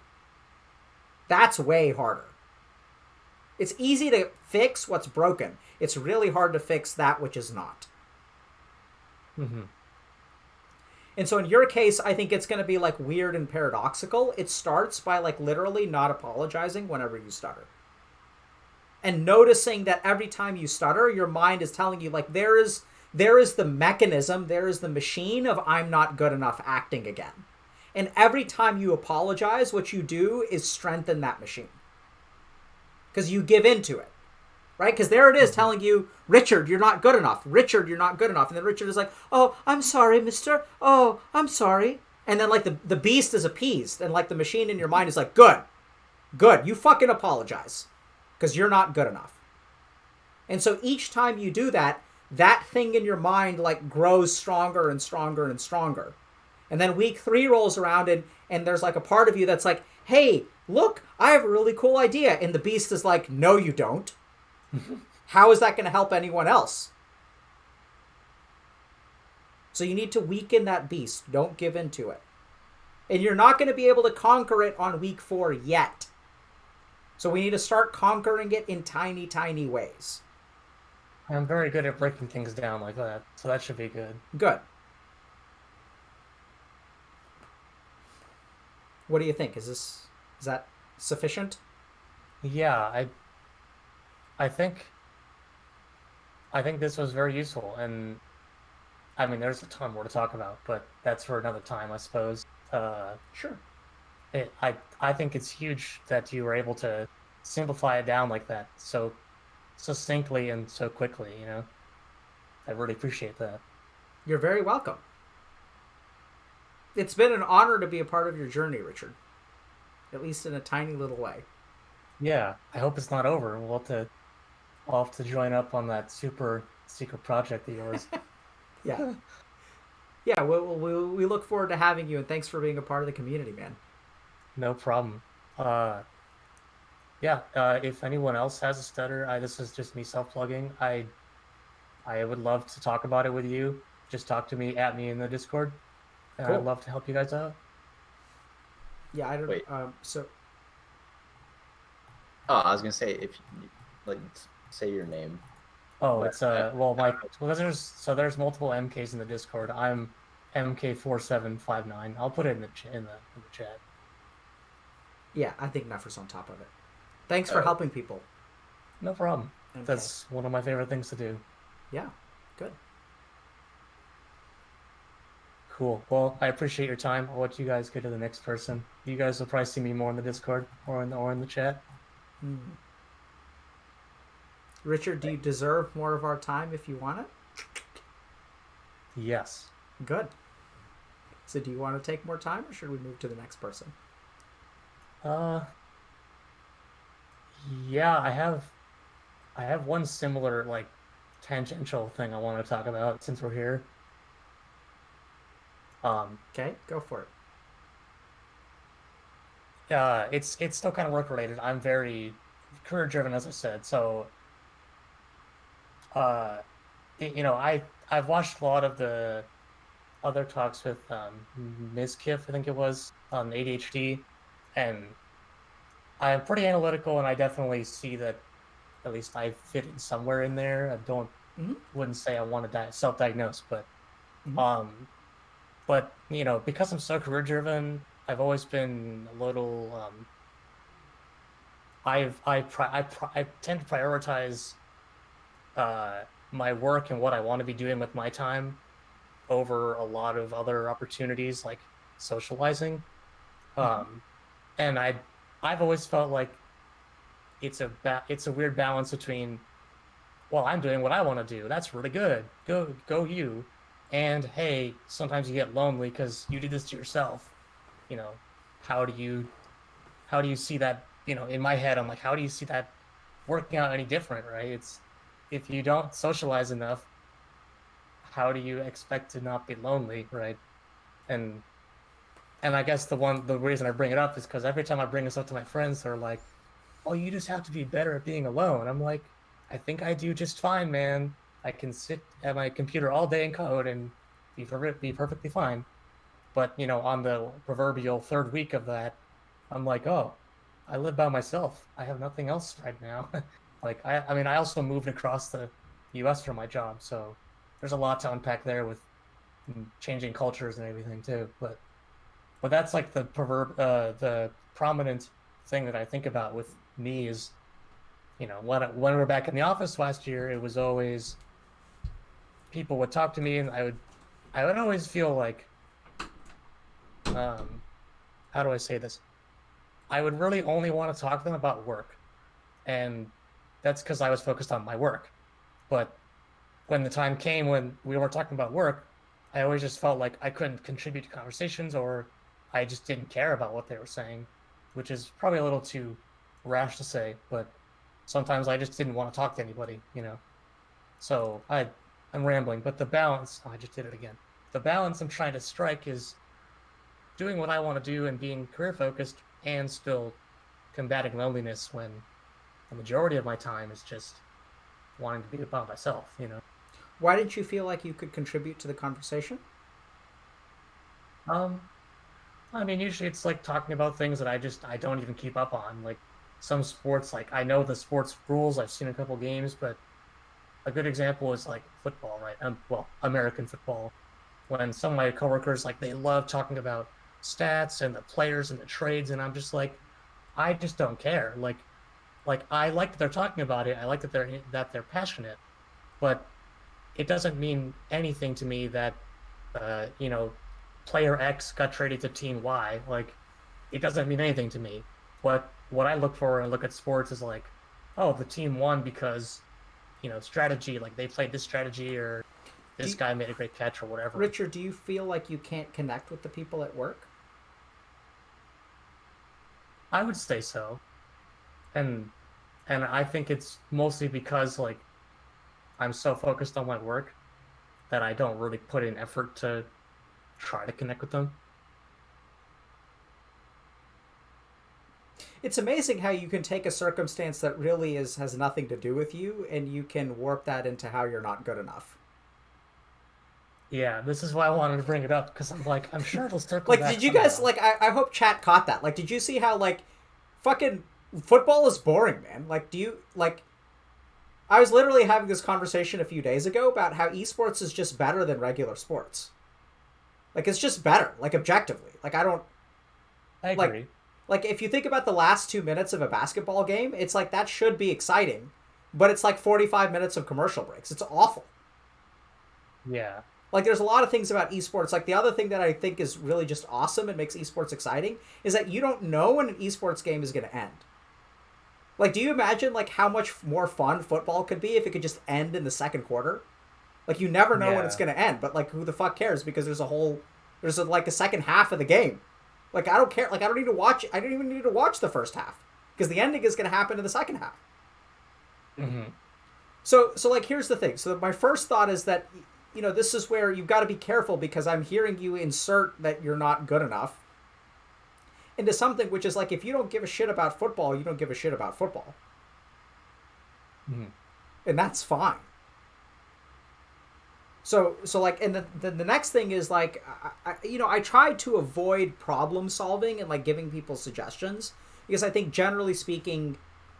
That's way harder. It's easy to fix what's broken. It's really hard to fix that which is not. Mm-hmm. And so in your case, I think it's going to be, like, weird and paradoxical. It starts by, like, literally not apologizing whenever you stutter. And noticing that every time you stutter, your mind is telling you, like, there is the mechanism, there is the machine of I'm not good enough acting again. And every time you apologize, what you do is strengthen that machine. Because you give into it. Right? Because there it is telling you, Richard, you're not good enough. Richard, you're not good enough. And then Richard is like, oh, I'm sorry, mister. Oh, I'm sorry. And then, like, the beast is appeased. And, like, the machine in your mind is like, good. You fucking apologize. Because you're not good enough. And so each time you do that, that thing in your mind, like, grows stronger and stronger and stronger. And then week 3 rolls around, and there's, like, a part of you that's like, hey, look, I have a really cool idea. And the beast is like, no, you don't. How is that going to help anyone else? So you need to weaken that beast. Don't give in to it. And you're not going to be able to conquer it on week 4 yet. So we need to start conquering it in tiny, tiny ways. I'm very good at breaking things down like that, so that should be good. Good. What do you think? Is that sufficient? Yeah, I think this was very useful, and I mean, there's a ton more to talk about, but that's for another time, I suppose. Sure. I think it's huge that you were able to simplify it down like that so succinctly and so quickly. I really appreciate that. You're very welcome. It's been an honor to be a part of your journey, Richard. At least in a tiny little way. Yeah, I hope it's not over. I'll have to join up on that super secret project of yours. Yeah. Yeah, we look forward to having you, and thanks for being a part of the community, man. No problem. If anyone else has a stutter, this is just me self-plugging. I would love to talk about it with you. Just talk to me at me in the Discord. And Cool. I'd love to help you guys out. Yeah, I don't. Wait. So Oh, I was gonna say if you, like say your name. Oh, But, it's there's multiple MKs in the Discord. I'm MK4759. I'll put it in the chat. yeah, I think Nefer's on top of it. Thanks for helping people. No problem. Okay. That's one of my favorite things to do. Yeah, good. Cool. Well, I appreciate your time. I'll let you guys get to the next person. You guys will probably see me more in the Discord or in the chat. Richard, do you deserve more of our time if you want it? Yes. Good. So do you want to take more time, or should we move to the next person? Yeah, I have one similar, like, tangential thing I want to talk about since we're here. Okay, go for it. It's still kind of work related. I'm very career driven, as I said. So, I've watched a lot of the other talks with Ms. Kiff, I think it was, on ADHD, and I'm pretty analytical, and I definitely see that at least I fit in somewhere in there. I wouldn't say I want to self-diagnose, but because I'm so career driven, I've always been a little I tend to prioritize my work and what I want to be doing with my time over a lot of other opportunities like socializing. And I've always felt like it's a weird balance between, well, I'm doing what I want to do. That's really good. Go you. And hey, sometimes you get lonely because you do this to yourself. How do you see that? In my head, I'm like, how do you see that working out any different, right? It's if you don't socialize enough, how do you expect to not be lonely, right? And I guess the reason I bring it up is because every time I bring this up to my friends, they're like, "Oh, you just have to be better at being alone." I'm like, I think I do just fine, man. I can sit at my computer all day and code and be perfectly fine. But on the proverbial third week of that, I'm like, oh, I live by myself. I have nothing else right now. Like I also moved across the U.S. for my job, so there's a lot to unpack there with changing cultures and everything too. But that's like the prominent thing that I think about with me is, when we were back in the office last year, it was always people would talk to me, and I would always feel like, how do I say this? I would really only want to talk to them about work, and that's because I was focused on my work. But when the time came when we weren't talking about work, I always just felt like I couldn't contribute to conversations, or I just didn't care about what they were saying, which is probably a little too rash to say, but sometimes I just didn't want to talk to anybody, So I'm rambling, but the balance, I just did it again. The balance I'm trying to strike is doing what I want to do and being career focused and still combating loneliness when the majority of my time is just wanting to be about myself, Why did you feel like you could contribute to the conversation? Usually it's like talking about things that I don't even keep up on. Like some sports, like I know the sports rules, I've seen a couple games, but a good example is like football, right? American football. When some of my coworkers, like, they love talking about stats and the players and the trades, and I'm just like, I just don't care. Like I like that they're talking about it. I like that they're passionate, but it doesn't mean anything to me that player X got traded to team Y. Like, it doesn't mean anything to me. What I look for and look at sports is like, oh, the team won because, strategy, like they played this strategy or this guy made a great catch or whatever. Richard, do you feel like you can't connect with the people at work? I would say so. And I think it's mostly because like I'm so focused on my work that I don't really put in effort to try to connect with them. It's amazing how you can take a circumstance that really has nothing to do with you, and you can warp that into how you're not good enough. Yeah, this is why I wanted to bring it up, because I'm sure it'll circle Like, back did you somehow. guys, I hope chat caught that. Like, did you see how, fucking football is boring, man? I was literally having this conversation a few days ago about how esports is just better than regular sports. Like, it's just better, objectively. I agree. If you think about the last 2 minutes of a basketball game, it's like that should be exciting, but it's like 45 minutes of commercial breaks. It's awful. Yeah. There's a lot of things about esports. The other thing that I think is really just awesome and makes esports exciting is that you don't know when an esports game is going to end. Do you imagine, how much more fun football could be if it could just end in the second quarter? You never know when it's going to end, but, who the fuck cares? Because there's a second half of the game. I don't care. I don't need to watch. I don't even need to watch the first half because the ending is going to happen in the second half. Mm-hmm. So here's the thing. So my first thought is that, this is where you've got to be careful because I'm hearing you insert that you're not good enough into something which is if you don't give a shit about football, you don't give a shit about football. Mm-hmm. And that's fine. So and the next thing is I try to avoid problem solving and giving people suggestions because I think generally speaking,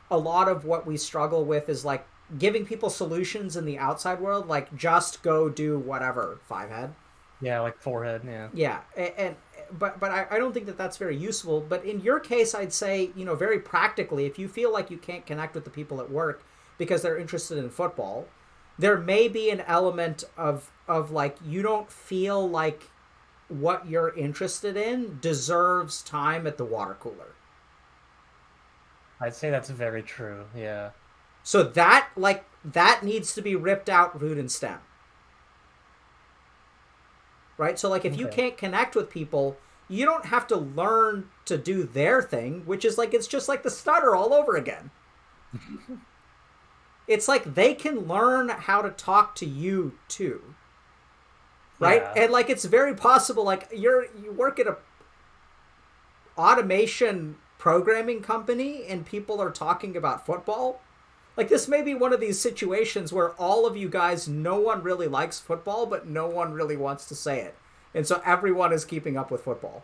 a lot of what we struggle with is giving people solutions in the outside world, just go do whatever, 5-head. Yeah, forehead, yeah. Yeah, but I don't think that that's very useful. But in your case, I'd say, very practically, if you feel like you can't connect with the people at work because they're interested in football, there may be an element of you don't feel like what you're interested in deserves time at the water cooler. I'd say that's very true, yeah. So that needs to be ripped out root and stem. Right? So if you can't connect with people, you don't have to learn to do their thing, which is it's just the stutter all over again. It's they can learn how to talk to you too. Right? Yeah. And it's very possible you work at a automation programming company and people are talking about football. This may be one of these situations where all of you guys, no one really likes football, but no one really wants to say it. And so everyone is keeping up with football.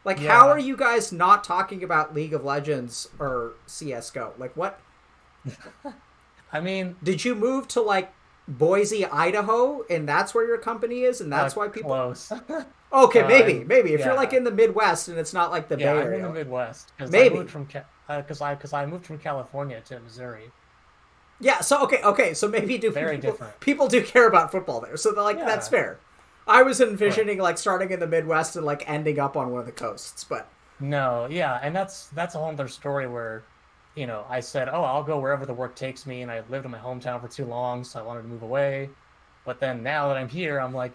How are you guys not talking about League of Legends or CSGO? What? I mean... Did you move to, Boise, Idaho, and that's where your company is, and that's why people... Close. Okay, maybe. If yeah. you're, in the Midwest and it's not, the Bay Area. Yeah, I'm in the Midwest. Maybe. I moved from I moved from California to Missouri. Yeah, so, okay, so maybe different. People do care about football there, so, that's fair. I was envisioning, starting in the Midwest and, ending up on one of the coasts, but... No, yeah, and that's a whole other story where, I said, oh, I'll go wherever the work takes me, and I lived in my hometown for too long, so I wanted to move away. But then now that I'm here, I'm like,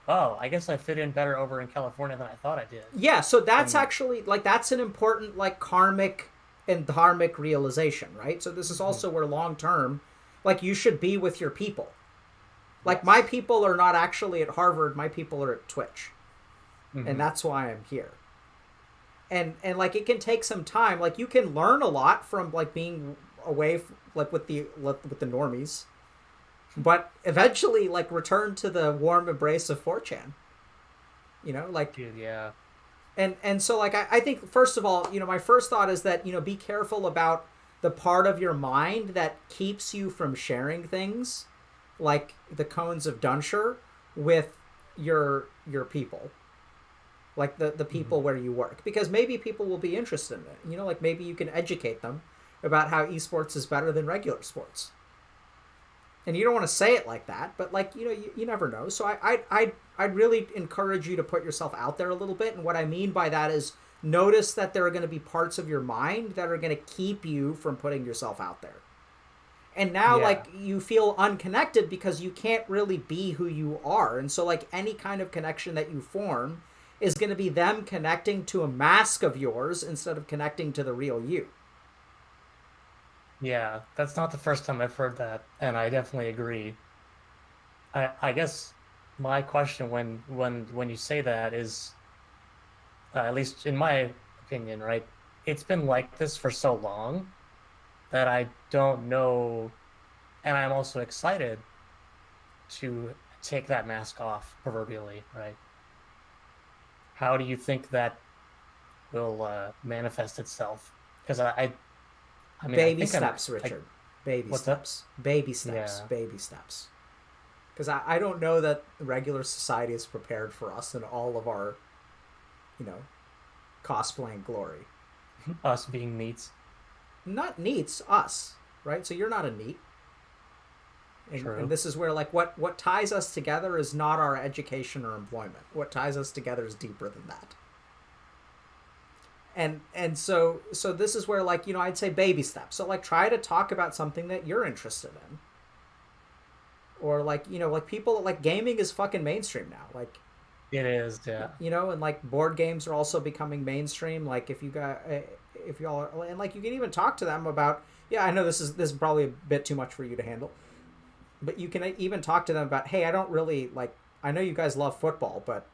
oh, I guess I fit in better over in California than I thought I did. Yeah, so that's actually, that's an important, karmic and dharmic realization, right? So this is also where long-term, you should be with your people. My people are not actually at Harvard, my people are at Twitch. Mm-hmm. And that's why I'm here. And it can take some time. You can learn a lot from being away with the normies, but eventually return to the warm embrace of 4chan. Dude, yeah. And so I think first of all, my first thought is that be careful about the part of your mind that keeps you from sharing things like the cones of Dunshire with your people. The people where you work, because maybe people will be interested in it. Maybe you can educate them about how esports is better than regular sports. And you don't want to say it like that, but you never know. So I'd really encourage you to put yourself out there a little bit. And what I mean by that is notice that there are going to be parts of your mind that are going to keep you from putting yourself out there. And now, like, you feel unconnected because you can't really be who you are. And so, like, any kind of connection that you form is going to be them connecting to a mask of yours instead of connecting to the real you. Yeah, that's not the first time I've heard that, and I definitely agree. I guess my question when you say that is, at least in my opinion, right? It's been like this for so long that I don't know, and I'm also excited to take that mask off, proverbially, right? How do you think that will manifest itself? Because I mean, baby I think steps, Richard. Baby what's steps. Baby steps. Yeah. Baby steps. Because I don't know that regular society is prepared for us in all of our, cosplaying glory. Us being neats. Not neats, us, right? So you're not a neat. And this is where, like, what ties us together is not our education or employment. What ties us together is deeper than that. And so this is where, like, I'd say baby steps. So, like, try to talk about something that you're interested in. Or, like, like, people, like, gaming is fucking mainstream now. Like, it is, yeah. And, like, board games are also becoming mainstream. Like, if y'all are, and, like, you can even talk to them about, I know this is probably a bit too much for you to handle, but you can even talk to them about, hey, I don't really, like, I know you guys love football, but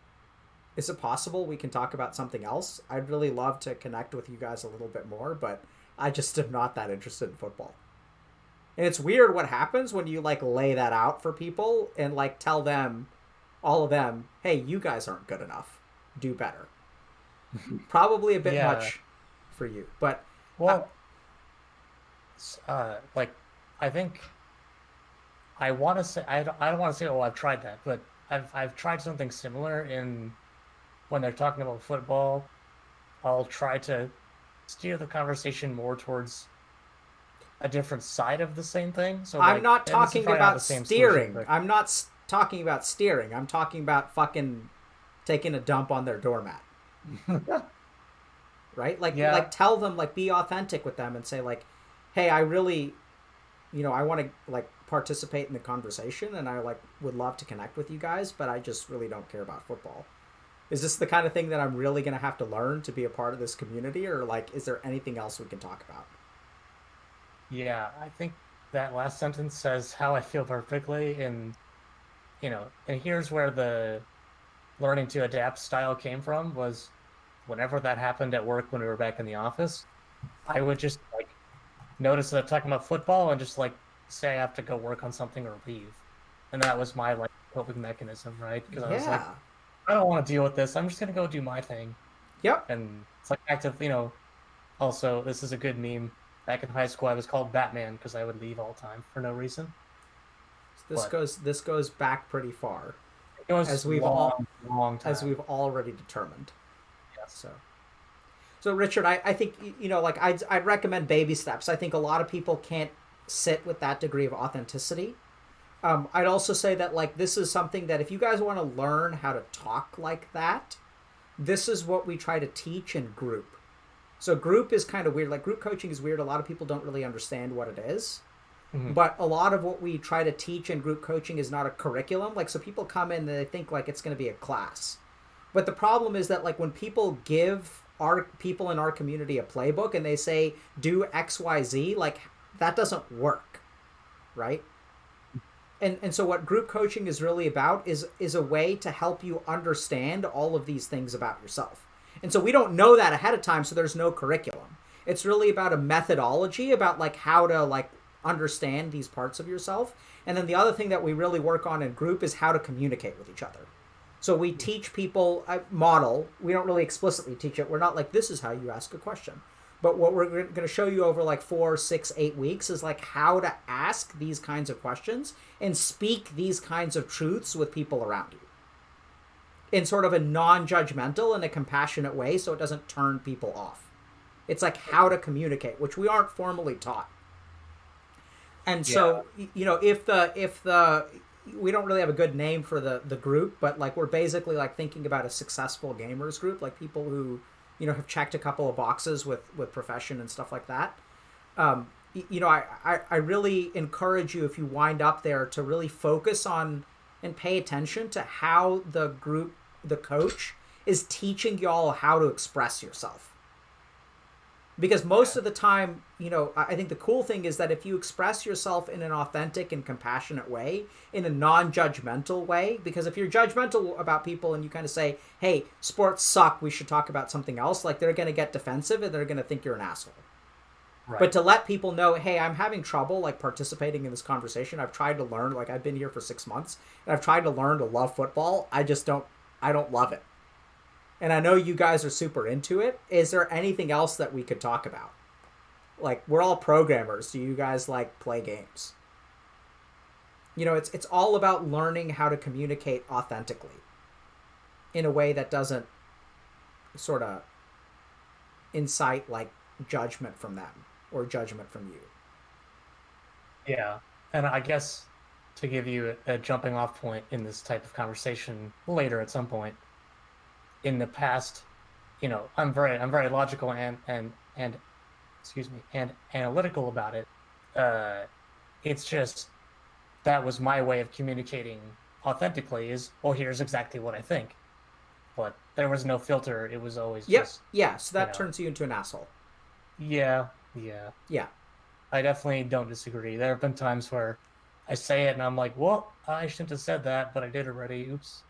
is it possible we can talk about something else? I'd really love to connect with you guys a little bit more, but I just am not that interested in football. And it's weird what happens when you, like, lay that out for people and, like, tell them, all of them, hey, you guys aren't good enough. Do better. Probably a bit much for you, but... Well, like, I think... I want to say... I don't want to say, I've tried that, but I've tried something similar in... When they're talking about football, I'll try to steer the conversation more towards a different side of the same thing. So I'm not talking about steering. But... I'm not talking about steering. I'm talking about fucking taking a dump on their doormat. Right? Like, like, tell them, like, be authentic with them and say, like, hey, I really, I want to, like, participate in the conversation and I, like, would love to connect with you guys, but I just really don't care about football. Is this the kind of thing that I'm really going to have to learn to be a part of this community, or, like, is there anything else we can talk about? Yeah, I think that last sentence says how I feel perfectly, and and here's where the learning to adapt style came from, was whenever that happened at work when we were back in the office, I would just, like, notice that I'm talking about football and just, like, say I have to go work on something or leave. And that was my, like, coping mechanism, right? Because I was like, I don't want to deal with this. I'm just going to go do my thing. Yep. And it's like active, also, this is a good meme. Back in high school, I was called Batman because I would leave all the time for no reason. This goes back pretty far. It was as we've long time. As we've already determined. Yes. So Richard, I think, like, I'd recommend baby steps. I think a lot of people can't sit with that degree of authenticity. I'd also say that, like, this is something that if you guys want to learn how to talk like that, this is what we try to teach in group. So group is kind of weird. Like, group coaching is weird. A lot of people don't really understand what it is. Mm-hmm. But a lot of what we try to teach in group coaching is not a curriculum. Like, so people come in and they think, like, it's going to be a class. But the problem is that, like, when people give our people in our community a playbook and they say, do X, Y, Z, like, that doesn't work, right? And so what group coaching is really about is a way to help you understand all of these things about yourself. And so we don't know that ahead of time, so there's no curriculum. It's really about a methodology, about, like, how to, like, understand these parts of yourself. And then the other thing that we really work on in group is how to communicate with each other. So we teach people a model. We don't really explicitly teach it. We're not like, this is how you ask a question. But what we're going to show you over, like, 4, 6, 8 weeks is, like, how to ask these kinds of questions and speak these kinds of truths with people around you in sort of a non-judgmental and a compassionate way, so it doesn't turn people off. It's like how to communicate, which we aren't formally taught. And so, if the we don't really have a good name for the group, but, like, we're basically, like, thinking about a successful gamers group, like people who have checked a couple of boxes with profession and stuff like that. I really encourage you, if you wind up there, to really focus on and pay attention to how the coach is teaching y'all how to express yourself. Because most of the time, I think the cool thing is that if you express yourself in an authentic and compassionate way, in a non-judgmental way, because if you're judgmental about people and you kind of say, hey, sports suck, we should talk about something else, like, they're going to get defensive and they're going to think you're an asshole. Right. But to let people know, hey, I'm having trouble, like, participating in this conversation. I've tried to learn, like, I've been here for 6 months, and I've tried to learn to love football. I don't love it. And I know you guys are super into it. Is there anything else that we could talk about? Like, we're all programmers. Do you guys, like, play games? It's all about learning how to communicate authentically in a way that doesn't sort of incite, like, judgment from them or judgment from you. Yeah. And I guess to give you a jumping off point in this type of conversation later at some point, in the past, I'm very logical and analytical about it. It's just that was my way of communicating authentically. Is, well, here's exactly what I think, but there was no filter. It was always just So that turns you into an asshole. Yeah. I definitely don't disagree. There have been times where I say it and I'm like, well, I shouldn't have said that, but I did already. Oops.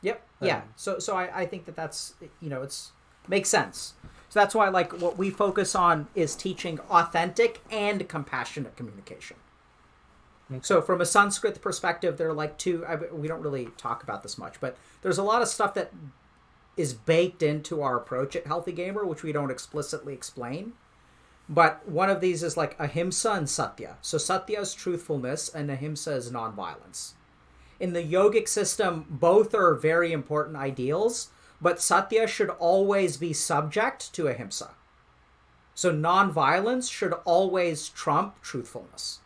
Yep. Yeah. So I think that's, it's makes sense. So that's why, like, what we focus on is teaching authentic and compassionate communication. Okay. So from a Sanskrit perspective, there are like two, we don't really talk about this much, but there's a lot of stuff that is baked into our approach at Healthy Gamer, which we don't explicitly explain. But one of these is like ahimsa and satya. So satya is truthfulness and ahimsa is nonviolence. In the yogic system, both are very important ideals, but satya should always be subject to ahimsa. So nonviolence should always trump truthfulness.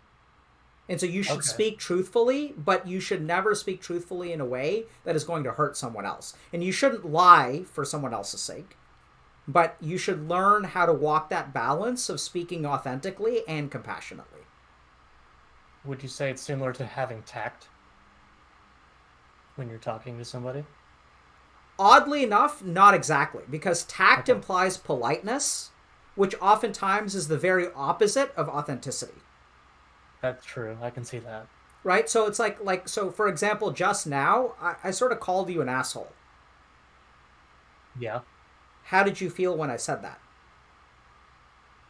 And so you should speak truthfully, but you should never speak truthfully in a way that is going to hurt someone else. And you shouldn't lie for someone else's sake, but you should learn how to walk that balance of speaking authentically and compassionately. Would you say it's similar to having tact when you're talking to somebody? Oddly enough, not exactly, because tact implies politeness, which oftentimes is the very opposite of authenticity. That's true. I can see that. Right? So it's like so for example, just now, I sort of called you an asshole. Yeah. How did you feel when I said that?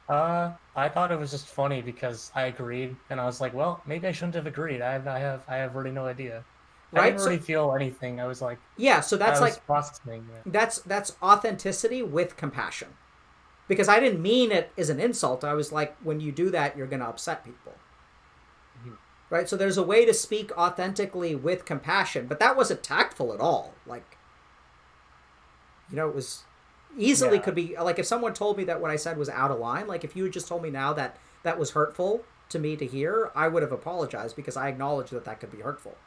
I thought it was just funny because I agreed, and I was like, well, maybe I shouldn't have agreed. I have really no idea. Right? I didn't really feel anything. I was like, yeah, so that's like processing. That's authenticity with compassion. Because I didn't mean it as an insult. I was like, when you do that, you're going to upset people. Mm-hmm. Right? So there's a way to speak authentically with compassion, but that wasn't tactful at all. Like, it was easily could be, like, if someone told me that what I said was out of line, like if you had just told me now that that was hurtful to me to hear, I would have apologized because I acknowledge that that could be hurtful.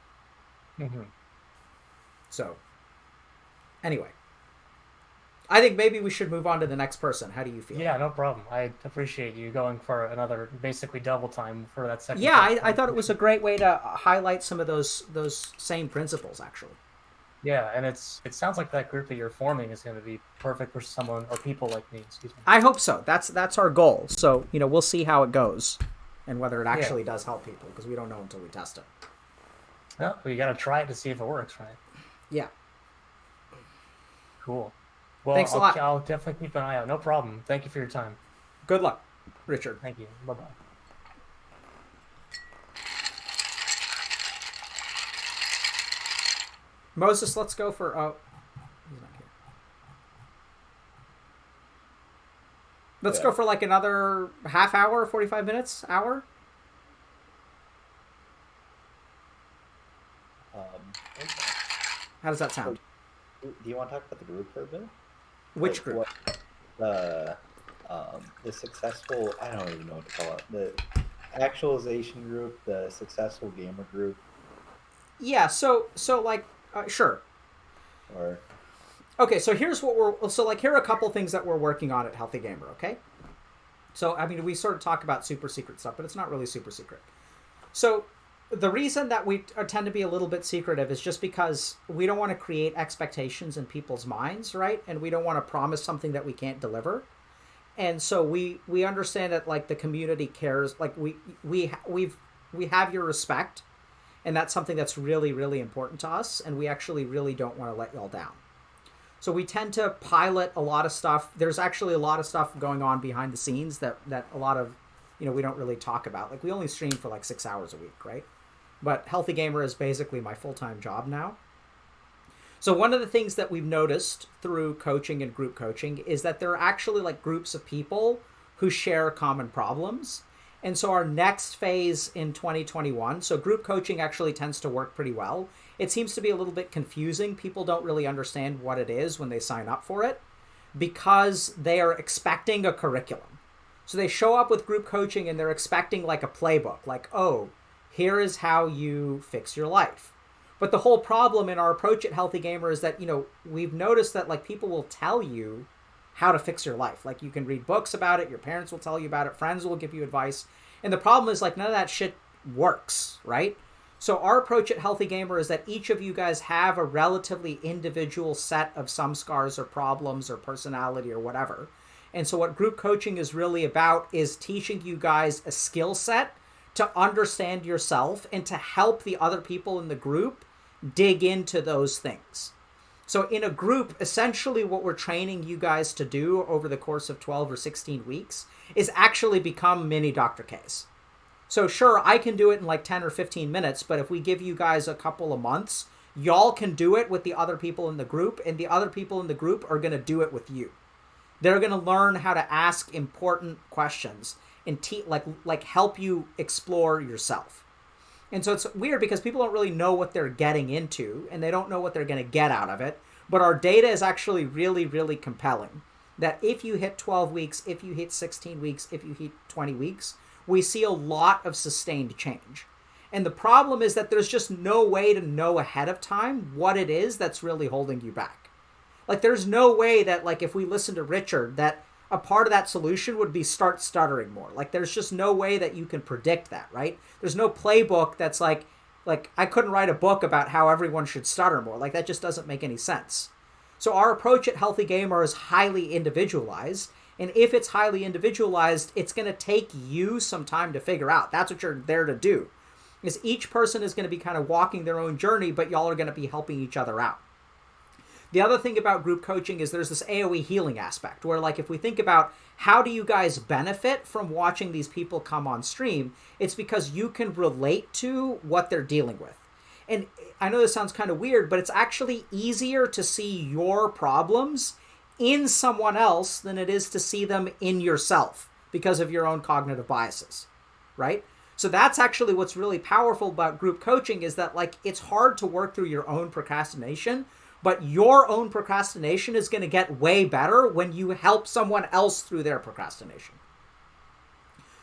Mm-hmm. So, anyway, I think maybe we should move on to the next person. How do you feel? Yeah, no problem. I appreciate you going for another basically double time for that second. Yeah, I thought it was a great way to highlight some of those same principles, actually. Yeah, and it sounds like that group that you're forming is going to be perfect for someone or people like me. Excuse me. I hope so. That's our goal. So we'll see how it goes, and whether it actually does help people, because we don't know until we test it. No, we got to try it to see if it works, right? Yeah. Cool. Well, thanks a lot. I'll definitely keep an eye out. No problem. Thank you for your time. Good luck, Richard. Thank you. Bye-bye. Moses, let's go for... Oh, he's not here. Let's go for like another half hour, 45 minutes, hour? How does that sound? Do you want to talk about the group for a bit? Which group? The successful, I don't even know what to call it. The actualization group, the successful gamer group. Yeah, so like, sure. Or Okay, so here's what here are a couple things that we're working on at Healthy Gamer, okay? So, I mean, we sort of talk about super secret stuff, but it's not really super secret. So, the reason that we tend to be a little bit secretive is just because we don't want to create expectations in people's minds, right? And we don't want to promise something that we can't deliver. And so we understand that, like, the community cares. Like, we have your respect, and that's something that's really, really important to us, and we actually really don't want to let y'all down. So we tend to pilot a lot of stuff. There's actually a lot of stuff going on behind the scenes that a lot of, we don't really talk about. Like, we only stream for like 6 hours a week, right? But Healthy Gamer is basically my full-time job now. So one of the things that we've noticed through coaching and group coaching is that there are actually like groups of people who share common problems. And so our next phase in 2021, so group coaching actually tends to work pretty well. It seems to be a little bit confusing. People don't really understand what it is when they sign up for it because they are expecting a curriculum. So they show up with group coaching and they're expecting like a playbook, like, oh, here is how you fix your life. But the whole problem in our approach at Healthy Gamer is that, we've noticed that like people will tell you how to fix your life. Like, you can read books about it, your parents will tell you about it, friends will give you advice. And the problem is like none of that shit works, right? So our approach at Healthy Gamer is that each of you guys have a relatively individual set of some scars or problems or personality or whatever. And so what group coaching is really about is teaching you guys a skill set to understand yourself and to help the other people in the group dig into those things. So in a group, essentially what we're training you guys to do over the course of 12 or 16 weeks is actually become mini Dr. Ks. So sure, I can do it in like 10 or 15 minutes, but if we give you guys a couple of months, y'all can do it with the other people in the group, and the other people in the group are going to do it with you. They're going to learn how to ask important questions and like help you explore yourself. And so it's weird because people don't really know what they're getting into, and they don't know what they're going to get out of it. But our data is actually really, really compelling. That if you hit 12 weeks, if you hit 16 weeks, if you hit 20 weeks, we see a lot of sustained change. And the problem is that there's just no way to know ahead of time what it is that's really holding you back. Like, there's no way that, like, if we listen to Richard, that a part of that solution would be start stuttering more. Like, there's just no way that you can predict that, right? There's no playbook that's like I couldn't write a book about how everyone should stutter more. Like, that just doesn't make any sense. So our approach at Healthy Gamer is highly individualized. And if it's highly individualized, it's going to take you some time to figure out. That's what you're there to do. Is each person is going to be kind of walking their own journey, but y'all are going to be helping each other out. The other thing about group coaching is there's this AOE healing aspect where, like, if we think about how do you guys benefit from watching these people come on stream, it's because you can relate to what they're dealing with. And I know this sounds kind of weird, but it's actually easier to see your problems in someone else than it is to see them in yourself because of your own cognitive biases, right? So that's actually what's really powerful about group coaching is that, like, it's hard to work through your own procrastination, but your own procrastination is going to get way better when you help someone else through their procrastination.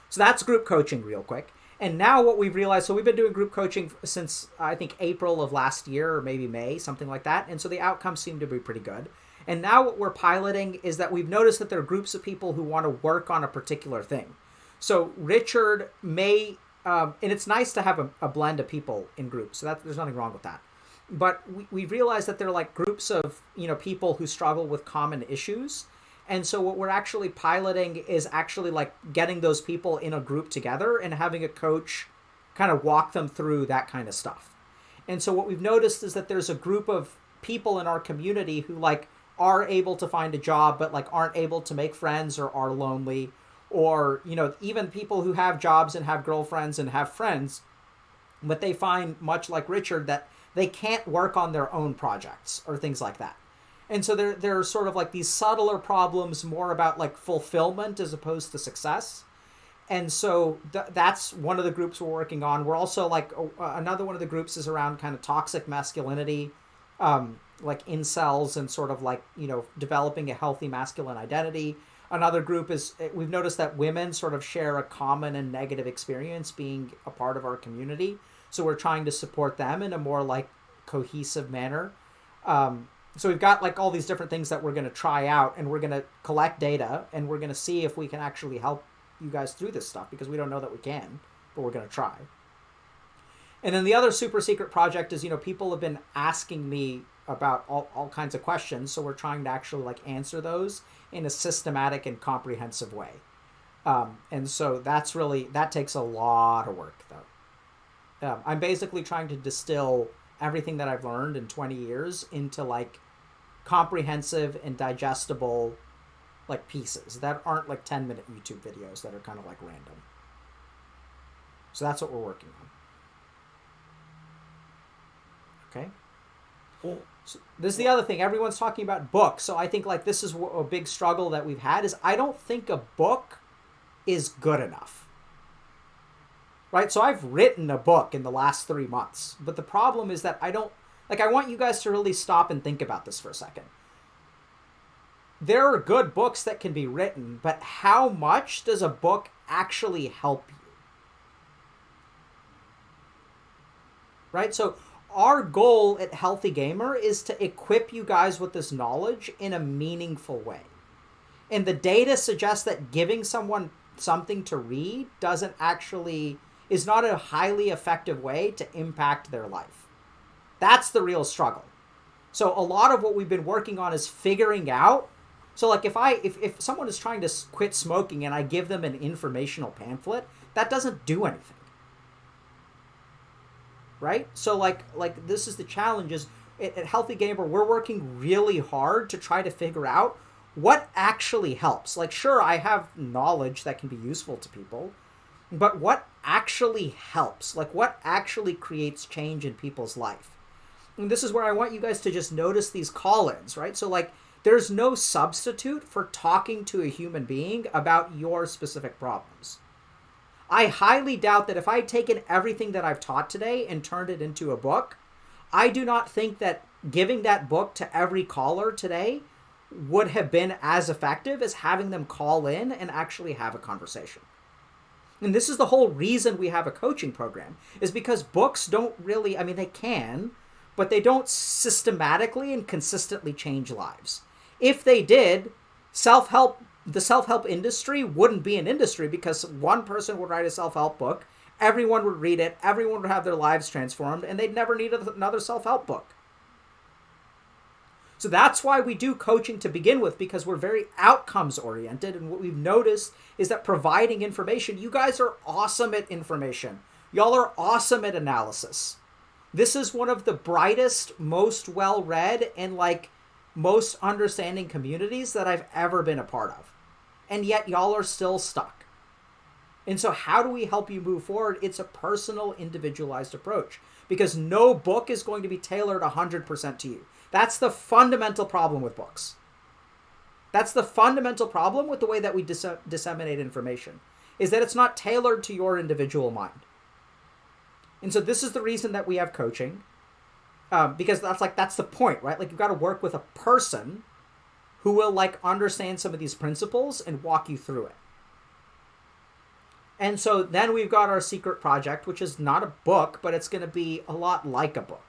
So that's group coaching real quick. And now what we've realized, so we've been doing group coaching since, I think, April of last year or maybe May, something like that. And so the outcomes seem to be pretty good. And now what we're piloting is that we've noticed that there are groups of people who want to work on a particular thing. So Richard may, and it's nice to have a blend of people in groups. So there's nothing wrong with that. But we realized that there are like groups of, people who struggle with common issues. And so what we're actually piloting is actually like getting those people in a group together and having a coach kind of walk them through that kind of stuff. And so what we've noticed is that there's a group of people in our community who like are able to find a job, but like aren't able to make friends or are lonely, or, even people who have jobs and have girlfriends and have friends, but they find, much like Richard, that they can't work on their own projects or things like that. And so there are sort of like these subtler problems more about like fulfillment as opposed to success. And so that's one of the groups we're working on. We're also like, another one of the groups is around kind of toxic masculinity, like incels and sort of like, developing a healthy masculine identity. Another group is, we've noticed that women sort of share a common and negative experience being a part of our community. So we're trying to support them in a more like cohesive manner. So we've got like all these different things that we're going to try out, and we're going to collect data, and we're going to see if we can actually help you guys through this stuff, because we don't know that we can, but we're going to try. And then the other super secret project is, people have been asking me about all kinds of questions, so we're trying to actually like answer those in a systematic and comprehensive way. And so that takes a lot of work, though. I'm basically trying to distill everything that I've learned in 20 years into like comprehensive and digestible like pieces that aren't like 10-minute YouTube videos that are kind of like random. So that's what we're working on. Okay. Cool. So this is the other thing. Everyone's talking about books. So I think like this is a big struggle that we've had is I don't think a book is good enough. Right? So I've written a book in the last 3 months. But the problem is that I want you guys to really stop and think about this for a second. There are good books that can be written, but how much does a book actually help you? Right? So our goal at Healthy Gamer is to equip you guys with this knowledge in a meaningful way. And the data suggests that giving someone something to read is not a highly effective way to impact their life. That's the real struggle. So a lot of what we've been working on is figuring out. So like if someone is trying to quit smoking and I give them an informational pamphlet, that doesn't do anything. Right? So like this is the challenge is at Healthy Gamer, we're working really hard to try to figure out what actually helps. Like, sure, I have knowledge that can be useful to people, but what actually helps? Like, what actually creates change in people's life? And this is where I want you guys to just notice these call-ins, right? So, like, there's no substitute for talking to a human being about your specific problems. I highly doubt that if I had taken everything that I've taught today and turned it into a book, I do not think that giving that book to every caller today would have been as effective as having them call in and actually have a conversation. And this is the whole reason we have a coaching program, is because books don't really, they can, but they don't systematically and consistently change lives. If they did, the self-help industry wouldn't be an industry, because one person would write a self-help book, everyone would read it, everyone would have their lives transformed, and they'd never need another self-help book. So that's why we do coaching to begin with, because we're very outcomes oriented. And what we've noticed is that providing information, you guys are awesome at information. Y'all are awesome at analysis. This is one of the brightest, most well-read, and like most understanding communities that I've ever been a part of. And yet y'all are still stuck. And so how do we help you move forward? It's a personal, individualized approach, because no book is going to be tailored 100% to you. That's the fundamental problem with books. That's the fundamental problem with the way that we disseminate information, is that it's not tailored to your individual mind. And so this is the reason that we have coaching, because that's the point, right? Like, you've got to work with a person who will like understand some of these principles and walk you through it. And so then we've got our secret project, which is not a book, but it's going to be a lot like a book.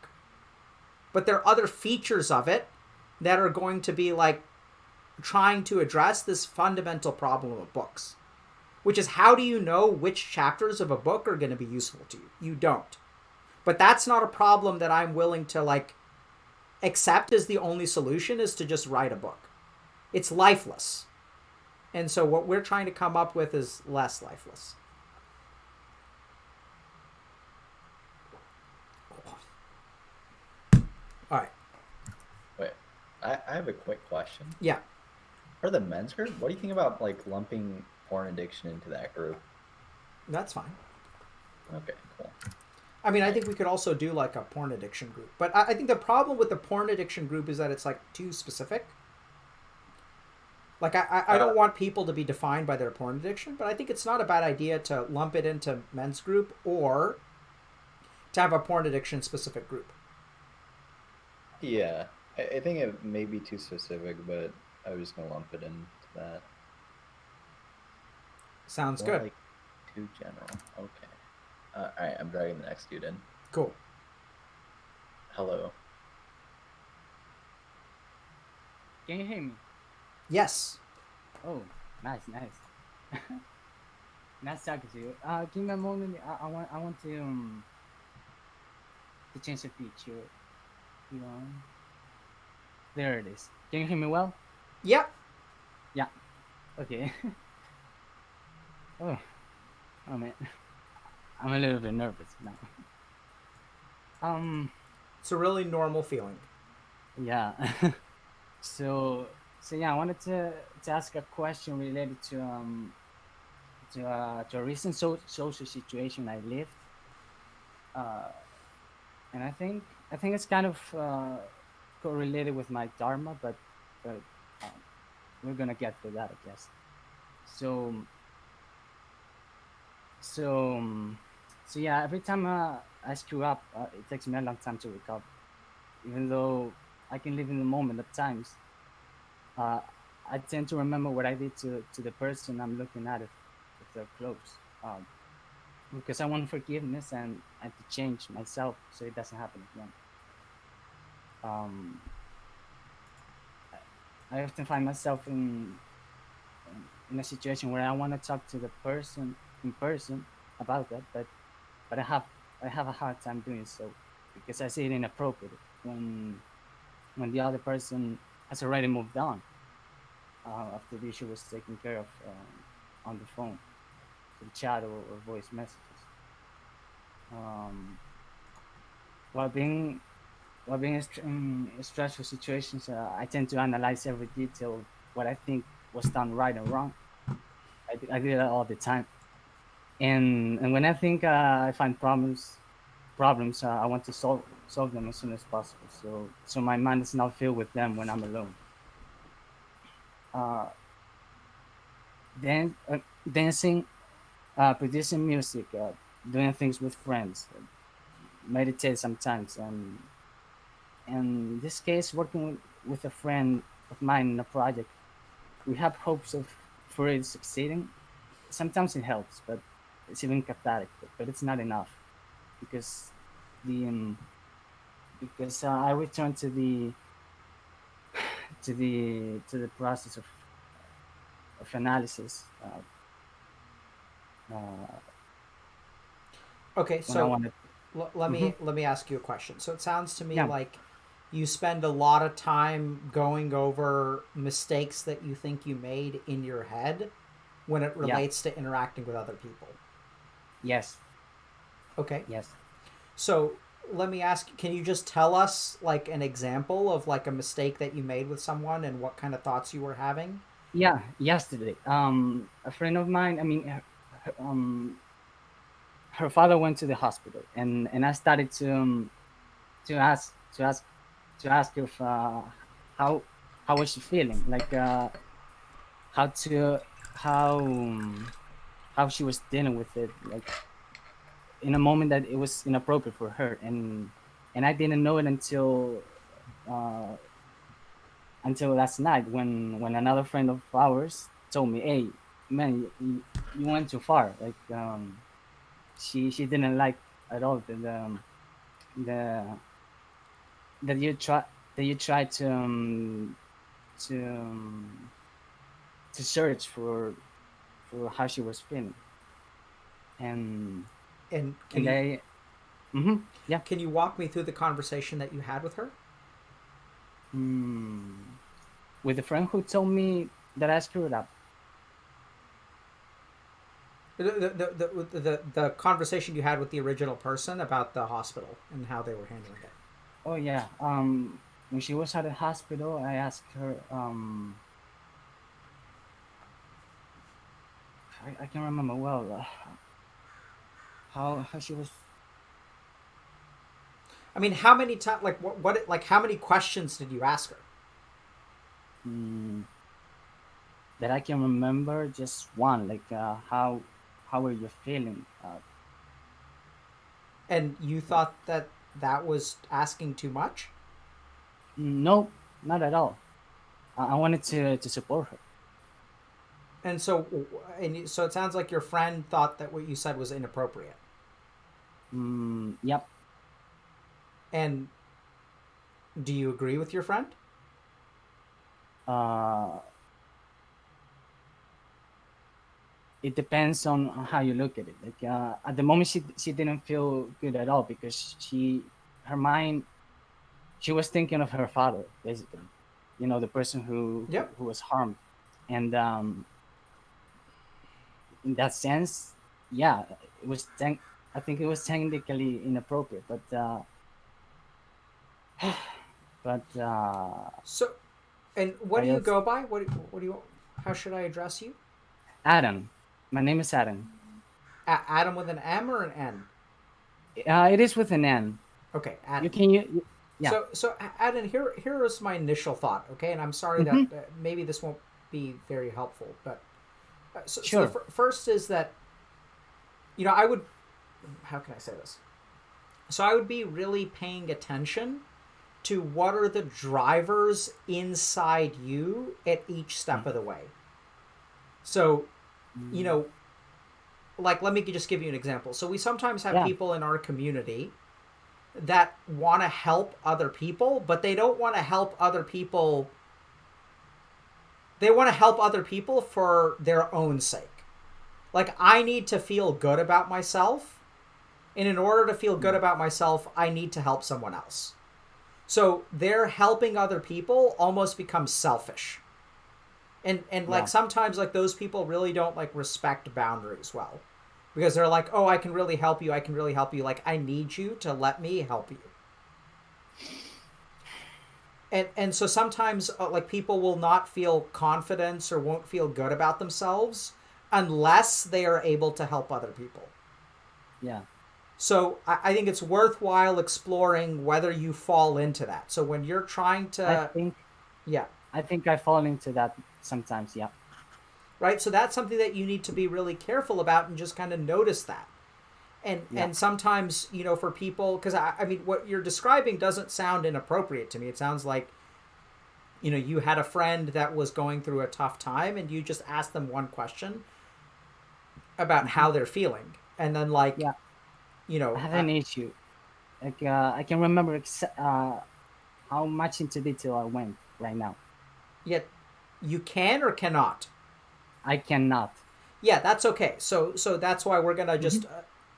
But there are other features of it that are going to be like trying to address this fundamental problem of books, which is, how do you know which chapters of a book are going to be useful to you? You don't. But that's not a problem that I'm willing to like accept as the only solution, is to just write a book. It's lifeless. And so what we're trying to come up with is less lifeless. All right. Wait, I have a quick question. Yeah. For the men's group, what do you think about like lumping porn addiction into that group? That's fine. Okay, cool. I think we could also do like a porn addiction group. But I think the problem with the porn addiction group is that it's like too specific. Like, I don't want people to be defined by their porn addiction, but I think it's not a bad idea to lump it into men's group, or to have a porn addiction specific group. Yeah, I think it may be too specific, but I was going to lump it into that. Sounds More good. like too general. Okay. All right, I'm dragging the next dude in. Cool. Hello. Can you hear me? Yes. Oh, nice. Nice talking to you. Give me a moment. I want to change the picture. You know, there it is. Can you hear me well? Yep. Yeah. Okay. Oh, oh man, I'm a little bit nervous now. Um, It's a really normal feeling. yeah. So, so yeah, I wanted to ask a question related to a recent social situation I lived. Uh, and I think it's kind of correlated with my dharma, but um, we're gonna get to that, I guess. So so so yeah, every time I screw up, it takes me a long time to recover. Even though I can live in the moment at times, uh, I tend to remember what I did to the person I'm looking at if they're close. Because I want forgiveness and to change myself so it doesn't happen again. Um, I often find myself in a situation where I want to talk to the person in person about that, but I have a hard time doing so because I see it inappropriate when the other person has already moved on after the issue was taken care of on the phone, through chat or voice messages. Um, while being in stressful situations, I tend to analyze every detail of what I think was done right and wrong. I do that all the time, and when I think I find problems, I want to solve them as soon as possible. So my mind is not filled with them when I'm alone. Uh, then dancing, producing music, doing things with friends, meditate sometimes, and in this case, working with a friend of mine in a project, we have hopes of for it succeeding. Sometimes it helps, but it's even cathartic, but it's not enough because the I return to the process of analysis uh, Okay, when I so wanted. let Hmm. me ask you a question. So it sounds to me Yeah, like you spend a lot of time going over mistakes that you think you made in your head when it yeah, relates to interacting with other people. yes, Okay. yes. So let me ask, can you just tell us like an example of like a mistake that you made with someone and what kind of thoughts you were having? Yeah, yesterday, a friend of mine. I mean, her father went to the hospital, and I started to ask to ask to ask if how how was she feeling, like how to how how she was dealing with it, like in a moment that it was inappropriate for her, and I didn't know it uh, until last night when another friend of ours told me, "Hey, man, you went too far. Like she didn't like at all the that you try that you try to um, to search for how she was feeling, and And and I yeah. can you walk me through the conversation that you had with her? Mm, with a friend who told me that I screwed up. The conversation you had with the original person about the hospital and how they were handling it. Oh yeah. When she was at the hospital, I asked her. I can't remember well how she was. I mean, how many times? Like what? Like how many questions did you ask her? Mm, that I can remember just one. Like how are you feeling? And you thought that that was asking too much? No, not at all. I wanted to support her. And so, so it sounds like your friend thought that what you said was inappropriate. Yep. And do you agree with your friend? uh, it depends on how you look at it. Like at the moment, she didn't feel good at all because her mind, she was thinking of her father, basically, the person Yep. who was harmed, and in that sense, yeah, it was I think it was technically inappropriate, but So, and what I do you also, go by? What do you? How should I address you? Adam, my name is Adam. Adam with an M or an N? It is with an N. Okay, Adam. You can yeah. So Adam, here is my initial thought. Okay, and I'm sorry that maybe this won't be very helpful, but Sure. So the first is that, I would, how can I say this? So I would be really paying attention to what are the drivers inside you at each step of the way. So, like, let me just give you an example. So we sometimes have people in our community that want to help other people, but they don't want to help other people. They want to help other people for their own sake. Like, I need to feel good about myself. And in order to feel good about myself, I need to help someone else. So their helping other people almost becomes selfish. And like sometimes like those people really don't like respect boundaries well. Because they're like, oh, I can really help you. I can really help you. Like, I need you to let me help you. And so sometimes like people will not feel confidence or won't feel good about themselves unless they are able to help other people. Yeah. So I think it's worthwhile exploring whether you fall into that. So when you're trying to... I think I fall into that sometimes, yeah. Right? So that's something that you need to be really careful about and just kind of notice that. And sometimes, for people... Because, I mean, what you're describing doesn't sound inappropriate to me. It sounds like, you had a friend that was going through a tough time and you just asked them one question about how they're feeling. And then, like... I have an issue. Like I can remember how much into detail I went right now. Yet, you can or cannot? I cannot. Yeah, that's okay. So that's why we're gonna just,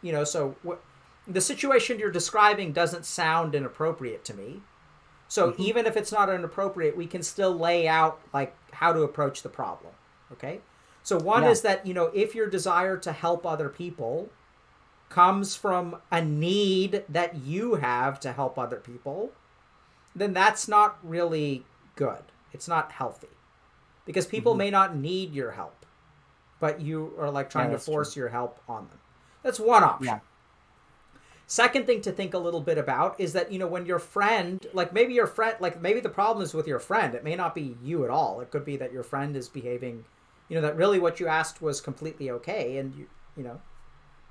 the situation you're describing doesn't sound inappropriate to me. So even if it's not inappropriate, we can still lay out like how to approach the problem. Okay. So one is that if your desire to help other people comes from a need that you have to help other people, then that's not really good. It's not healthy. Because people may not need your help, but you are like trying to force your help on them. That's one option. Yeah. Second thing to think a little bit about is that, when your friend, like maybe the problem is with your friend. It may not be you at all. It could be that your friend is behaving, that really what you asked was completely okay. And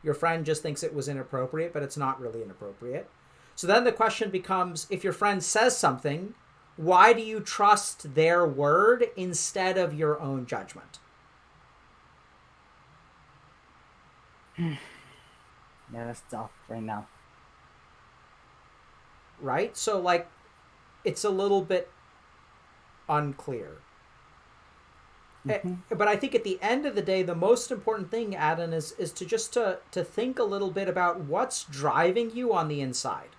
your friend just thinks it was inappropriate, but it's not really inappropriate. So then the question becomes, if your friend says something, why do you trust their word instead of your own judgment? Yeah, that's tough right now. Right? So, like, it's a little bit unclear. But I think at the end of the day, the most important thing, Adam, is to just to think a little bit about what's driving you on the inside.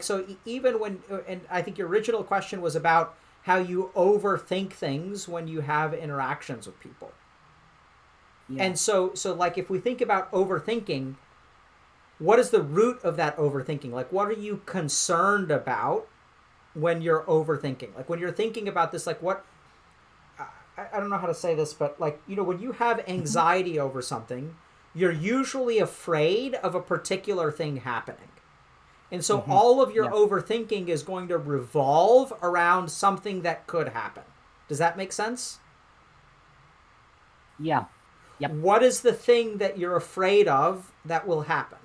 So even when, and I think your original question was about how you overthink things when you have interactions with people. Yeah. And so like if we think about overthinking, what is the root of that overthinking? Like, what are you concerned about when you're overthinking? Like when you're thinking about this, like what, I don't know how to say this, but like, when you have anxiety over something, you're usually afraid of a particular thing happening. And so all of your overthinking is going to revolve around something that could happen. Does that make sense? Yeah. Yep. What is the thing that you're afraid of that will happen?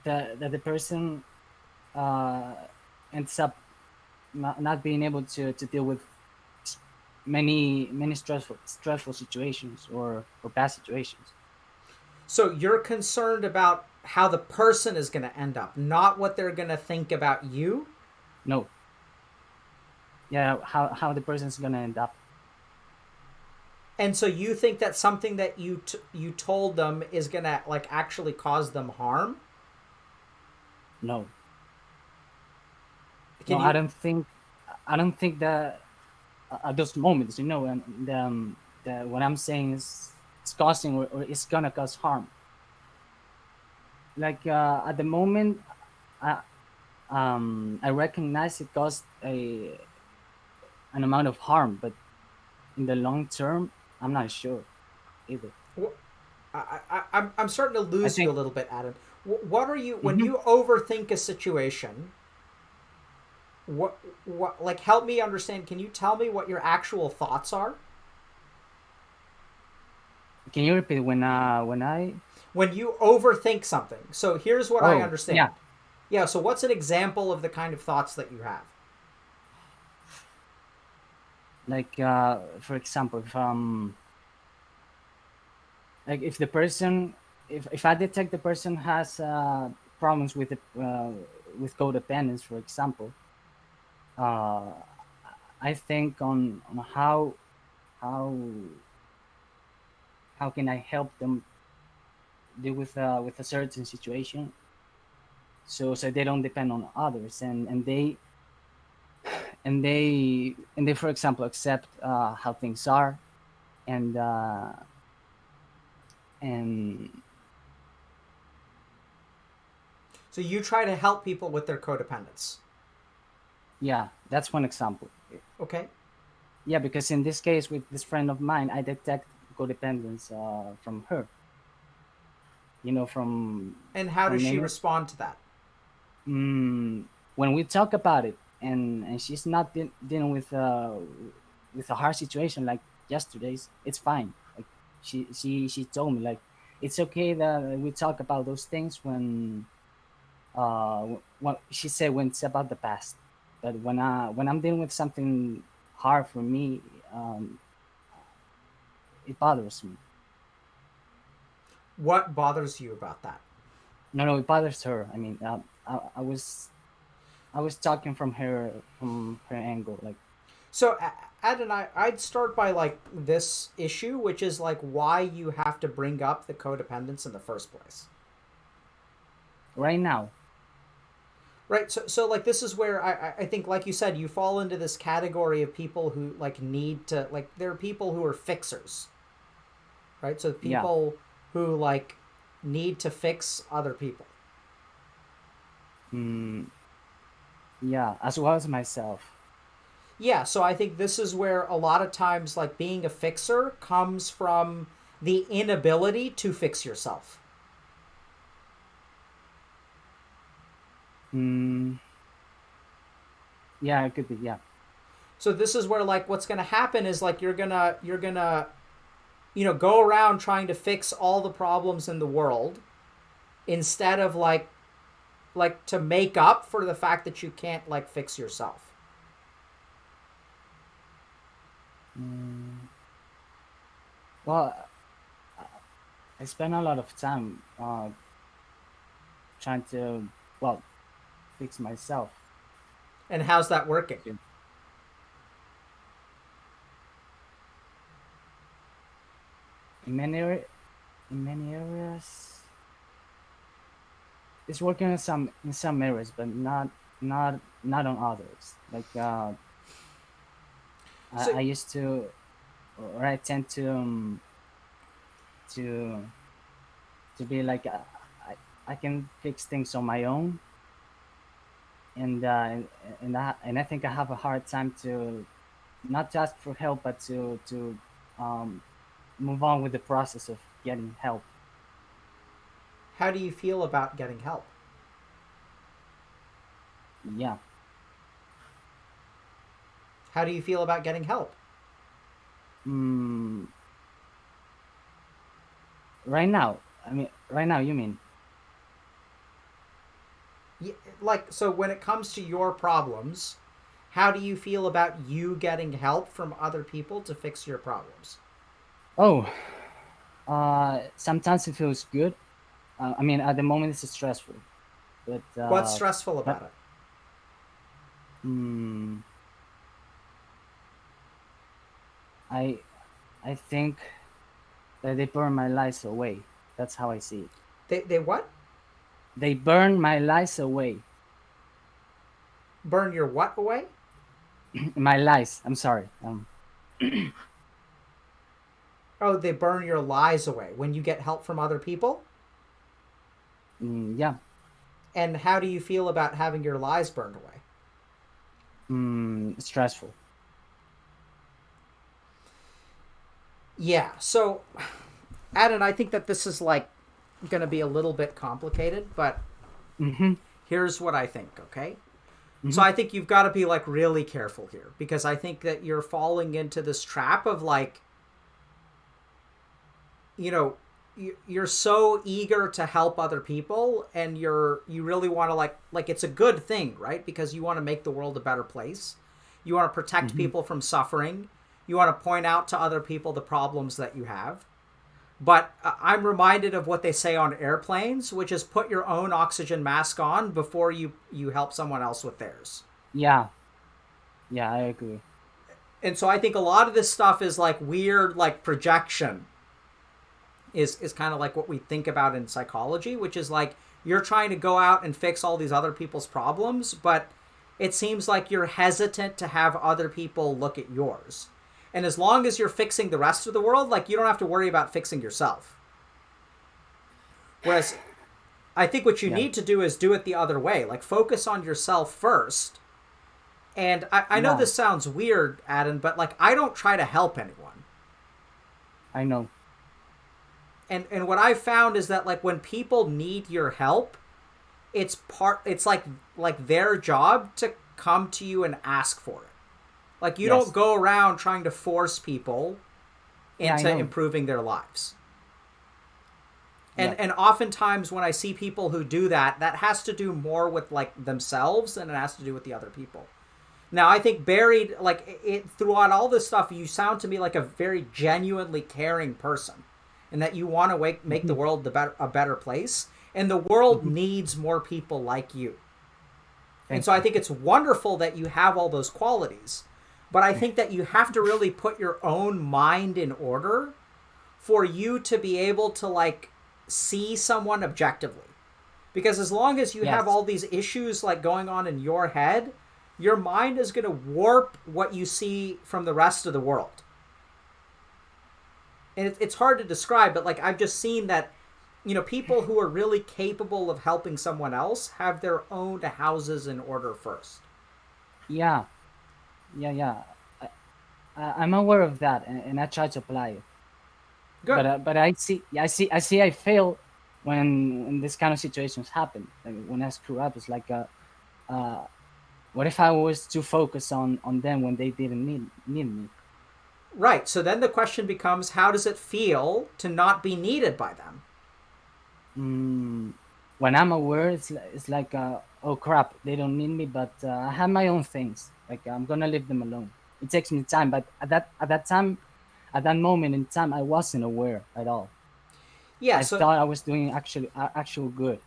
That the person ends up not being able to deal with many stressful situations or bad situations. So you're concerned about how the person is going to end up, not what they're going to think about you. No. Yeah, how the person's gonna end up. And so you think that something that you told them is going to like actually cause them harm? No. Can No, you... I don't think that at those moments, you know, and what I'm saying is it's causing or it's gonna cause harm. Like at the moment, I recognize it caused an amount of harm, but in the long term, I'm not sure either. Well, I'm starting to lose you a little bit, Adam. What are you when Mhm. you overthink a situation? What like help me understand? Can you tell me what your actual thoughts are? Can you repeat when you overthink something? So here's what I understand. Yeah. Yeah, so what's an example of the kind of thoughts that you have? Like for example, if the person, if I detect the person has problems with codependence, for example, I think on how how can I help them deal with a certain situation, so they don't depend on others, and they for example accept how things are, and and So you try to help people with their codependence. yeah, that's one example. Okay. Yeah, because in this case with this friend of mine, I detect codependence from her. You know, And how does she maybe respond to that? when we talk about it, and she's not dealing with a hard situation like yesterday's, it's fine. Like she told me like it's okay that we talk about those things when what she said when it's about the past. But when I'm dealing with something hard for me, it bothers me. What bothers you about that? No, it bothers her. I mean, I was talking from her angle, like. So, Ed and I'd start by like this issue, which is like why you have to bring up the codependence in the first place. Right now. Right. So like this is where I think, like you said, you fall into this category of people who like need to like there are people who are fixers. Right. So people who like need to fix other people. Yeah, as well as myself. Yeah, so I think this is where a lot of times like being a fixer comes from the inability to fix yourself. Yeah, it could be, yeah. So this is where like what's going to happen is like you're going to go around trying to fix all the problems in the world instead of like to make up for the fact that you can't like fix yourself. Well, I spend a lot of time trying to, well, fix myself. And how's that working? In many areas, it's working in some areas, but not on others. Like I used to, or I tend to be like I can fix things on my own, and I think I have a hard time to not to ask for help, but to move on with the process of getting help. How do you feel about getting help? Yeah. How do you feel about getting help? Right now, you mean? Yeah, like, so when it comes to your problems, how do you feel about you getting help from other people to fix your problems? Oh, sometimes it feels good, I mean, at the moment it's stressful, but What's stressful but about it? mm, I I think that they burn my lies away. That's how I see it. They what? They burn my lies away. Burn your what away? My lies. I'm sorry. Oh, they burn your lies away when you get help from other people? Yeah. And how do you feel about having your lies burned away? Stressful. Yeah. So, Adam, I think that this is like going to be a little bit complicated, but here's what I think, okay? So I think you've got to be like really careful here, because I think that you're falling into this trap of like, you know, you're so eager to help other people, and you really want to like it's a good thing, right? Because you want to make the world a better place. You want to protect people from suffering. You want to point out to other people the problems that you have. But I'm reminded of what they say on airplanes, which is put your own oxygen mask on before you help someone else with theirs. Yeah, I agree. And so I think a lot of this stuff is like weird, like projection is kind of like what we think about in psychology, which is like you're trying to go out and fix all these other people's problems, but it seems like you're hesitant to have other people look at yours. And as long as you're fixing the rest of the world, like you don't have to worry about fixing yourself. Whereas I think what you need to do is do it the other way. Like focus on yourself first. And I know this sounds weird, Adam, but like I don't try to help anyone. I know. And what I've found is that like when people need your help, it's like their job to come to you and ask for it. Like you don't go around trying to force people into improving their lives. And oftentimes when I see people who do that, that has to do more with like themselves than it has to do with the other people. Now, I think buried like it throughout all this stuff, you sound to me like a very genuinely caring person, and that you want to make the world a better place. And the world needs more people like you. And so I think it's wonderful that you have all those qualities. But I think that you have to really put your own mind in order for you to be able to like see someone objectively. Because as long as you have all these issues like going on in your head, your mind is going to warp what you see from the rest of the world. And it's hard to describe, but like I've just seen that, you know, people who are really capable of helping someone else have their own houses in order first. Yeah. I'm aware of that, and I try to apply it. Good. But I see I fail when this kind of situations happen. Like when I screw up, it's like what if I was too focused on them when they didn't need me? Right. So then the question becomes, how does it feel to not be needed by them? When I'm aware, it's like oh crap, they don't need me, but I have my own things. Like I'm gonna leave them alone. It takes me time, but at that moment in time, I wasn't aware at all. Yeah, I thought I was doing actual good.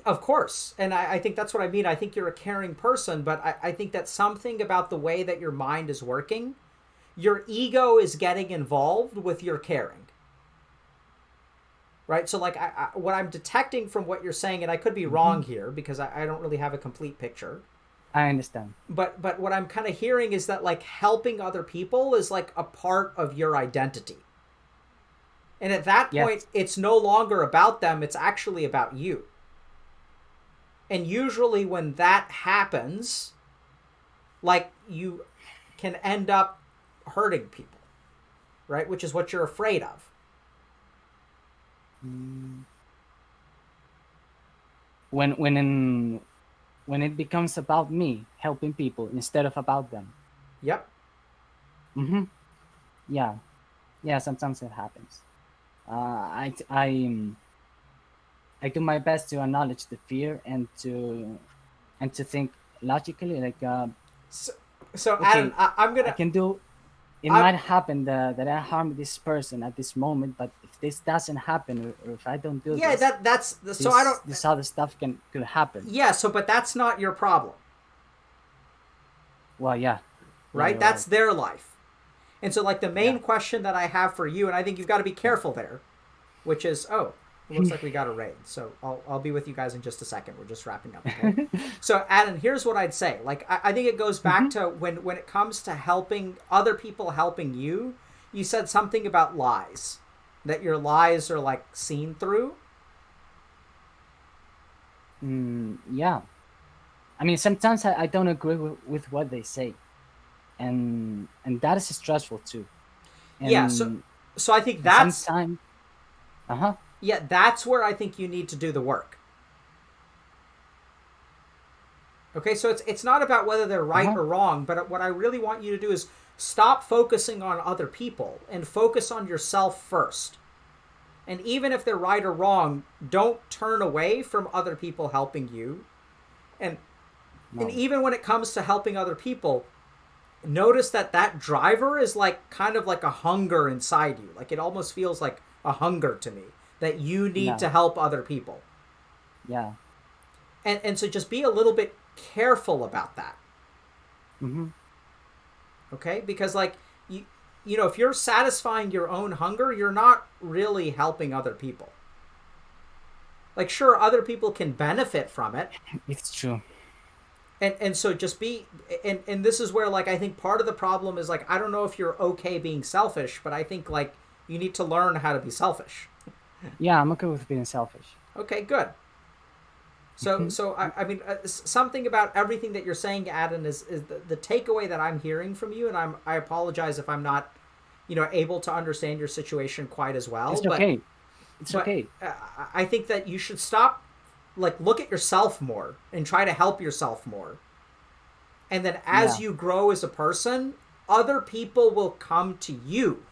Of course, and I think that's what I mean. I think you're a caring person, but I think that something about the way that your mind is working, your ego is getting involved with your caring. Right? So like what I'm detecting from what you're saying, and I could be wrong here because I don't really have a complete picture. I understand. But what I'm kind of hearing is that like helping other people is like a part of your identity. And at that point, it's no longer about them, it's actually about you. And usually when that happens, like you can end up hurting people, right? Which is what you're afraid of. When it becomes about me helping people instead of about them. Yep. Yeah. Sometimes it happens. I do my best to acknowledge the fear and to think logically. Like so okay, Adam, I'm gonna. I can do. it might happen that I harm this person at this moment, but if this doesn't happen, or if I don't do Yeah, this, that's so I don't. this other stuff could happen. Yeah, so but that's not your problem, Well, yeah. right? you're That's right. their life. And so, like, the main Yeah. question that I have for you, and I think you've got to be careful there, which is, oh, it looks like we got a raid. So I'll be with you guys in just a second. We're just wrapping up. Okay? So, Adam, here's what I'd say. Like, I think it goes back to when it comes to helping other people helping you, you said something about lies, that your lies are, like, seen through. Yeah. I mean, sometimes I don't agree with what they say. And that is stressful too. And Yeah, so I think that's sometimes, yeah, that's where I think you need to do the work. Okay, so it's not about whether they're right or wrong, but what I really want you to do is stop focusing on other people and focus on yourself first. And even if they're right or wrong, don't turn away from other people helping you. And even when it comes to helping other people, notice that driver is like kind of like a hunger inside you. Like it almost feels like a hunger to me that you need to help other people. Yeah. And so just be a little bit careful about that. Okay? Because like you know, if you're satisfying your own hunger, you're not really helping other people. Like sure, other people can benefit from it. It's true. And so just be, and this is where, like, I think part of the problem is, like, I don't know if you're okay being selfish, but I think, like, you need to learn how to be selfish. Yeah, I'm okay with being selfish. Okay, good. So I mean, something about everything that you're saying, Adam, is the takeaway that I'm hearing from you, and I apologize if I'm not, you know, able to understand your situation quite as well. It's okay. It's okay. I think that you should stop, like, look at yourself more and try to help yourself more. And then as you grow as a person, other people will come to you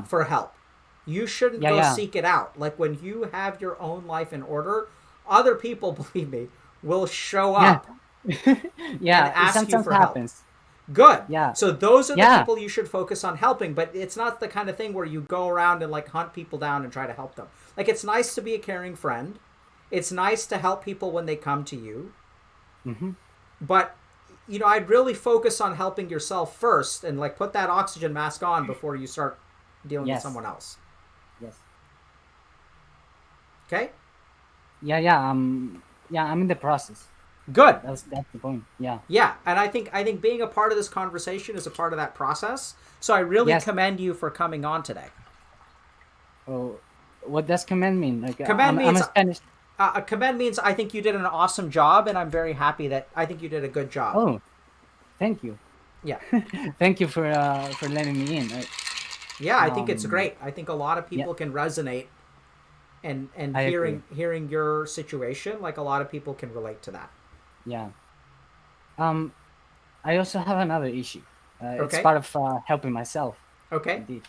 for help. You shouldn't go seek it out. Like when you have your own life in order, other people, believe me, will show up. And ask sometimes you for happens. Help. Good. Yeah. So those are the people you should focus on helping, but it's not the kind of thing where you go around and like hunt people down and try to help them. Like it's nice to be a caring friend. It's nice to help people when they come to you. But, you know, I'd really focus on helping yourself first and, like, put that oxygen mask on before you start dealing with someone else. Yes. Okay? Yeah, I'm in the process. Good. That's the point. Yeah. Yeah, and I think being a part of this conversation is a part of that process. So I really commend you for coming on today. Oh, what does commend mean? Like commend means I'm a Spanish. Commend means I think you did an awesome job, and I'm very happy that I think you did a good job. Oh, thank you. Yeah. Thank you for letting me in. Yeah, I think it's great. I think a lot of people can resonate, and hearing your situation, like a lot of people can relate to that. Yeah. I also have another issue. It's part of helping myself. Okay. Indeed.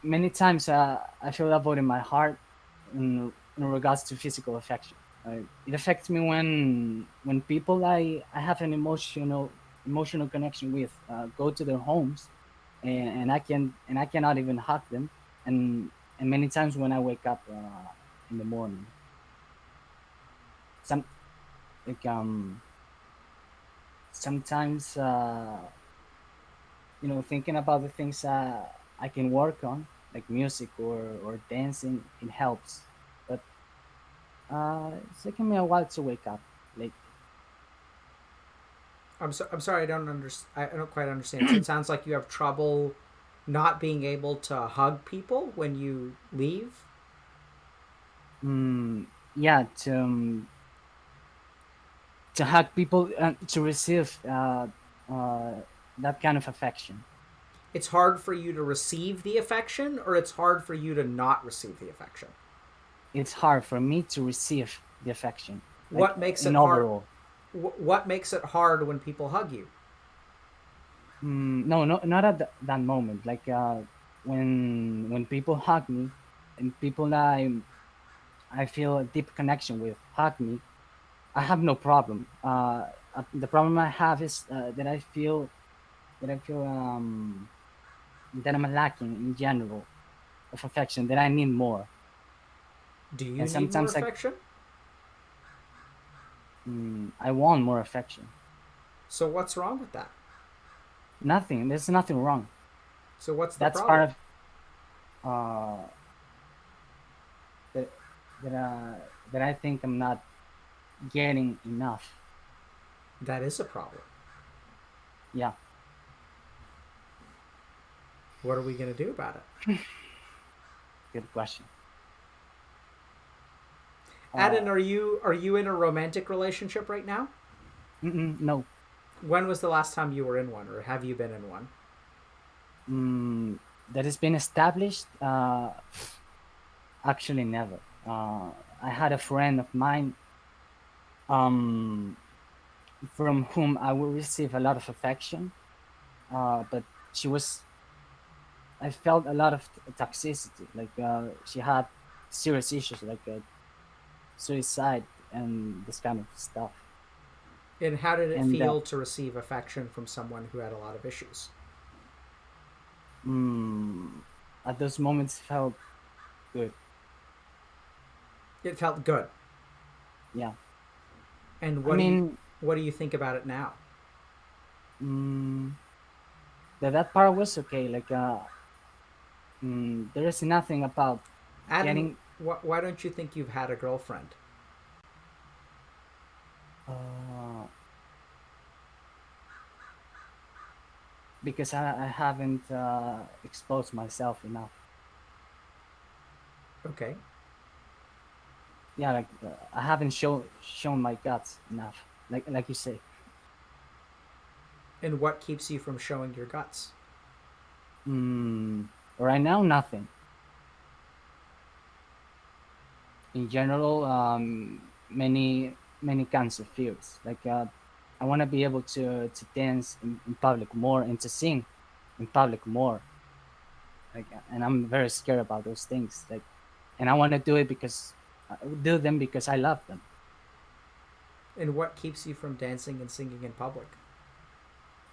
Many times I feel that void in my heart in regards to physical affection. It affects me when people I have an emotional connection with go to their homes, and I cannot even hug them, and many times when I wake up in the morning, sometimes you know, thinking about the things I can work on, like music or dancing, it helps. But it's taking me a while to wake up. Like, I'm sorry, I don't quite understand. So it sounds like you have trouble not being able to hug people when you leave. Yeah, to hug people, to receive that kind of affection. It's hard for you to receive the affection, or it's hard for you to not receive the affection? It's hard for me to receive the affection. What makes it hard? What makes it hard when people hug you? No, not at that moment. Like when people hug me, and people that I feel a deep connection with hug me, I have no problem. the problem I have is that I feel that I'm lacking in general of affection. That I need more. Do you And need more sometimes affection? I want more affection. So what's wrong with that? Nothing. There's nothing wrong. So what's the That's problem? part of that that I think I'm not getting enough. That is a problem. Yeah. What are we going to do about it? Good question. Adam, are you in a romantic relationship right now? No. When was the last time you were in one, or have you been in one? That has been established. Actually, never. I had a friend of mine, from whom I would receive a lot of affection, but she was. I felt a lot of toxicity. Like she had serious issues, like suicide and this kind of stuff. And how did it And feel to receive affection from someone who had a lot of issues? At those moments, felt good. It felt good. Yeah. And I mean, what do you think about it now? That part was okay. Like there is nothing about Adam, getting. why don't you think you've had a girlfriend? Because I haven't exposed myself enough. Okay. Yeah, like I haven't shown my guts enough. Like you say. And what keeps you from showing your guts? Right now, nothing. In general, many kinds of fears. Like I want to be able to dance in public more and to sing in public more. Like, and I'm very scared about those things. Like, and I want to do it because do them because I love them. And what keeps you from dancing and singing in public?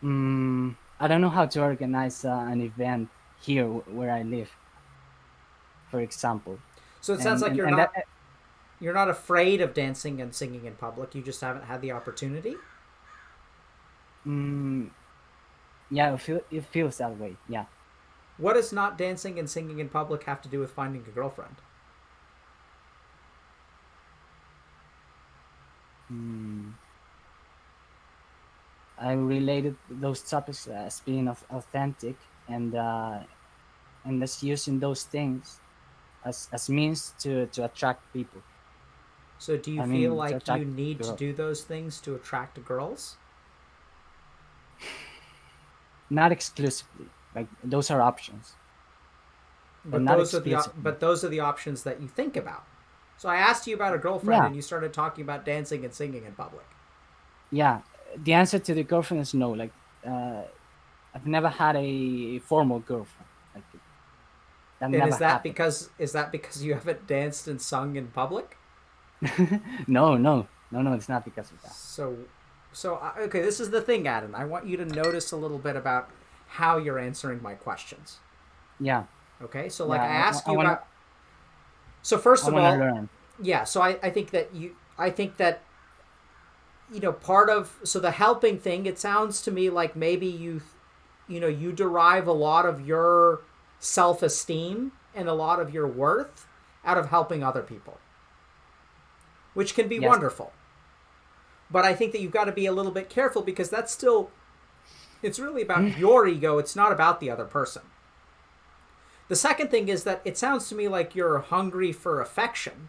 I don't know how to organize an event here where I live, for example. So it sounds like you're not afraid of dancing and singing in public. You just haven't had the opportunity. Yeah, it feels that way. Yeah. What does not dancing and singing in public have to do with finding a girlfriend? I related those topics as being authentic and as using those things as means to attract people. So do you feel like you need to do those things to attract girls? Not exclusively. Like those are options. But those are the options that you think about. So I asked you about a girlfriend and you started talking about dancing and singing in public. Yeah. The answer to the girlfriend is no. Like I've never had a formal girlfriend. Like and is that because you haven't danced and sung in public? No, it's not because of that. So okay, this is the thing, Adam. I want you to notice a little bit about how you're answering my questions. Yeah. Okay, so like I asked you about. So first of all, learn. Yeah. So I think that part of the helping thing. It sounds to me like maybe you derive a lot of your self-esteem and a lot of your worth out of helping other people, which can be wonderful. But I think that you've got to be a little bit careful because it's really about your ego. It's not about the other person. The second thing is that it sounds to me like you're hungry for affection.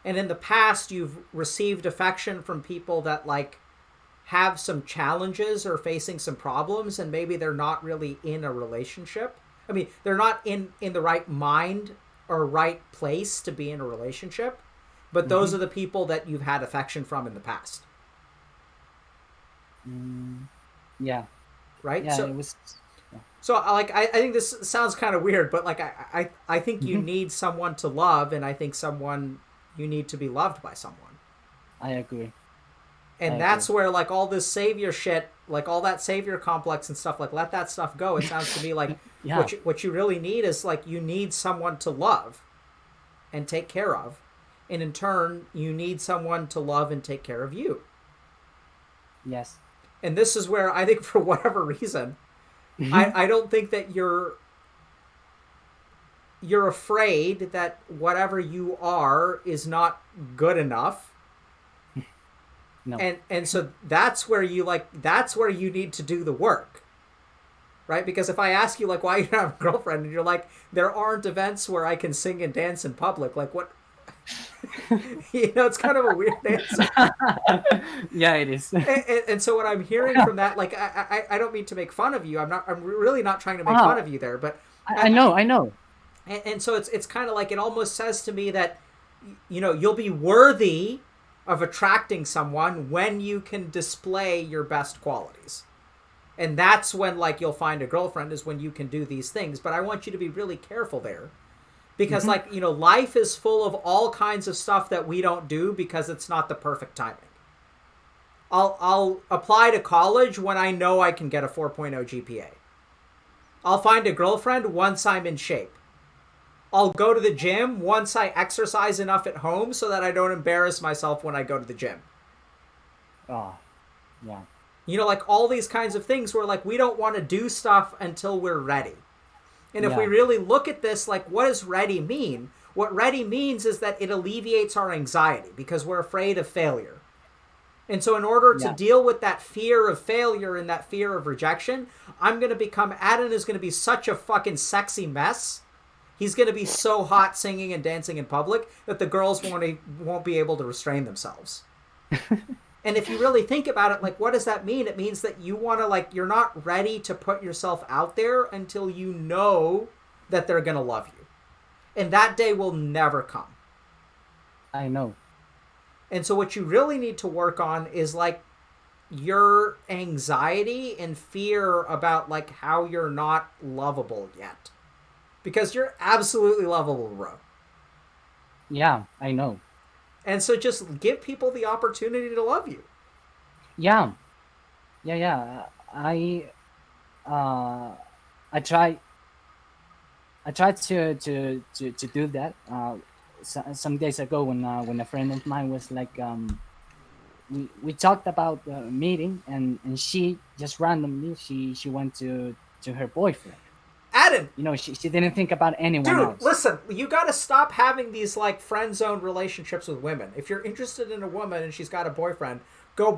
And in the past, you've received affection from people that like have some challenges or facing some problems, and maybe they're not really in a relationship. I mean, they're not in the right mind or right place to be in a relationship. But those are the people that you've had affection from in the past. Yeah. Right? Yeah, so, it was... So, like, I think this sounds kind of weird, but, like, I think you need someone to love, and I think you need to be loved by someone. I agree. And that's where like all this savior shit, like all that savior complex and stuff, like let that stuff go. It sounds to me like what you really need is like you need someone to love and take care of. And in turn, you need someone to love and take care of you. Yes. And this is where I think for whatever reason, I don't think that you're afraid that whatever you are is not good enough. No. And so that's where you need to do the work. Right? Because if I ask you like why you don't have a girlfriend and you're like, there aren't events where I can sing and dance in public, like what it's kind of a weird answer. Yeah, it is. And so what I'm hearing from that, like I don't mean to make fun of you. I'm really not trying to make fun of you there, but I know. And so it's kind of like it almost says to me that you'll be worthy of attracting someone when you can display your best qualities. And that's when like you'll find a girlfriend, is when you can do these things. But I want you to be really careful there. Because like, life is full of all kinds of stuff that we don't do because it's not the perfect timing. I'll apply to college when I know I can get a 4.0 GPA. I'll find a girlfriend once I'm in shape. I'll go to the gym once I exercise enough at home so that I don't embarrass myself when I go to the gym. Oh, yeah. Like all these kinds of things where like we don't want to do stuff until we're ready. And if we really look at this, like what does ready mean? What ready means is that it alleviates our anxiety because we're afraid of failure. And so in order to deal with that fear of failure and that fear of rejection, Adam is going to be such a fucking sexy mess. He's going to be so hot singing and dancing in public that the girls won't be able to restrain themselves. And if you really think about it, like, what does that mean? It means that you want to, like, you're not ready to put yourself out there until you know that they're going to love you. And that day will never come. I know. And so what you really need to work on is, like, your anxiety and fear about, like, how you're not lovable yet. Because you're absolutely lovable, bro. Yeah, I know. And so just give people the opportunity to love you. Yeah. I tried to do that. Some days ago when a friend of mine was like, we talked about the meeting and she just randomly she went to her boyfriend. Adam! She didn't think about anyone else. Dude, listen, you gotta stop having these, like, friend-zone relationships with women. If you're interested in a woman and she's got a boyfriend, go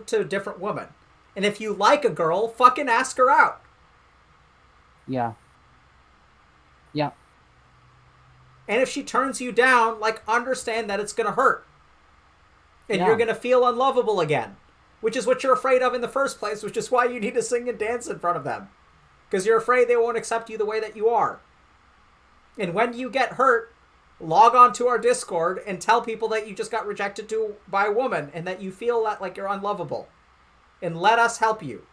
to a different woman. And if you like a girl, fucking ask her out. Yeah. And if she turns you down, like, understand that it's gonna hurt. And you're gonna feel unlovable again. Which is what you're afraid of in the first place, which is why you need to sing and dance in front of them. Because you're afraid they won't accept you the way that you are. And when you get hurt, log on to our Discord and tell people that you just got rejected by a woman and that you feel that like you're unlovable. And let us help you.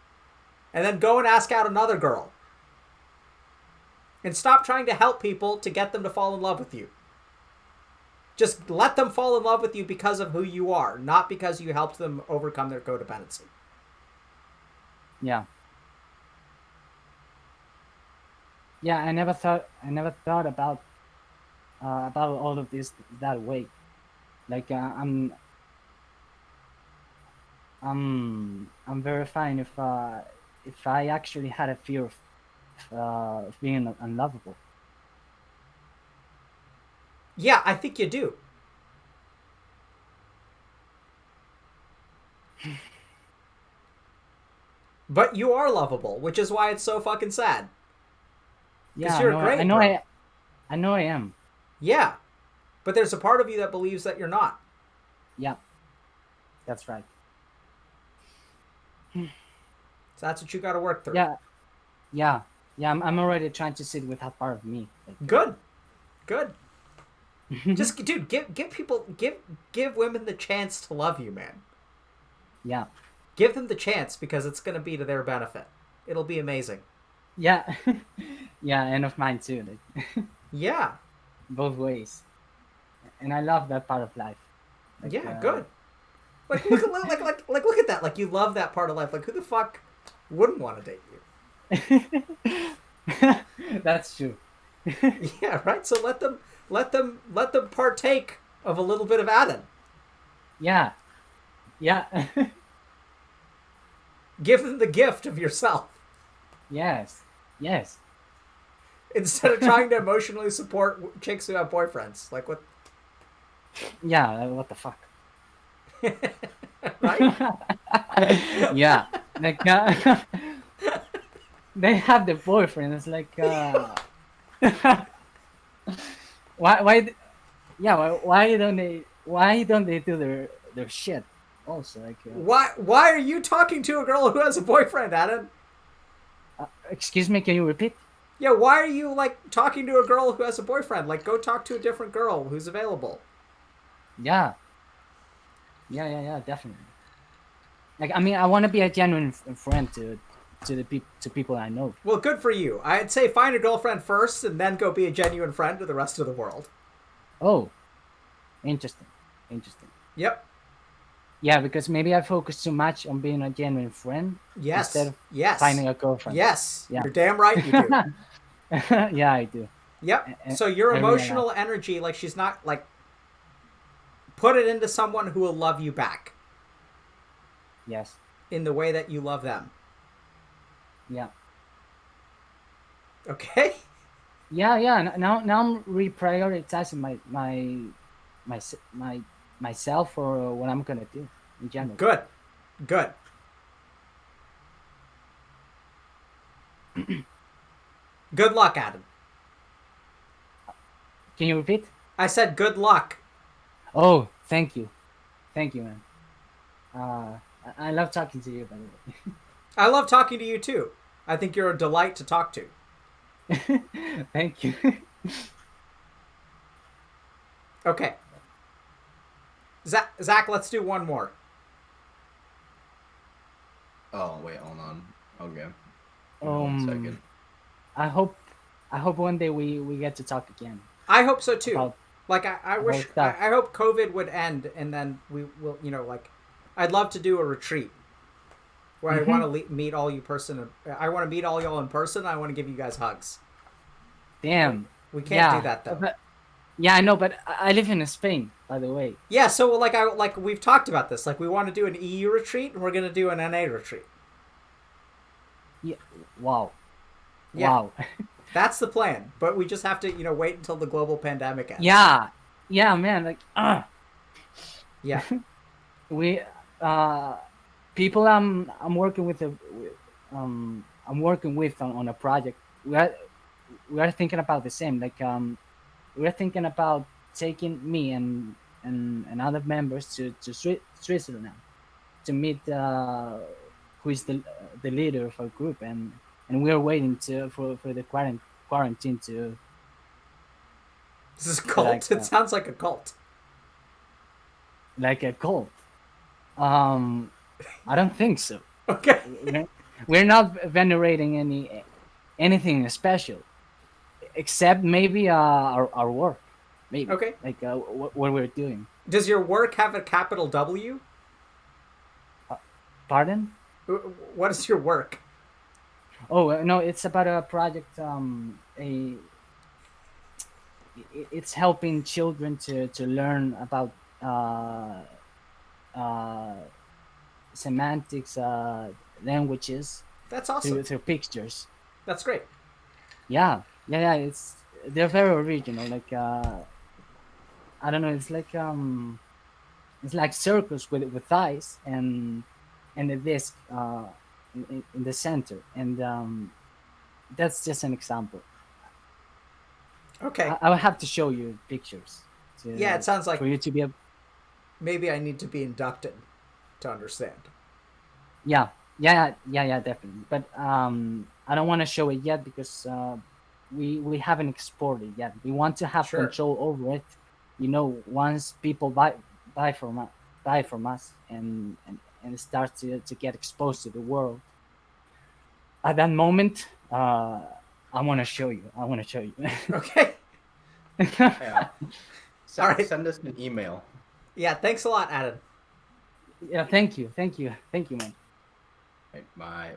And then go and ask out another girl. And stop trying to help people to get them to fall in love with you. Just let them fall in love with you because of who you are, not because you helped them overcome their codependency. Yeah. Yeah, I never thought about all of this that way. Like I'm very fine if I actually had a fear of being unlovable. Yeah, I think you do. But you are lovable, which is why it's so fucking sad. Yeah, you're great. I know I am. Yeah. But there's a part of you that believes that you're not. Yeah. That's right. So that's what you got to work through. Yeah. I'm already trying to sit with that part of me. Good. Just, dude, give women the chance to love you, man. Yeah. Give them the chance because it's going to be to their benefit. It'll be amazing. Yeah. Yeah, and of mine too. Yeah. Both ways. And I love that part of life. Yeah, good. Like look at that. Like you love that part of life. Like who the fuck wouldn't want to date you? That's true. Yeah, right. So let them partake of a little bit of Adam. Yeah. Yeah. Give them the gift of yourself Yes. Yes. instead of trying to emotionally support chicks who have boyfriends. Like what? Yeah. What the fuck? Right? Yeah. Like they have the boyfriend. It's like why why don't they do their shit also like Why are you talking to a girl who has a boyfriend, Adam? excuse me, can you repeat? Yeah, why are you like talking to a girl who has a boyfriend? Like go talk to a different girl who's available. Yeah, definitely. Like I mean, I want to be a genuine friend to to people I know. Well, good for you. I'd say find a girlfriend first and then go be a genuine friend to the rest of the world. Oh, interesting. Yep. Yeah, because maybe I focus too much on being a genuine friend Yes. instead of Yes. finding a girlfriend. Yes. Yeah. You're damn right you do. Yeah, I do. Yep. So your I emotional energy, like she's not like put it into someone who will love you back Yes. in the way that you love them. Yeah. Okay? Yeah. Now I'm reprioritizing myself for what I'm gonna do in general. Good. Good luck, Adam. Can you repeat? I said good luck. Oh, thank you, man. I love talking to you, by the way. I love talking to you too. I think you're a delight to talk to. Thank you. Okay. Zach, let's do one more. Oh wait, hold on. Okay. 1 second. I hope one day we get to talk again. I hope so too. About- Like I wish I hope COVID would end and then we will, like I'd love to do a retreat where I want to meet all you person. I want to meet all y'all in person. I want to give you guys hugs. Damn. We can't do that though. But, yeah, I know, but I live in Spain, by the way. Yeah, so like we've talked about this. Like we want to do an EU retreat and we're gonna do an NA retreat. Yeah. Wow. Yeah. Wow. That's the plan, but we just have to, wait until the global pandemic ends. Yeah, man. Like, Yeah. we people I'm working with on a project. We are thinking about the same. Like we're thinking about taking me and other members to Switzerland to meet who is the leader of our group, and we're waiting for the quarantine to. This is a cult. Like, It sounds like a cult. Like a cult. I don't think so. Okay. We're not venerating anything special, except maybe our work. Maybe. Okay. Like what we're doing. Does your work have a capital W? Pardon? What is your work? Oh no, it's about a project. It's helping children to learn about semantics, languages. That's awesome. Through pictures. That's great. Yeah. They're very original. Like I don't know. It's like circles with eyes and the disc in the center, and that's just an example. Okay. I will have to show you pictures. Yeah, it sounds like for you to be able. Maybe I need to be inducted to understand. Yeah, definitely. But I don't want to show it yet because we haven't exported yet. We want to have control over it. Once people buy from us and start to get exposed to the world. At that moment, I want to show you. Okay. Yeah. All right. Send us an email. Yeah, thanks a lot, Adam. Yeah, thank you, man. My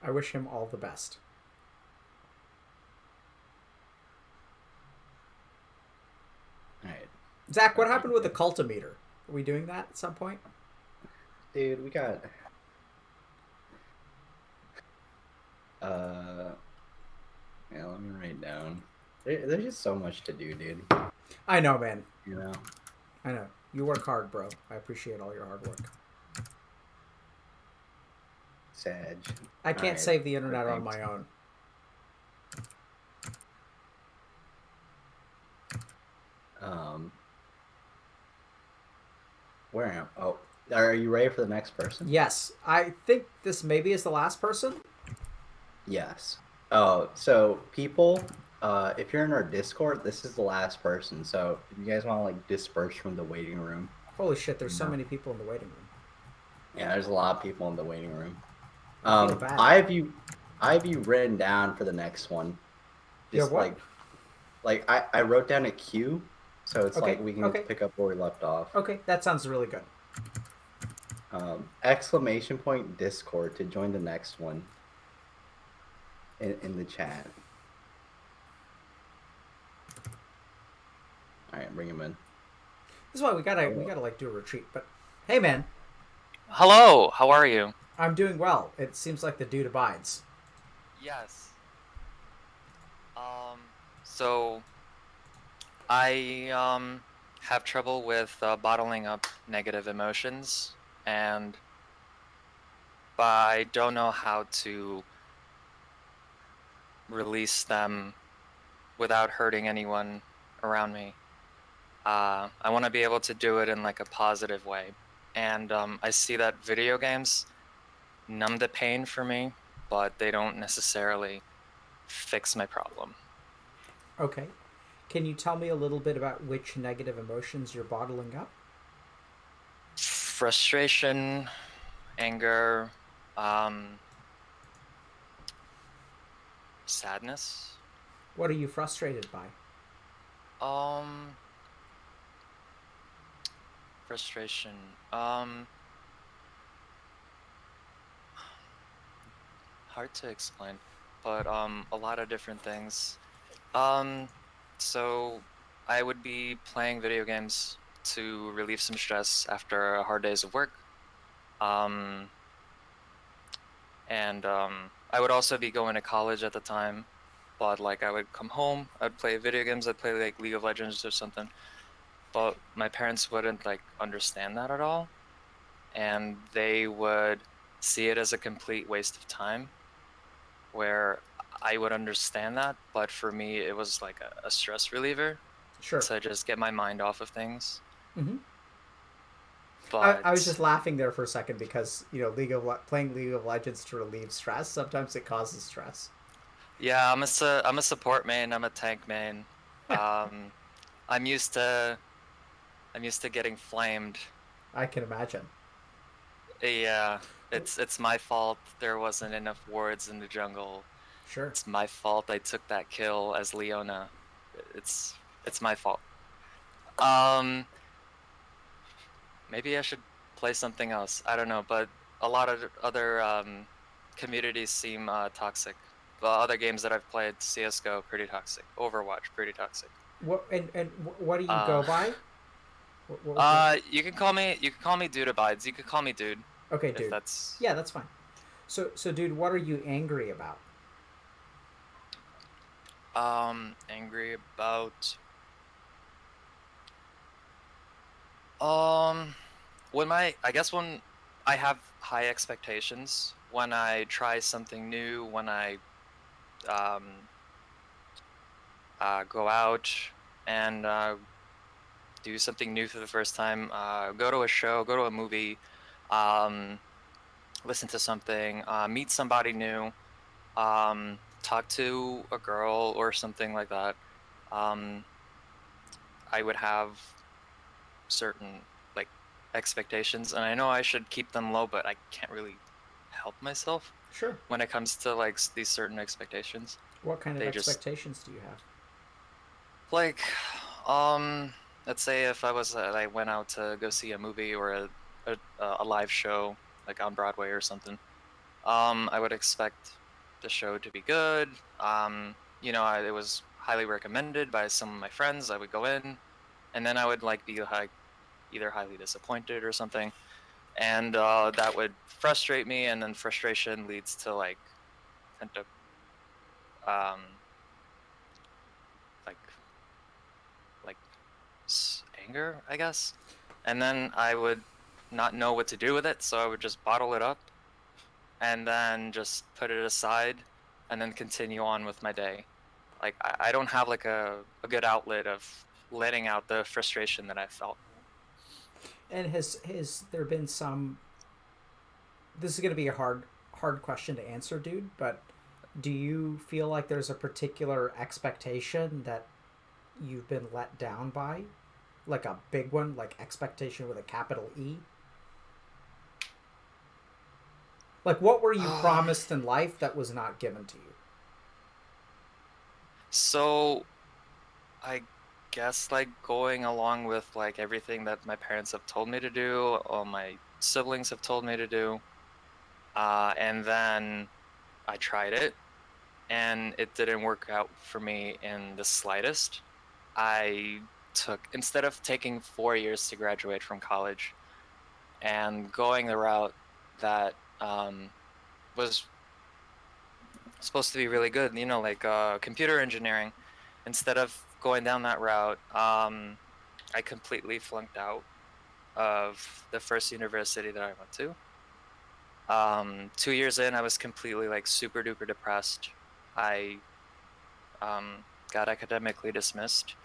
I wish him all the best. all right, Zach, what happened with the cultimeter? Are we doing that at some point? dude. We got. Yeah, let me write down. There's just so much to do, dude. I know, man. You know. I know. You work hard, bro. I appreciate all your hard work. Sag. I can't Alright, save the internet on thanks. my own. Where am? Oh, are you ready for the next person? Yes, I think this maybe is the last person. Yes. Oh, so people, if you're in our Discord, this is the last person. So if you guys want to like disperse from the waiting room. Holy shit! There's so No. many people in the waiting room. Yeah, there's a lot of people in the waiting room. I feel bad. I have you written down for the next one. Yeah, Just what? like I wrote down a queue, so it's Okay, like we can okay. pick up where we left off. Okay, that sounds really good. Exclamation point Discord to join the next one. In the chat. All right, bring him in. This is why we gotta like do a retreat. But hey, man, Hello, how are you? I'm doing well. It seems like the dude abides. Yes. So I have trouble with bottling up negative emotions, but I don't know how to release them without hurting anyone around me. I want to be able to do it in like a positive way, and I see that video games numb the pain for me, but they don't necessarily fix my problem. Okay, can you tell me a little bit about which negative emotions you're bottling up? Frustration, anger, sadness. What are you frustrated by? Frustration. Hard to explain, but a lot of different things. So I would be playing video games to relieve some stress after a hard days of work. I would also be going to college at the time, but like I would come home, I'd play video games, I'd play like League of Legends or something, but my parents wouldn't like understand that at all, and they would see it as a complete waste of time, where I would understand that, but for me it was like a stress reliever. Sure. To just get my mind off of things. Mm-hmm. But I was just laughing there for a second because playing League of Legends to relieve stress, sometimes it causes stress. Yeah, I'm a support main. I'm a tank main. I'm used to getting flamed. I can imagine. Yeah, it's my fault there wasn't enough wards in the jungle. Sure. It's my fault I took that kill as Leona. It's my fault. Maybe I should play something else. I don't know, but a lot of other communities seem toxic. The other games that I've played, CS:GO, pretty toxic. Overwatch, pretty toxic. What what do you go by? What you can call me Dude Abides. You could call me Dude. Okay, Dude. Yeah, that's fine. So Dude, what are you angry about? Angry about. When I have high expectations, when I try something new, when I go out and do something new for the first time, go to a show, go to a movie, listen to something, meet somebody new, talk to a girl or something like that, I would have certain like expectations, and I know I should keep them low, but I can't really help myself. Sure. When it comes to like these certain expectations. What kind of expectations do you have? Like, let's say if I went out to go see a movie or a live show like on Broadway or something, I would expect the show to be good. It was highly recommended by some of my friends. I would go in, and then I would like be either highly disappointed or something, and that would frustrate me, and then frustration leads to like kind of um like like anger, I guess, and then I would not know what to do with it, so I would just bottle it up and then just put it aside and then continue on with my day. Like I don't have like a good outlet of letting out the frustration that I felt. And has there been some? This is going to be a hard question to answer, dude. But do you feel like there's a particular expectation that you've been let down by, like a big one, like expectation with a capital E? Like, what were you promised in life that was not given to you? So I guess like going along with like everything that my parents have told me to do, all my siblings have told me to do, and then I tried it and it didn't work out for me in the slightest. Instead of taking 4 years to graduate from college and going the route that was supposed to be really good, like computer engineering, instead of going down that route, I completely flunked out of the first university that I went to. 2 years in, I was completely like super duper depressed. I got academically dismissed,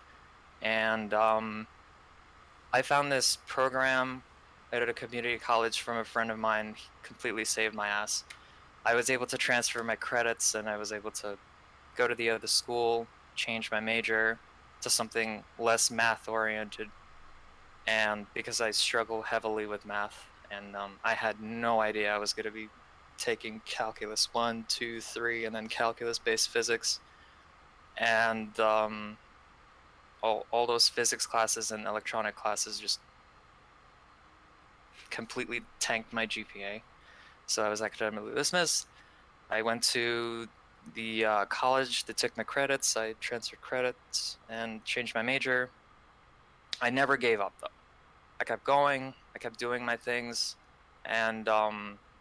and I found this program at a community college from a friend of mine. He completely saved my ass. I was able to transfer my credits, and I was able to go to the other school, change my major to something less math oriented. And because I struggle heavily with math, and I had no idea I was going to be taking calculus 1, 2, 3, and then calculus-based physics, and all those physics classes and electronic classes just completely tanked my GPA. So I was academically dismissed. I went to the college that took my credits. I transferred credits and changed my major. I never gave up though. I kept going. I kept doing my things, and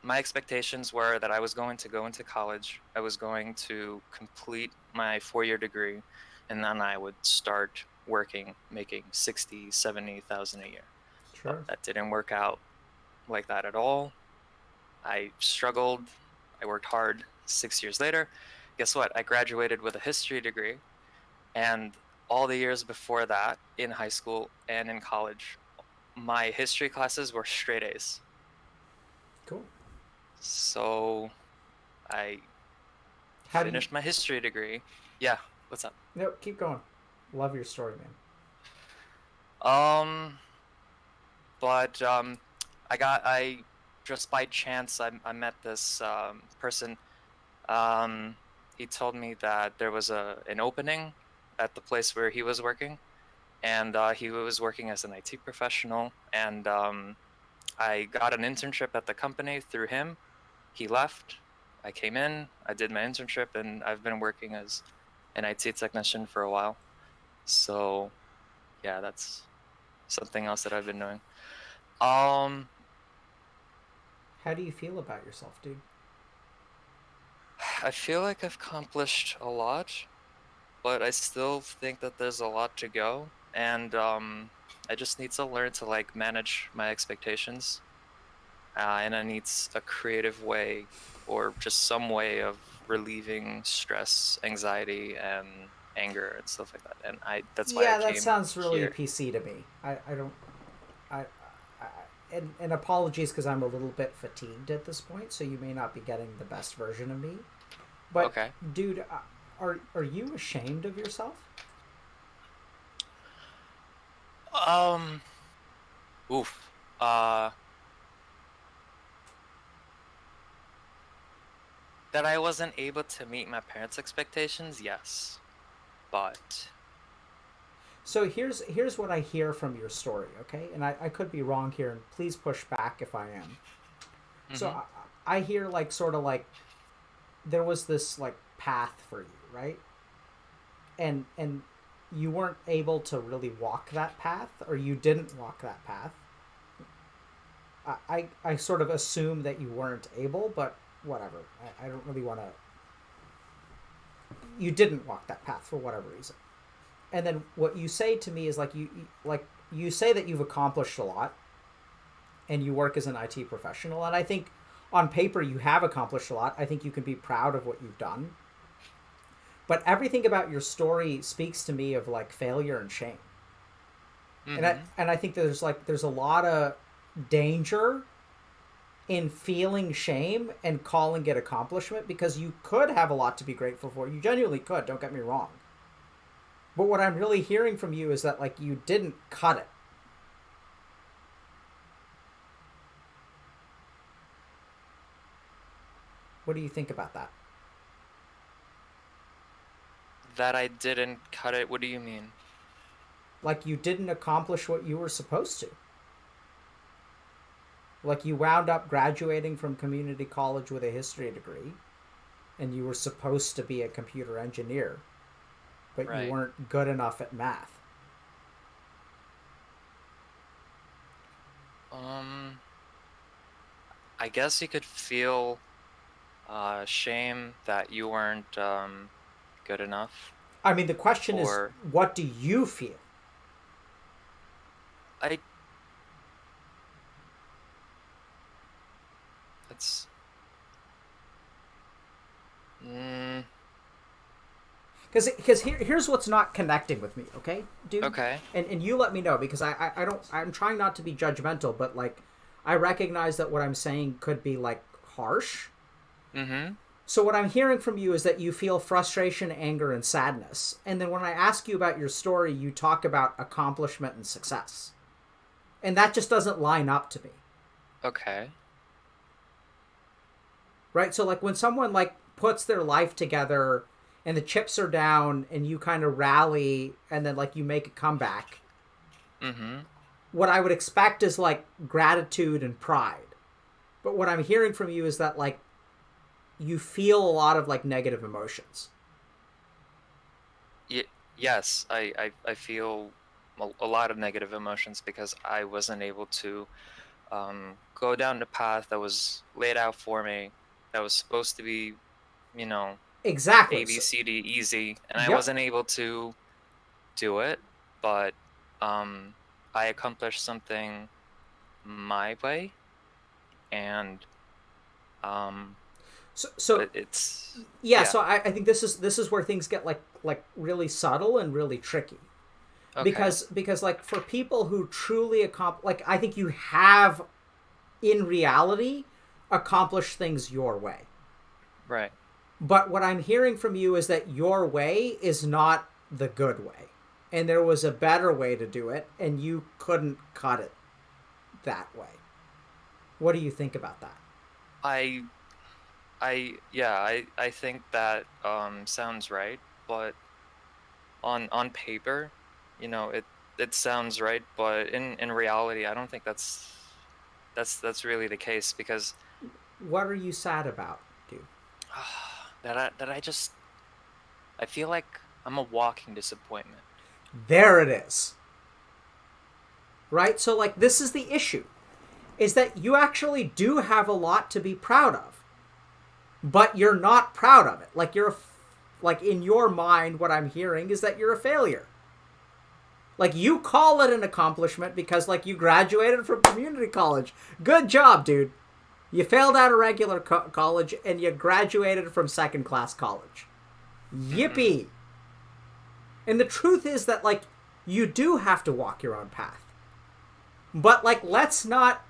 my expectations were that I was going to go into college. I was going to complete my 4-year degree, and then I would start working, making 60, 70,000 a year. Sure. But that didn't work out like that at all. I struggled. I worked hard. 6 years later, guess what? I graduated with a history degree, and all the years before that in high school and in college, my history classes were straight A's. Cool. So I finished my history degree. Yeah, what's up? No, keep going. Love your story, man. But I just by chance I met this person. He told me that there was an opening at the place where he was working, and he was working as an IT professional, and I got an internship at the company through him. He left. I came in. I did my internship, and I've been working as an IT technician for a while. So, yeah, that's something else that I've been doing. How do you feel about yourself, dude? I feel like I've accomplished a lot, but I still think that there's a lot to go, and I just need to learn to like manage my expectations, and I need a creative way or just some way of relieving stress, anxiety, and anger and stuff like that. And that's why I came that sounds really here. PC to me. I don't. And apologies because I'm a little bit fatigued at this point, so you may not be getting the best version of me. But Okay. Dude, are you ashamed of yourself? Oof. That I wasn't able to meet my parents' expectations, yes. But So here's what I hear from your story, okay? And I could be wrong here, and please push back if I am. So I hear like sort of like there was this like path for you, right? And you weren't able to really walk that path, or you didn't walk that path. I sort of assume that you weren't able, but whatever. I don't really want to. You didn't walk that path for whatever reason. And then what you say to me is like you say that you've accomplished a lot, and you work as an IT professional, and I think on paper you have accomplished a lot. I think you can be proud of what you've done. But everything about your story speaks to me of like failure and shame. And I think there's a lot of danger in feeling shame and calling it accomplishment, because you could have a lot to be grateful for. You genuinely could, don't get me wrong. But what I'm really hearing from you is that like you didn't cut it. What do you think about that? That I didn't cut it? What do you mean? Like you didn't accomplish what you were supposed to. Like you wound up graduating from community college with a history degree, and you were supposed to be a computer engineer, but Right. you weren't good enough at math. I guess you could feel shame that you weren't good enough. I mean, the question is, Or- what do you feel? It's Because here's what's not connecting with me, okay, dude? okay. And you let me know, because I'm trying not to be judgmental, but like I recognize that what I'm saying could be like harsh. So what I'm hearing from you is that you feel frustration, anger, and sadness. And then when I ask you about your story, you talk about accomplishment and success. And that just doesn't line up to me. Okay. Right? So like when someone like puts their life together and the chips are down and you kind of rally and then like you make a comeback. What I would expect is like gratitude and pride. But what I'm hearing from you is that like you feel a lot of like negative emotions. Yes, I feel a lot of negative emotions because I wasn't able to go down the path that was laid out for me, that was supposed to be, you know, Exactly. A, B, C, D, easy, and I Yep. wasn't able to do it, but I accomplished something my way, and So it's yeah, so I think this is where things get like really subtle and really tricky. okay. Because like for people who truly like I think you have in reality accomplished things your way. Right. But what I'm hearing from you is that your way is not the good way. And there was a better way to do it, and you couldn't cut it that way. What do you think about that? I think that sounds right, but on paper, you know, it sounds right, but in reality, I don't think that's really the case, because What are you sad about, dude? I feel like I'm a walking disappointment. There it is. Right? So like this is the issue. Is that you actually do have a lot to be proud of. But you're not proud of it. Like like in your mind what I'm hearing is that you're a failure. Like you call it an accomplishment because like you graduated from community college. Good job, dude. You failed out of regular college and you graduated from second class college. Yippee. And the truth is that like you do have to walk your own path. But like let's not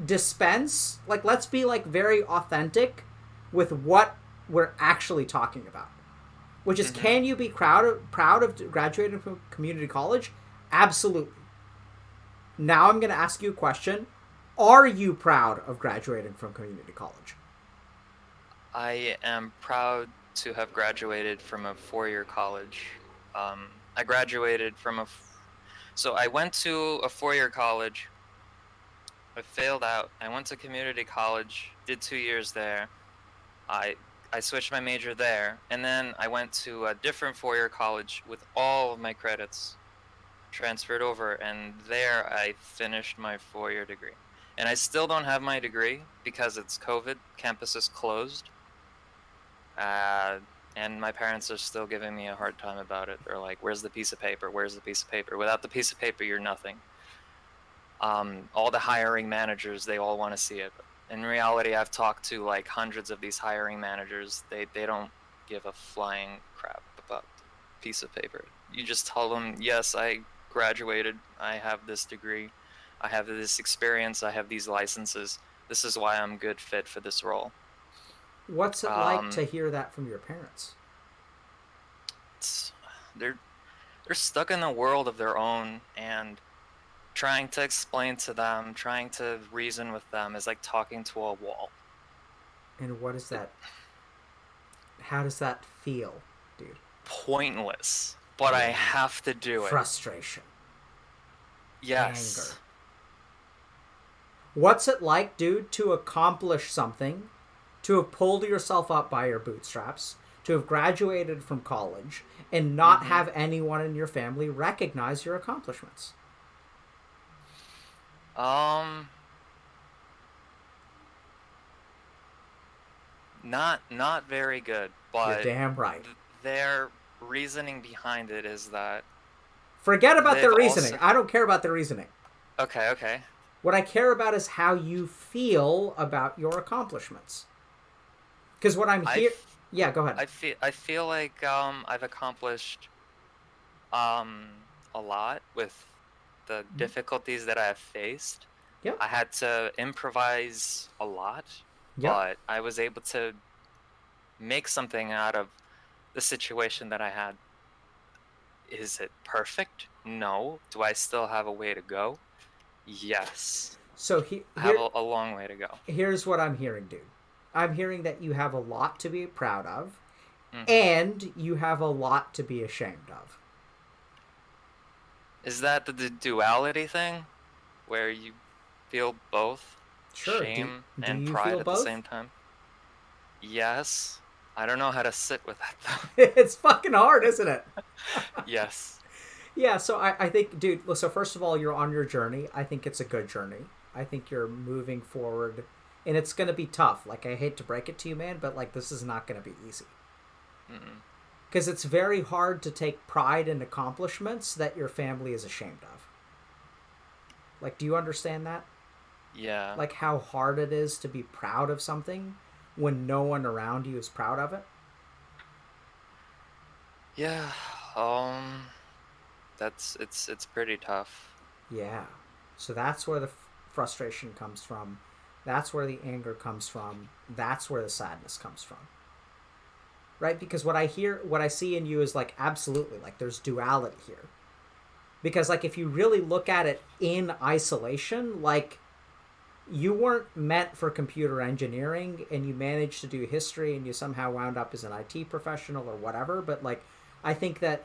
dispense, like let's be like very authentic with what we're actually talking about. Which is, can you be proud of graduating from community college? Absolutely. Now I'm going to ask you a question. Are you proud of graduating from community college? I am proud to have graduated from a 4-year college. I graduated from so I went to a 4-year college. I failed out. I went to community college, did 2 years there. I switched my major there, and then I went to a different 4-year college with all of my credits transferred over, and there I finished my 4-year degree. And I still don't have my degree because it's COVID. Campus is closed. And my parents are still giving me a hard time about it. They're like, where's the piece of paper? Where's the piece of paper? Without the piece of paper, you're nothing. All the hiring managers, they all want to see it. In reality, I've talked to like hundreds of these hiring managers. They don't give a flying crap about the piece of paper. You just tell them, yes, I graduated. I have this degree. I have this experience. I have these licenses. This is why I'm good fit for this role. What's it like to hear that from your parents? They're stuck in a world of their own, and trying to explain to them, trying to reason with them is like talking to a wall. And what is that? How does that feel, dude? Pointless, but I have to do it. Frustration. Yes. Anger. What's it like, dude, to accomplish something, to have pulled yourself up by your bootstraps, to have graduated from college, and not have anyone in your family recognize your accomplishments? Not very good, but you're damn right. Their reasoning behind it is that... Forget about their reasoning. I don't care about their reasoning. Okay. What I care about is how you feel about your accomplishments. Because what I'm here... Yeah, go ahead. I feel like I've accomplished a lot with the difficulties that I have faced. Yep. I had to improvise a lot, but I was able to make something out of the situation that I had. Is it perfect? No. Do I still have a way to go? Yes. So I have a long way to go. Here's what I'm hearing, dude. I'm hearing that you have a lot to be proud of, and you have a lot to be ashamed of. Is that the duality thing, where you feel both shame and pride at the same time? Yes. I don't know how to sit with that, though. It's fucking hard, isn't it? Yes. Yeah, so I think, dude, so first of all, you're on your journey. I think it's a good journey. I think you're moving forward, and it's going to be tough. Like, I hate to break it to you, man, but, like, this is not going to be easy. Because it's very hard to take pride in accomplishments that your family is ashamed of. Like, do you understand that? Yeah. Like, how hard it is to be proud of something when no one around you is proud of it? Yeah. It's pretty tough. Yeah. So that's where the frustration comes from. That's where the anger comes from. That's where the sadness comes from. Right? Because what I see in you is like, absolutely, like there's duality here. Because like, if you really look at it in isolation, like you weren't meant for computer engineering and you managed to do history and you somehow wound up as an IT professional or whatever. But like, I think that,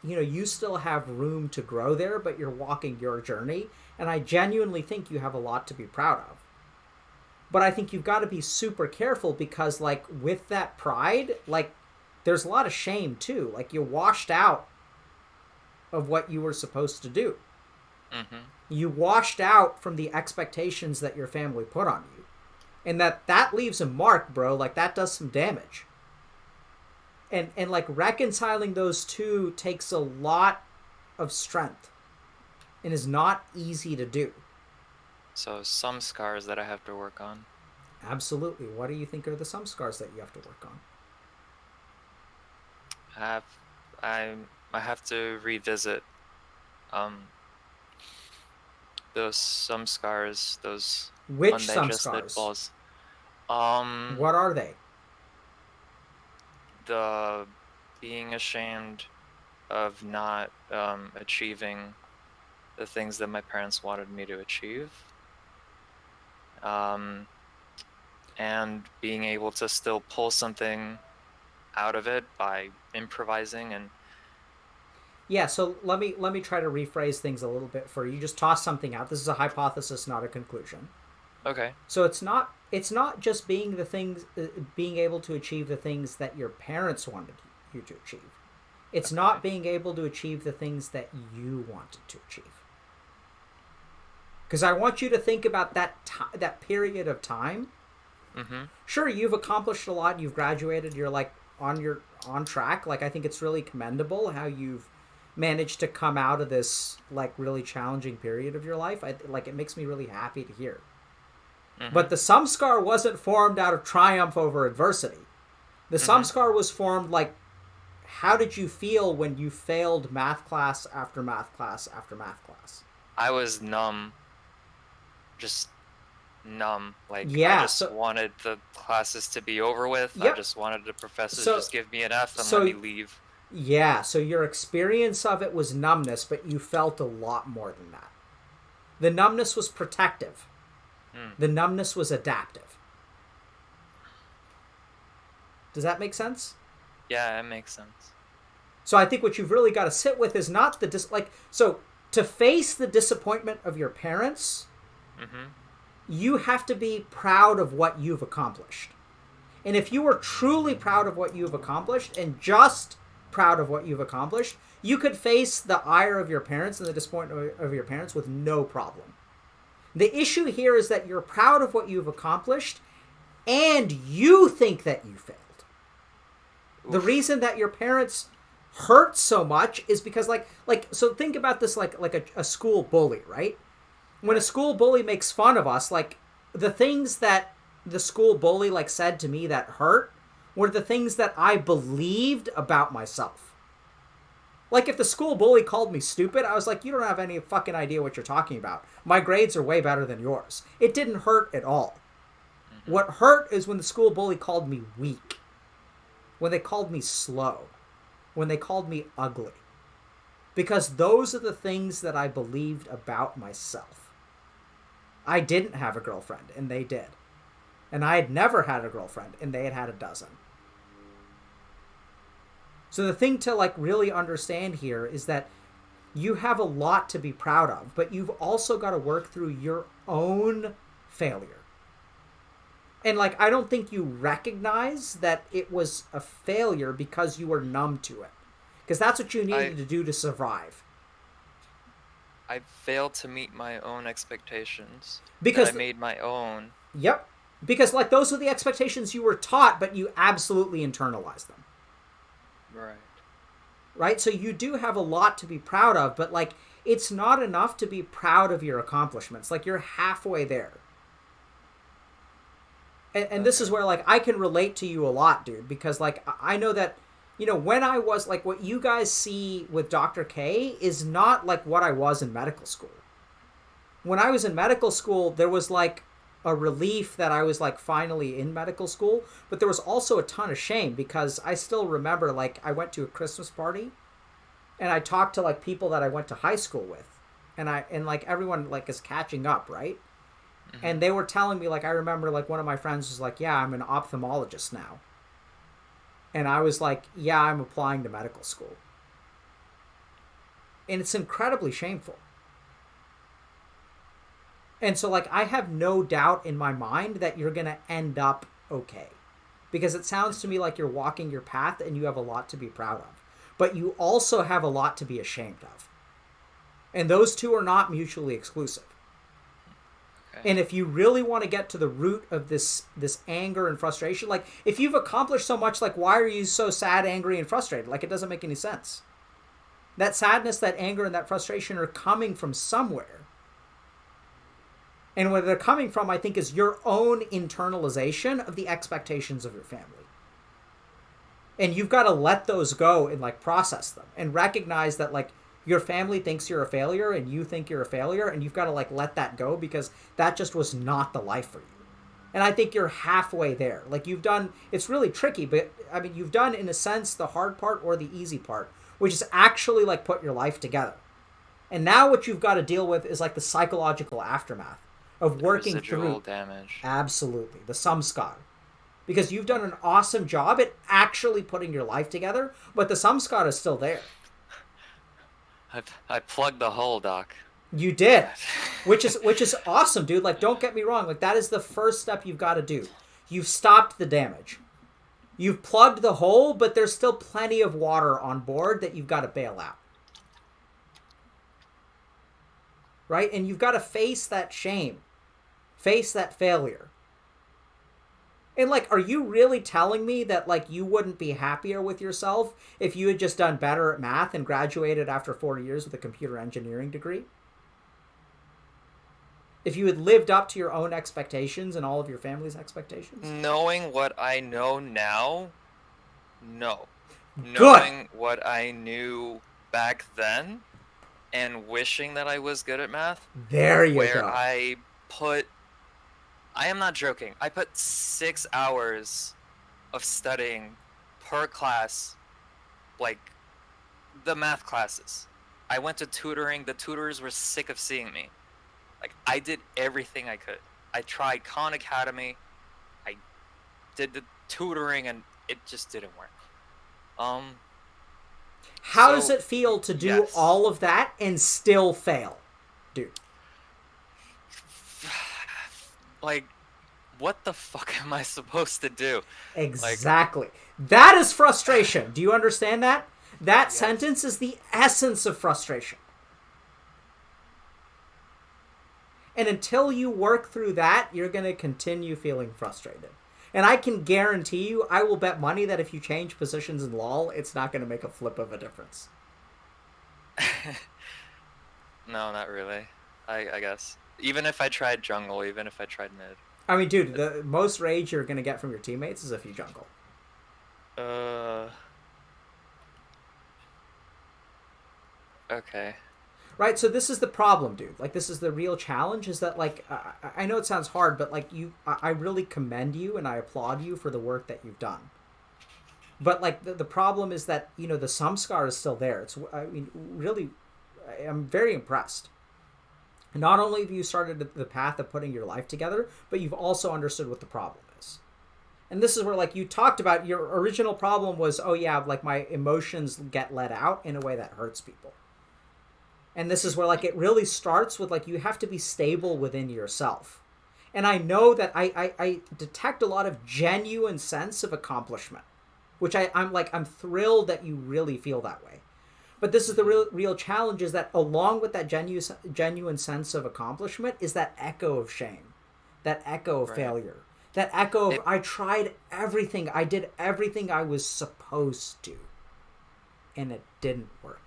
you know, you still have room to grow there, but you're walking your journey. And I genuinely think you have a lot to be proud of. But I think you've got to be super careful because, like, with that pride, like, there's a lot of shame, too. Like, you washed out of what you were supposed to do. You washed out from the expectations that your family put on you. And that leaves a mark, bro. Like, that does some damage. And like, reconciling those two takes a lot of strength and is not easy to do. So some scars that I have to work on. Absolutely. What do you think are the some scars that you have to work on? I have to revisit those some scars, those Which some undigested scars? balls. What are they? The being ashamed of not achieving the things that my parents wanted me to achieve. And being able to still pull something out of it by improvising and Yeah, so let me try to rephrase things a little bit for you. Just toss something out. This is a hypothesis, not a conclusion. Okay. So it's not just being the things, being able to achieve the things that your parents wanted you to achieve. It's not being able to achieve the things that you wanted to achieve. Because I want you to think about that period of time. Mm-hmm. Sure, you've accomplished a lot. You've graduated. You're like on track. Like, I think it's really commendable how you've managed to come out of this like really challenging period of your life. It makes me really happy to hear. Mm-hmm. But the samskar wasn't formed out of triumph over adversity. The samskar was formed like, how did you feel when you failed math class after math class after math class? I was numb. Just numb. Like, yeah, I just wanted the classes to be over with. Yep. I just wanted the professors to just give me an F and let me leave. Yeah, so your experience of it was numbness, but you felt a lot more than that. The numbness was protective. The numbness was adaptive. Does that make sense? Yeah, it makes sense. So I think what you've really got to sit with is not so to face the disappointment of your parents, you have to be proud of what you've accomplished. And if you were truly proud of what you've accomplished and just proud of what you've accomplished, you could face the ire of your parents and the disappointment of your parents with no problem. The issue here is that you're proud of what you've accomplished and you think that you failed. Oof. The reason that your parents hurt so much is because so think about this like a school bully, right? When a school bully makes fun of us, like the things that the school bully like said to me that hurt were the things that I believed about myself. Like, if the school bully called me stupid, I was like, you don't have any fucking idea what you're talking about. My grades are way better than yours. It didn't hurt at all. What hurt is when the school bully called me weak. When they called me slow. When they called me ugly. Because those are the things that I believed about myself. I didn't have a girlfriend, and they did. And I had never had a girlfriend, and they had had a dozen. So the thing to like really understand here is that you have a lot to be proud of, but you've also got to work through your own failure. And like, I don't think you recognize that it was a failure because you were numb to it. Because that's what you needed to do to survive. I failed to meet my own expectations. Because I made my own. Yep. Because like those are the expectations you were taught, but you absolutely internalized them. Right? So you do have a lot to be proud of, but like it's not enough to be proud of your accomplishments. Like you're halfway there. And this is where like I can relate to you a lot, dude, because like I know that, you know, when I was like what you guys see with Dr. K is not like what I was in medical school. When I was in medical school, there was like a relief that I was like finally in medical school, but there was also a ton of shame because I still remember like I went to a Christmas party and I talked to like people that I went to high school with and like everyone like is catching up, right? And they were telling me like, I remember like one of my friends was like, yeah, I'm an ophthalmologist now. And I was like, yeah, I'm applying to medical school. And it's incredibly shameful. And so, like, I have no doubt in my mind that you're going to end up okay. Because it sounds to me like you're walking your path and you have a lot to be proud of. But you also have a lot to be ashamed of. And those two are not mutually exclusive. Okay. And if you really want to get to the root of this anger and frustration, like, if you've accomplished so much, like, why are you so sad, angry, and frustrated? Like, it doesn't make any sense. That sadness, that anger, and that frustration are coming from somewhere. And where they're coming from, I think, is your own internalization of the expectations of your family. And you've got to let those go and, like, process them. And recognize that, like, your family thinks you're a failure and you think you're a failure. And you've got to, like, let that go because that just was not the life for you. And I think you're halfway there. Like, you've done, it's really tricky, but, I mean, you've done, in a sense, the hard part or the easy part, which is actually, like, put your life together. And now what you've got to deal with is, like, the psychological aftermath of working residual through damage. Absolutely, the samskar, because you've done an awesome job at actually putting your life together, but the samskar is still there. I plugged the hole, Doc. You did, which is awesome, dude. Like, don't get me wrong. Like, that is the first step you've got to do. You've stopped the damage. You've plugged the hole, but there's still plenty of water on board that you've got to bail out. Right? And you've got to face that shame. Face that failure. And, like, are you really telling me that, like, you wouldn't be happier with yourself if you had just done better at math and graduated after 4 years with a computer engineering degree? If you had lived up to your own expectations and all of your family's expectations? Knowing what I know now, no. Good. Knowing what I knew back then and wishing that I was good at math, There you where go. I am not joking, I put 6 hours of studying per class, like the math classes. I went to tutoring, the tutors were sick of seeing me. Like, I did everything I could. I tried Khan Academy, I did the tutoring, and it just didn't work. How does it feel to do yes. all of that and still fail, dude? Like, what the fuck am I supposed to do? Exactly. That is frustration. Do you understand that? That Yes. sentence is the essence of frustration. And until you work through that, you're going to continue feeling frustrated. And I can guarantee you, I will bet money that if you change positions in LoL, it's not going to make a flip of a difference. No, not really. I guess. Even if I tried jungle, even if I tried mid. I mean, dude, the most rage you're going to get from your teammates is if you jungle. Okay. Right, so this is the problem, dude. Like, this is the real challenge, is that, like, I know it sounds hard, but, like, I really commend you and I applaud you for the work that you've done. But, like, the problem is that, you know, the samskar is still there. I mean, really, I'm very impressed. Not only have you started the path of putting your life together, but you've also understood what the problem is. And this is where, like, you talked about your original problem was, oh, yeah, like, my emotions get let out in a way that hurts people. And this is where, like, it really starts with, like, you have to be stable within yourself. And I know that I detect a lot of genuine sense of accomplishment, which I'm thrilled that you really feel that way. But this is the real challenge, is that along with that genuine sense of accomplishment is that echo of shame, that echo of failure, that echo of I tried everything, I did everything I was supposed to, and it didn't work.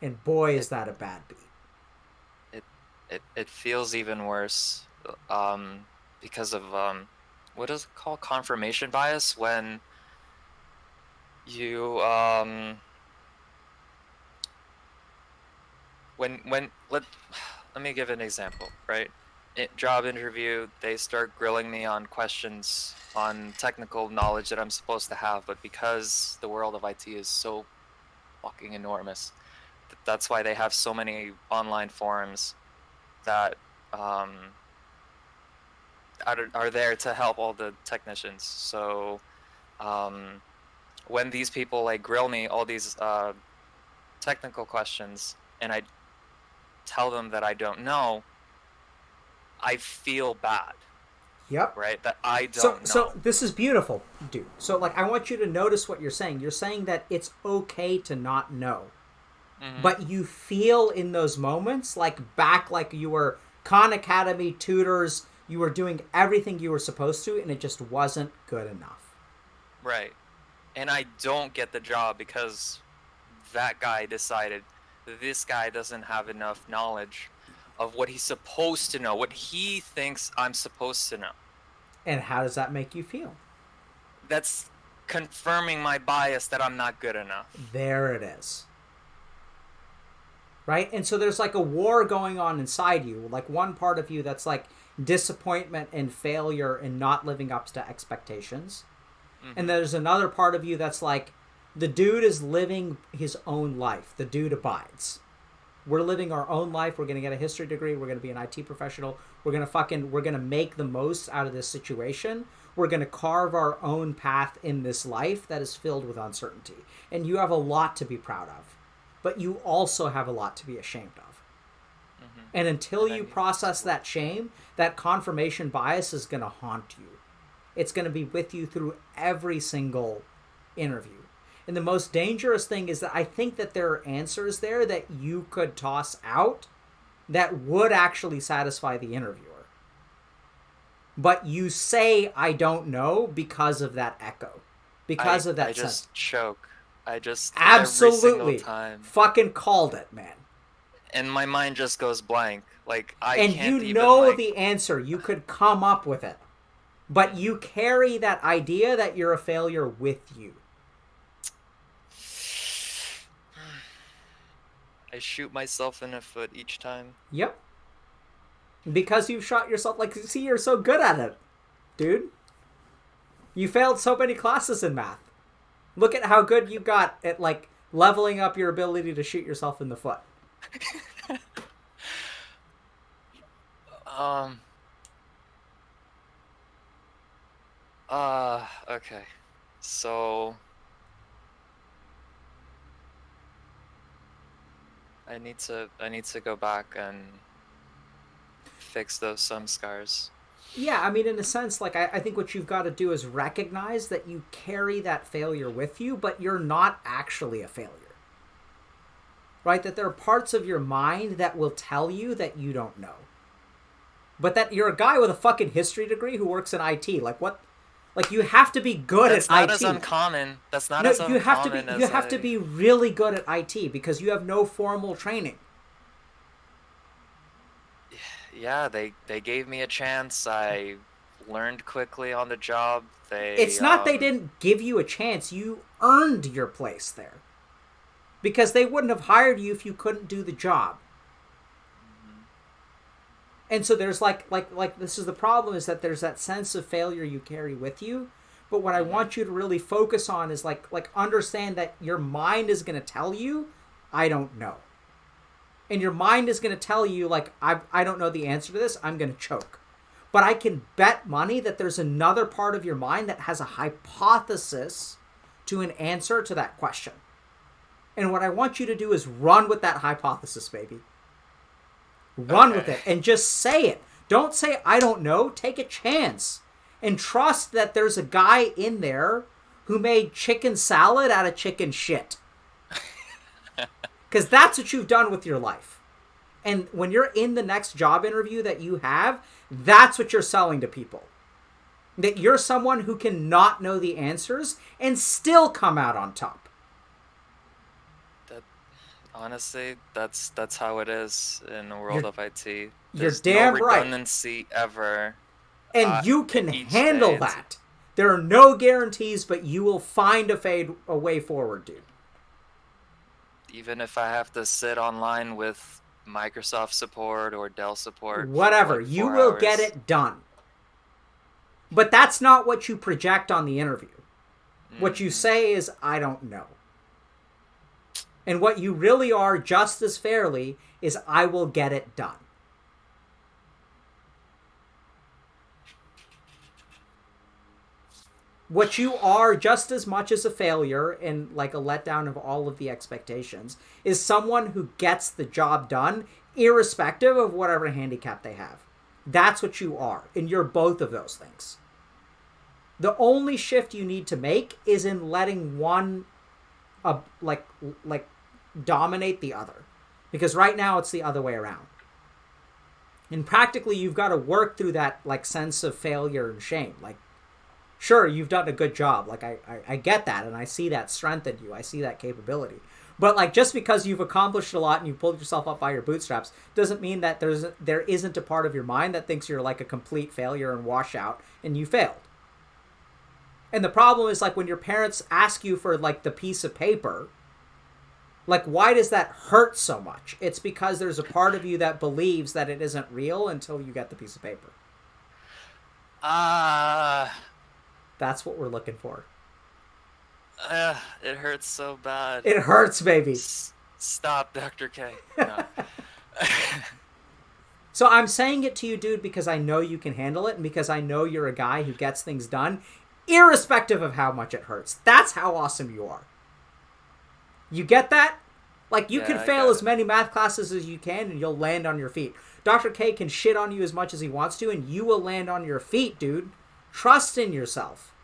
And boy, is that a bad beat. It feels even worse because of what is it called, confirmation bias, when you let me give an example, right? Job interview, they start grilling me on questions on technical knowledge that I'm supposed to have, but because the world of IT is so fucking enormous, that's why they have so many online forums that are there to help all the technicians. So when these people, like, grill me all these technical questions and I tell them that I don't know, I feel bad. Yep. Right? That I don't know. So this is beautiful, dude. So, like, I want you to notice what you're saying. You're saying that it's okay to not know. Mm-hmm. But you feel in those moments like you were Khan Academy tutors, you were doing everything you were supposed to, and it just wasn't good enough. Right. And I don't get the job because that guy decided this guy doesn't have enough knowledge of what he's supposed to know, what he thinks I'm supposed to know. And how does that make you feel? That's confirming my bias that I'm not good enough. There it is. Right? And so there's like a war going on inside you, like one part of you that's like disappointment and failure and not living up to expectations. Mm-hmm. And there's another part of you that's like, the dude is living his own life. The dude abides. We're living our own life. We're going to get a history degree. We're going to be an IT professional. We're going to make the most out of this situation. We're going to carve our own path in this life that is filled with uncertainty. And you have a lot to be proud of. but you also have a lot to be ashamed of. And until you process that shame, that confirmation bias is going to haunt you. It's going to be with you through every single interview. And the most dangerous thing is that I think that there are answers there that you could toss out that would actually satisfy the interviewer. But you say, I don't know, because of that echo. Because of that I just sense. choke. I just Absolutely. every single time. Fucking called it, man. And my mind just goes blank. Like And can't you know even, the answer. You could come up with it. But you carry that idea that you're a failure with you. I shoot myself in the foot each time. Yep. Because you've shot yourself. Like, see, you're so good at it, dude. You failed so many classes in math. Look at how good you got at, like, leveling up your ability to shoot yourself in the foot. Okay. So I need to go back and fix those scars. Yeah, I mean, in a sense, like, I think what you've got to do is recognize that you carry that failure with you, but you're not actually a failure. Right? That there are parts of your mind that will tell you that you don't know. But that you're a guy with a fucking history degree who works in IT. Like, what? Like, you have to be good at IT. That's not as uncommon. That's not as uncommon as you have to be really good at IT because you have no formal training. Yeah, they gave me a chance. I learned quickly on the job. It's not they didn't give you a chance. You earned your place there. Because they wouldn't have hired you if you couldn't do the job. And so there's like this is the problem, is that there's that sense of failure you carry with you. But what I want you to really focus on is like understand that your mind is going to tell you, I don't know. And your mind is going to tell you, like, I don't know the answer to this, I'm going to choke. But I can bet money that there's another part of your mind that has a hypothesis to an answer to that question. And what I want you to do is run with that hypothesis, baby. Run with it and just say it. Don't say, I don't know. Take a chance. And trust that there's a guy in there who made chicken salad out of chicken shit. Because that's what you've done with your life. And when you're in the next job interview that you have, that's what you're selling to people. That you're someone who can not know the answers and still come out on top. Honestly, that's how it is in the world of IT. You're damn no right. redundancy ever. And you can handle that. There are no guarantees, but you will find a way forward, dude. Even if I have to sit online with Microsoft support or Dell support. Whatever, like you will hours. get it done. But that's not what you project on the interview. What you say is, I don't know. And what you really are, just as fairly, is I will get it done. What you are, just as much as a failure and like a letdown of all of the expectations, is someone who gets the job done, irrespective of whatever handicap they have. That's what you are, and you're both of those things. The only shift you need to make is in letting one dominate the other, because right now it's the other way around. And practically you've got to work through that like sense of failure and shame. Like, sure, you've done a good job, like I get that, and I see that strength in you, I see that capability, but like just because you've accomplished a lot and you've pulled yourself up by your bootstraps doesn't mean that there isn't a part of your mind that thinks you're like a complete failure and washout and you failed. And the problem is, like, when your parents ask you for like the piece of paper, like, why does that hurt so much? It's because there's a part of you that believes that it isn't real until you get the piece of paper. That's what we're looking for. It hurts so bad. It hurts, baby. Stop, Dr. K. No. So I'm saying it to you, dude, because I know you can handle it, and because I know you're a guy who gets things done, irrespective of how much it hurts. That's how awesome you are. You get that? Like, you can I fail got as many math classes as you can, and you'll land on your feet. Dr. K can shit on you as much as he wants to, and you will land on your feet, dude. Trust in yourself.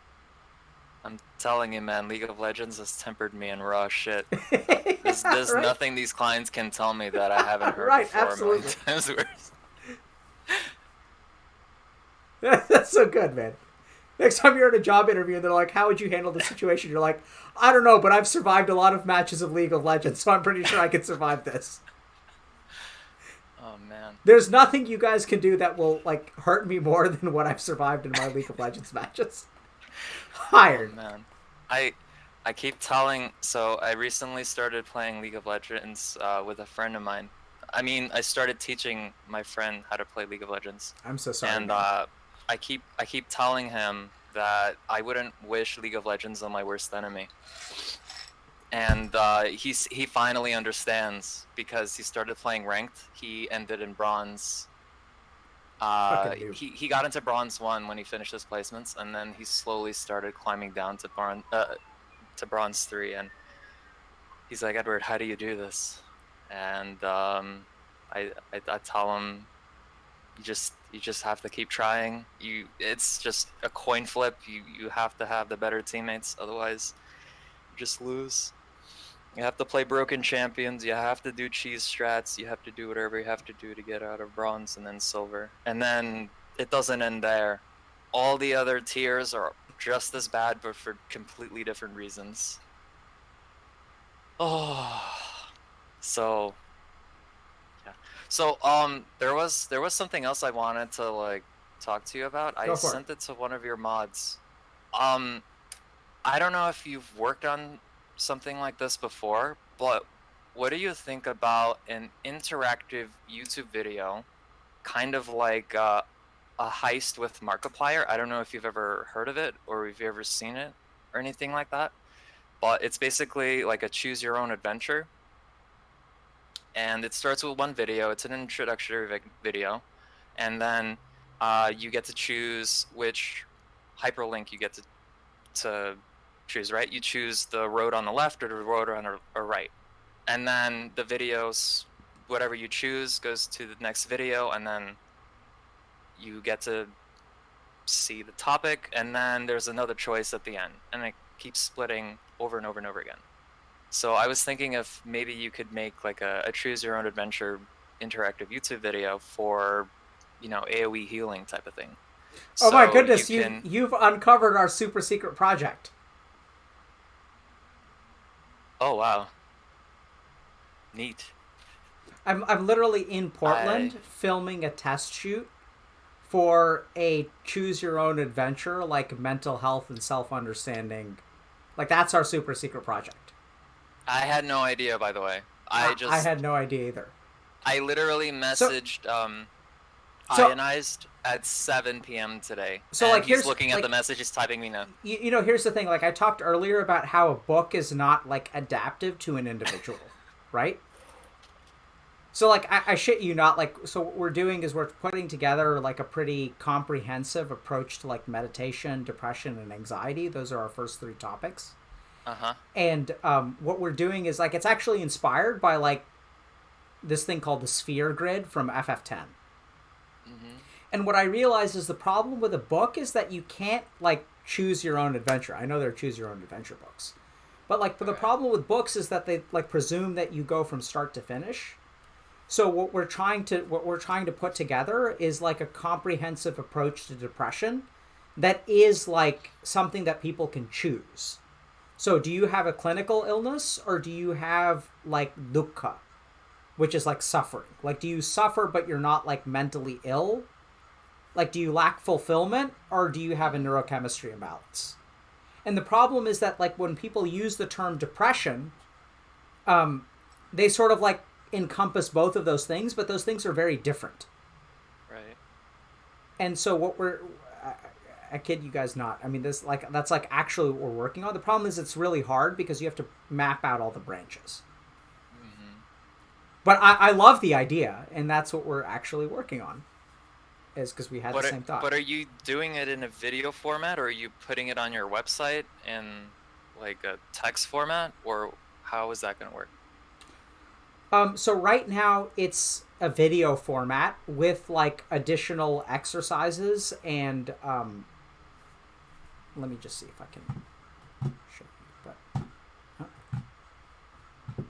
I'm telling you, man, League of Legends has tempered me in raw shit. There's Right? nothing these clients can tell me that I haven't heard Right, before a million absolutely. times worse. That's so good, man. Next time you're in a job interview and they're like, how would you handle the situation? You're like, I don't know, but I've survived a lot of matches of League of Legends, so I'm pretty sure I can survive this. Oh, man. There's nothing you guys can do that will, like, hurt me more than what I've survived in my League of Legends matches. Hired. Oh, man. I keep telling... So, I recently started playing League of Legends with a friend of mine. I mean, I started teaching my friend how to play League of Legends. I'm so sorry. And man. I keep telling him that I wouldn't wish League of Legends on my worst enemy. And he finally understands because he started playing ranked. He ended in bronze. He got into bronze 1 when he finished his placements, and then he slowly started climbing down to bronze 3. And he's like, Edward, how do you do this? And I tell him, you just have to keep trying. It's just a coin flip. You have to have the better teammates, otherwise you just lose. You have to play broken champions, you have to do cheese strats, you have to do whatever you have to do to get out of bronze and then silver. And then it doesn't end there. All the other tiers are just as bad, but for completely different reasons. Oh, so yeah. So there was something else I wanted to like talk to you about. I sent it to one of your mods. I don't know if you've worked on something like this before, but what do you think about an interactive YouTube video, kind of like a heist with Markiplier? I don't know if you've ever heard of it or if you've ever seen it or anything like that, but it's basically like a choose your own adventure. And it starts with one video. It's an introductory video, and then you get to choose which hyperlink you get to choose, right? You choose the road on the left or the road on the right. And then the videos, whatever you choose, goes to the next video, and then you get to see the topic, and then there's another choice at the end. And it keeps splitting over and over and over again. So I was thinking if maybe you could make like a choose your own adventure interactive YouTube video for, you know, AoE healing type of thing. Oh my goodness, you've uncovered our super secret project. Oh wow. Neat. I'm literally in Portland filming a test shoot for a choose your own adventure, like mental health and self-understanding. Like, that's our super secret project. I had no idea, by the way. I had no idea either. I literally messaged Ionized at 7 p.m. today. So, and like, he's looking at the message, he's typing me now. You know, here's the thing. Like, I talked earlier about how a book is not, like, adaptive to an individual, right? So, like, I shit you not, like, so what we're doing is we're putting together, like, a pretty comprehensive approach to, like, meditation, depression, and anxiety. Those are our first 3 topics. Uh-huh. And what we're doing is, like, it's actually inspired by, like, this thing called the sphere grid from FF10. Mm-hmm. And what I realized is the problem with a book is that you can't, like, choose your own adventure. I know there are choose your own adventure books. But, like, the problem with books is that they, like, presume that you go from start to finish. So what we're trying to put together is, like, a comprehensive approach to depression that is, like, something that people can choose. So do you have a clinical illness, or do you have, like, dukkha, which is, like, suffering? Like, do you suffer but you're not, like, mentally ill? Like, do you lack fulfillment, or do you have a neurochemistry imbalance? And the problem is that, like, when people use the term depression, they sort of, like, encompass both of those things, but those things are very different. Right. And so what I kid you guys not, I mean, this, like, that's, like, actually what we're working on. The problem is it's really hard because you have to map out all the branches. Mm-hmm. But I love the idea, and that's what we're actually working on, is because we had the same thought. But are you doing it in a video format, or are you putting it on your website in, like, a text format, or how is that going to work? So right now it's a video format with like additional exercises and let me just see if I can show you. But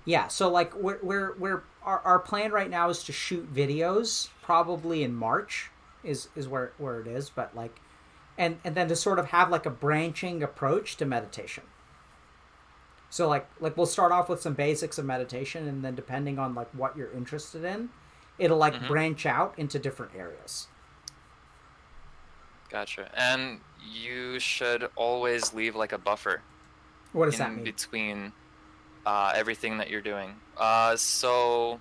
yeah, so like we're our plan right now is to shoot videos probably in March is where it is, but like and then to sort of have like a branching approach to meditation. So like we'll start off with some basics of meditation, and then depending on like what you're interested in, it'll like branch out into different areas. Gotcha. And you should always leave like a buffer. What does that mean? In between everything that you're doing. So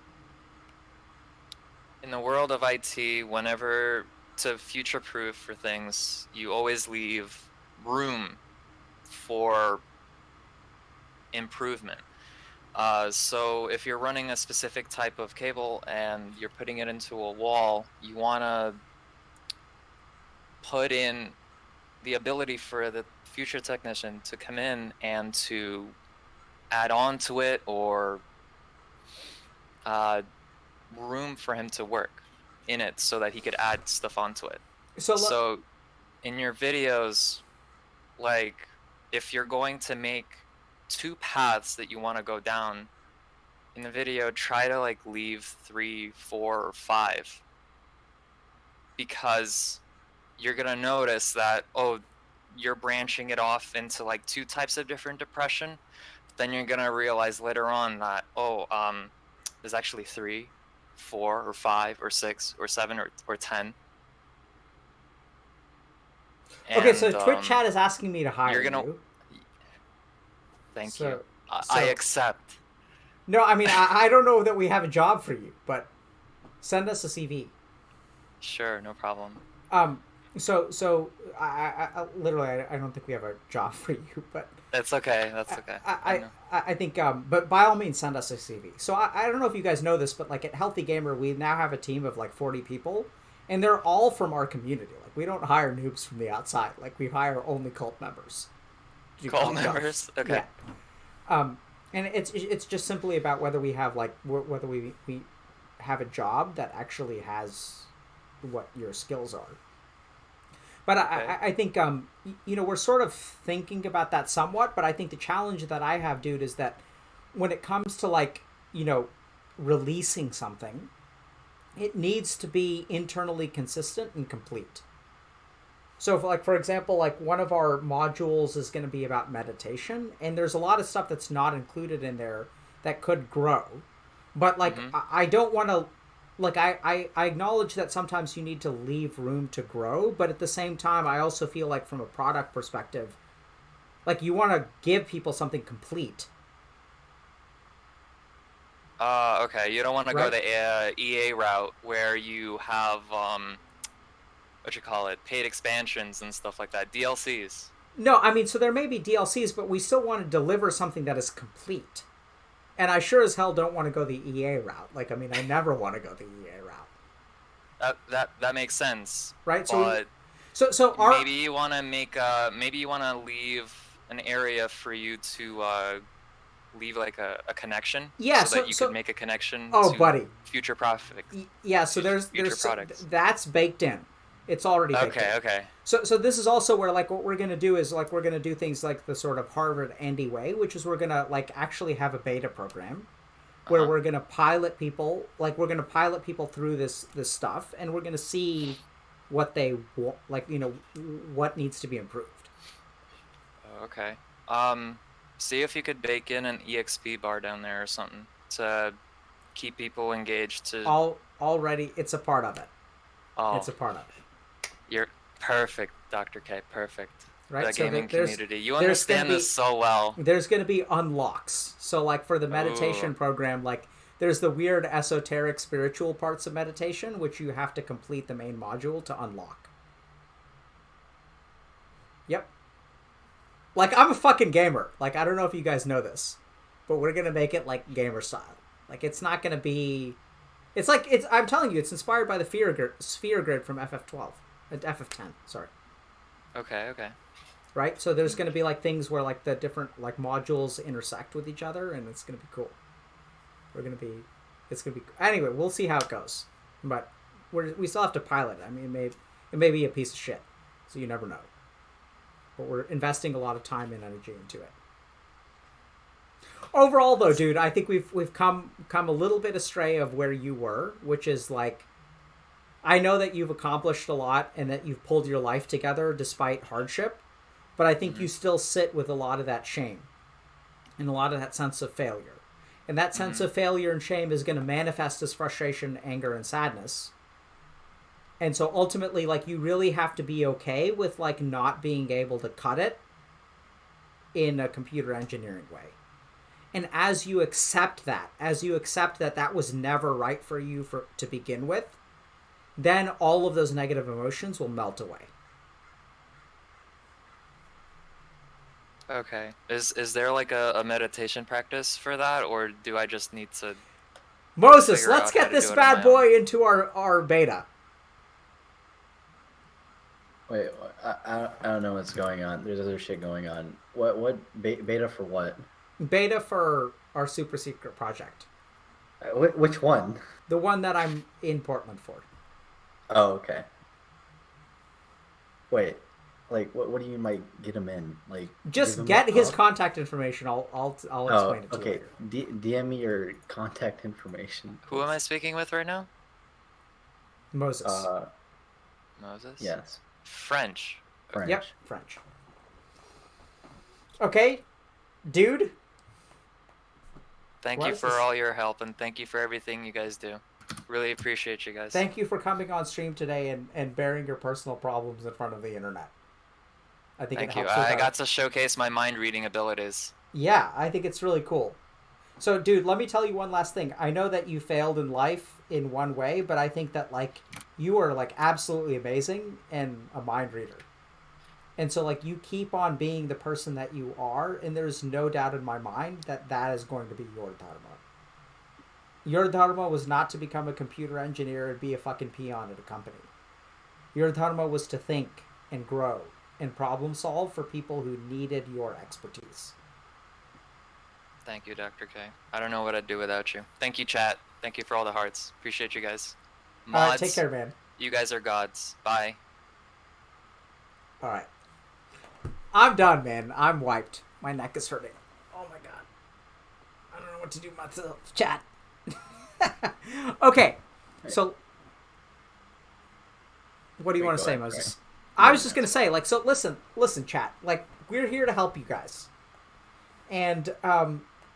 in the world of IT, whenever to future-proof for things, you always leave room for improvement. So if you're running a specific type of cable and you're putting it into a wall, you want to put in the ability for the future technician to come in and to add on to it, or room for him to work in it so that he could add stuff onto it. So in your videos, like if you're going to make 2 paths that you want to go down in the video, try to like leave 3, 4, or 5, because you're gonna notice that you're branching it off into like 2 types of different depression. Then you're gonna realize later on that there's actually 3, 4, or 5, or 6, or 7, or 10. Okay, so Twitch chat is asking me to hire you. Thank you. I accept. No, I mean I don't know that we have a job for you, but send us a CV. Sure, no problem. So I literally I don't think we have a job for you, but that's okay. That's okay. I think but by all means send us a CV. So I don't know if you guys know this, but like at Healthy Gamer we now have a team of like 40 people, and they're all from our community. Like we don't hire noobs from the outside. Like we hire only cult members. Cult members, okay. Yeah. And it's just simply about whether we have like whether we have a job that actually has what your skills are. But okay. I think we're sort of thinking about that somewhat, but I think the challenge that I have, dude, is that when it comes to like releasing something, it needs to be internally consistent and complete. So for example, like one of our modules is going to be about meditation, and there's a lot of stuff that's not included in there that could grow. But like I don't want to, like I acknowledge that sometimes you need to leave room to grow, but at the same time I also feel like from a product perspective, like you want to give people something complete. Okay, you don't want to go the EA route where you have paid expansions and stuff like that, DLCs. No, I mean, so there may be DLCs, but we still want to deliver something that is complete. And I sure as hell don't want to go the EA route. Like, I mean, I never want to go the EA route. That makes sense. Right? But so maybe you want to leave an area for you to leave like a connection. Yeah, so that you could make a connection to buddy. Future profit. Yeah, so there's products. That's baked in. It's already baked in. Okay. So this is also where like what we're gonna do is like we're gonna do things like the sort of Harvard Andy way, which is we're gonna like actually have a beta program where we're gonna pilot people, through this stuff, and we're gonna see what they want, like what needs to be improved. Okay. See if you could bake in an EXP bar down there or something to keep people engaged. Already, it's a part of it. Oh, it's a part of it. You're perfect, Dr. K. Perfect. Right? The gaming community. You understand this so well. There's going to be unlocks. So, like, for the meditation program, like, there's the weird esoteric spiritual parts of meditation, which you have to complete the main module to unlock. Yep. Like, I'm a fucking gamer. Like, I don't know if you guys know this, but we're going to make it, like, gamer style. Like, it's not going to be... I'm telling you, it's inspired by the sphere grid from FF12. FF10, sorry. Okay. Right? So there's going to be, like, things where, like, the different, like, modules intersect with each other, and it's going to be cool. We're going to be It's gonna be anyway. We'll see how it goes, but we still have to pilot it. I mean, it may be a piece of shit, so you never know. But we're investing a lot of time and energy into it. Overall, though, dude, I think we've come a little bit astray of where you were, which is like, I know that you've accomplished a lot and that you've pulled your life together despite hardship, but I think you still sit with a lot of that shame and a lot of that sense of failure. And that sense of failure and shame is going to manifest as frustration, anger, and sadness. And so ultimately, like, you really have to be okay with, like, not being able to cut it in a computer engineering way. And as you accept that that was never right for you to begin with, then all of those negative emotions will melt away. Okay. Is there like a meditation practice for that, or do I just need to Moses, figure let's out how get to this do it on bad my boy into our beta. Wait, I don't know what's going on. There's other shit going on. What beta for what? Beta for our super secret project. Which one? The one that I'm in Portland for. Oh, okay. Wait, like what do you mean get him in? Like just get his contact information. I'll explain it to you. Okay, DM me your contact information. Who am I speaking with right now? Moses. Moses? Yes. French. Yep, French. Okay, dude. Thank you for all your help, and thank you for everything you guys do. Really appreciate you guys. Thank you for coming on stream today and bearing your personal problems in front of the internet. I think Thank it you. helps I got to showcase my mind reading abilities. Yeah, I think it's really cool. So, dude, let me tell you one last thing. I know that you failed in life in one way, but I think that, like, you are, like, absolutely amazing and a mind reader. And so, like, you keep on being the person that you are, and there's no doubt in my mind that that is going to be your Dharma. Your Dharma was not to become a computer engineer and be a fucking peon at a company. Your Dharma was to think and grow and problem solve for people who needed your expertise. Thank you, Dr. K. I don't know what I'd do without you. Thank you, chat. Thank you for all the hearts. Appreciate you guys. Mods, take care, man. You guys are gods. Bye. All right. I'm done, man. I'm wiped. My neck is hurting. Oh my god. I don't know what to do myself. Chat. Okay. So, what do you want to say, Moses? I was just going to say, like, so listen, chat. Like, we're here to help you guys. And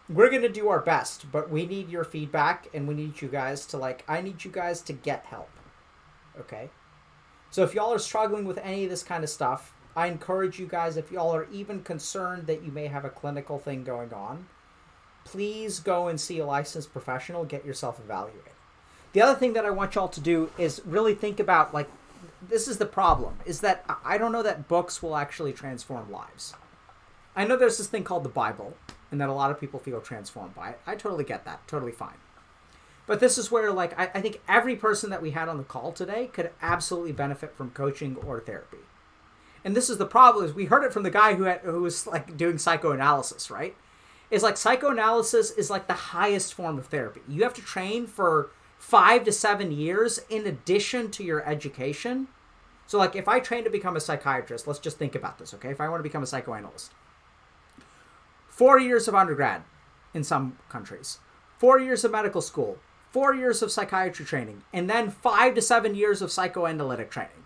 we're going to do our best, but we need your feedback, and we need you guys to, like, I need you guys to get help. Okay? So if y'all are struggling with any of this kind of stuff, I encourage you guys, if y'all are even concerned that you may have a clinical thing going on, please go and see a licensed professional, get yourself evaluated. The other thing that I want y'all to do is really think about, like, this is the problem, is that I don't know that books will actually transform lives. I know there's this thing called the Bible, and that a lot of people feel transformed by it. I totally get that. Totally fine. But this is where, like, I think every person that we had on the call today could absolutely benefit from coaching or therapy. And this is the problem, is we heard it from the guy who was, like, doing psychoanalysis, right? It's like psychoanalysis is, like, the highest form of therapy. You have to train for 5 to 7 years in addition to your education. So, like, if I train to become a psychiatrist, let's just think about this, okay? If I want to become a psychoanalyst, 4 years of undergrad in some countries, 4 years of medical school, 4 years of psychiatry training, and then 5 to 7 years of psychoanalytic training.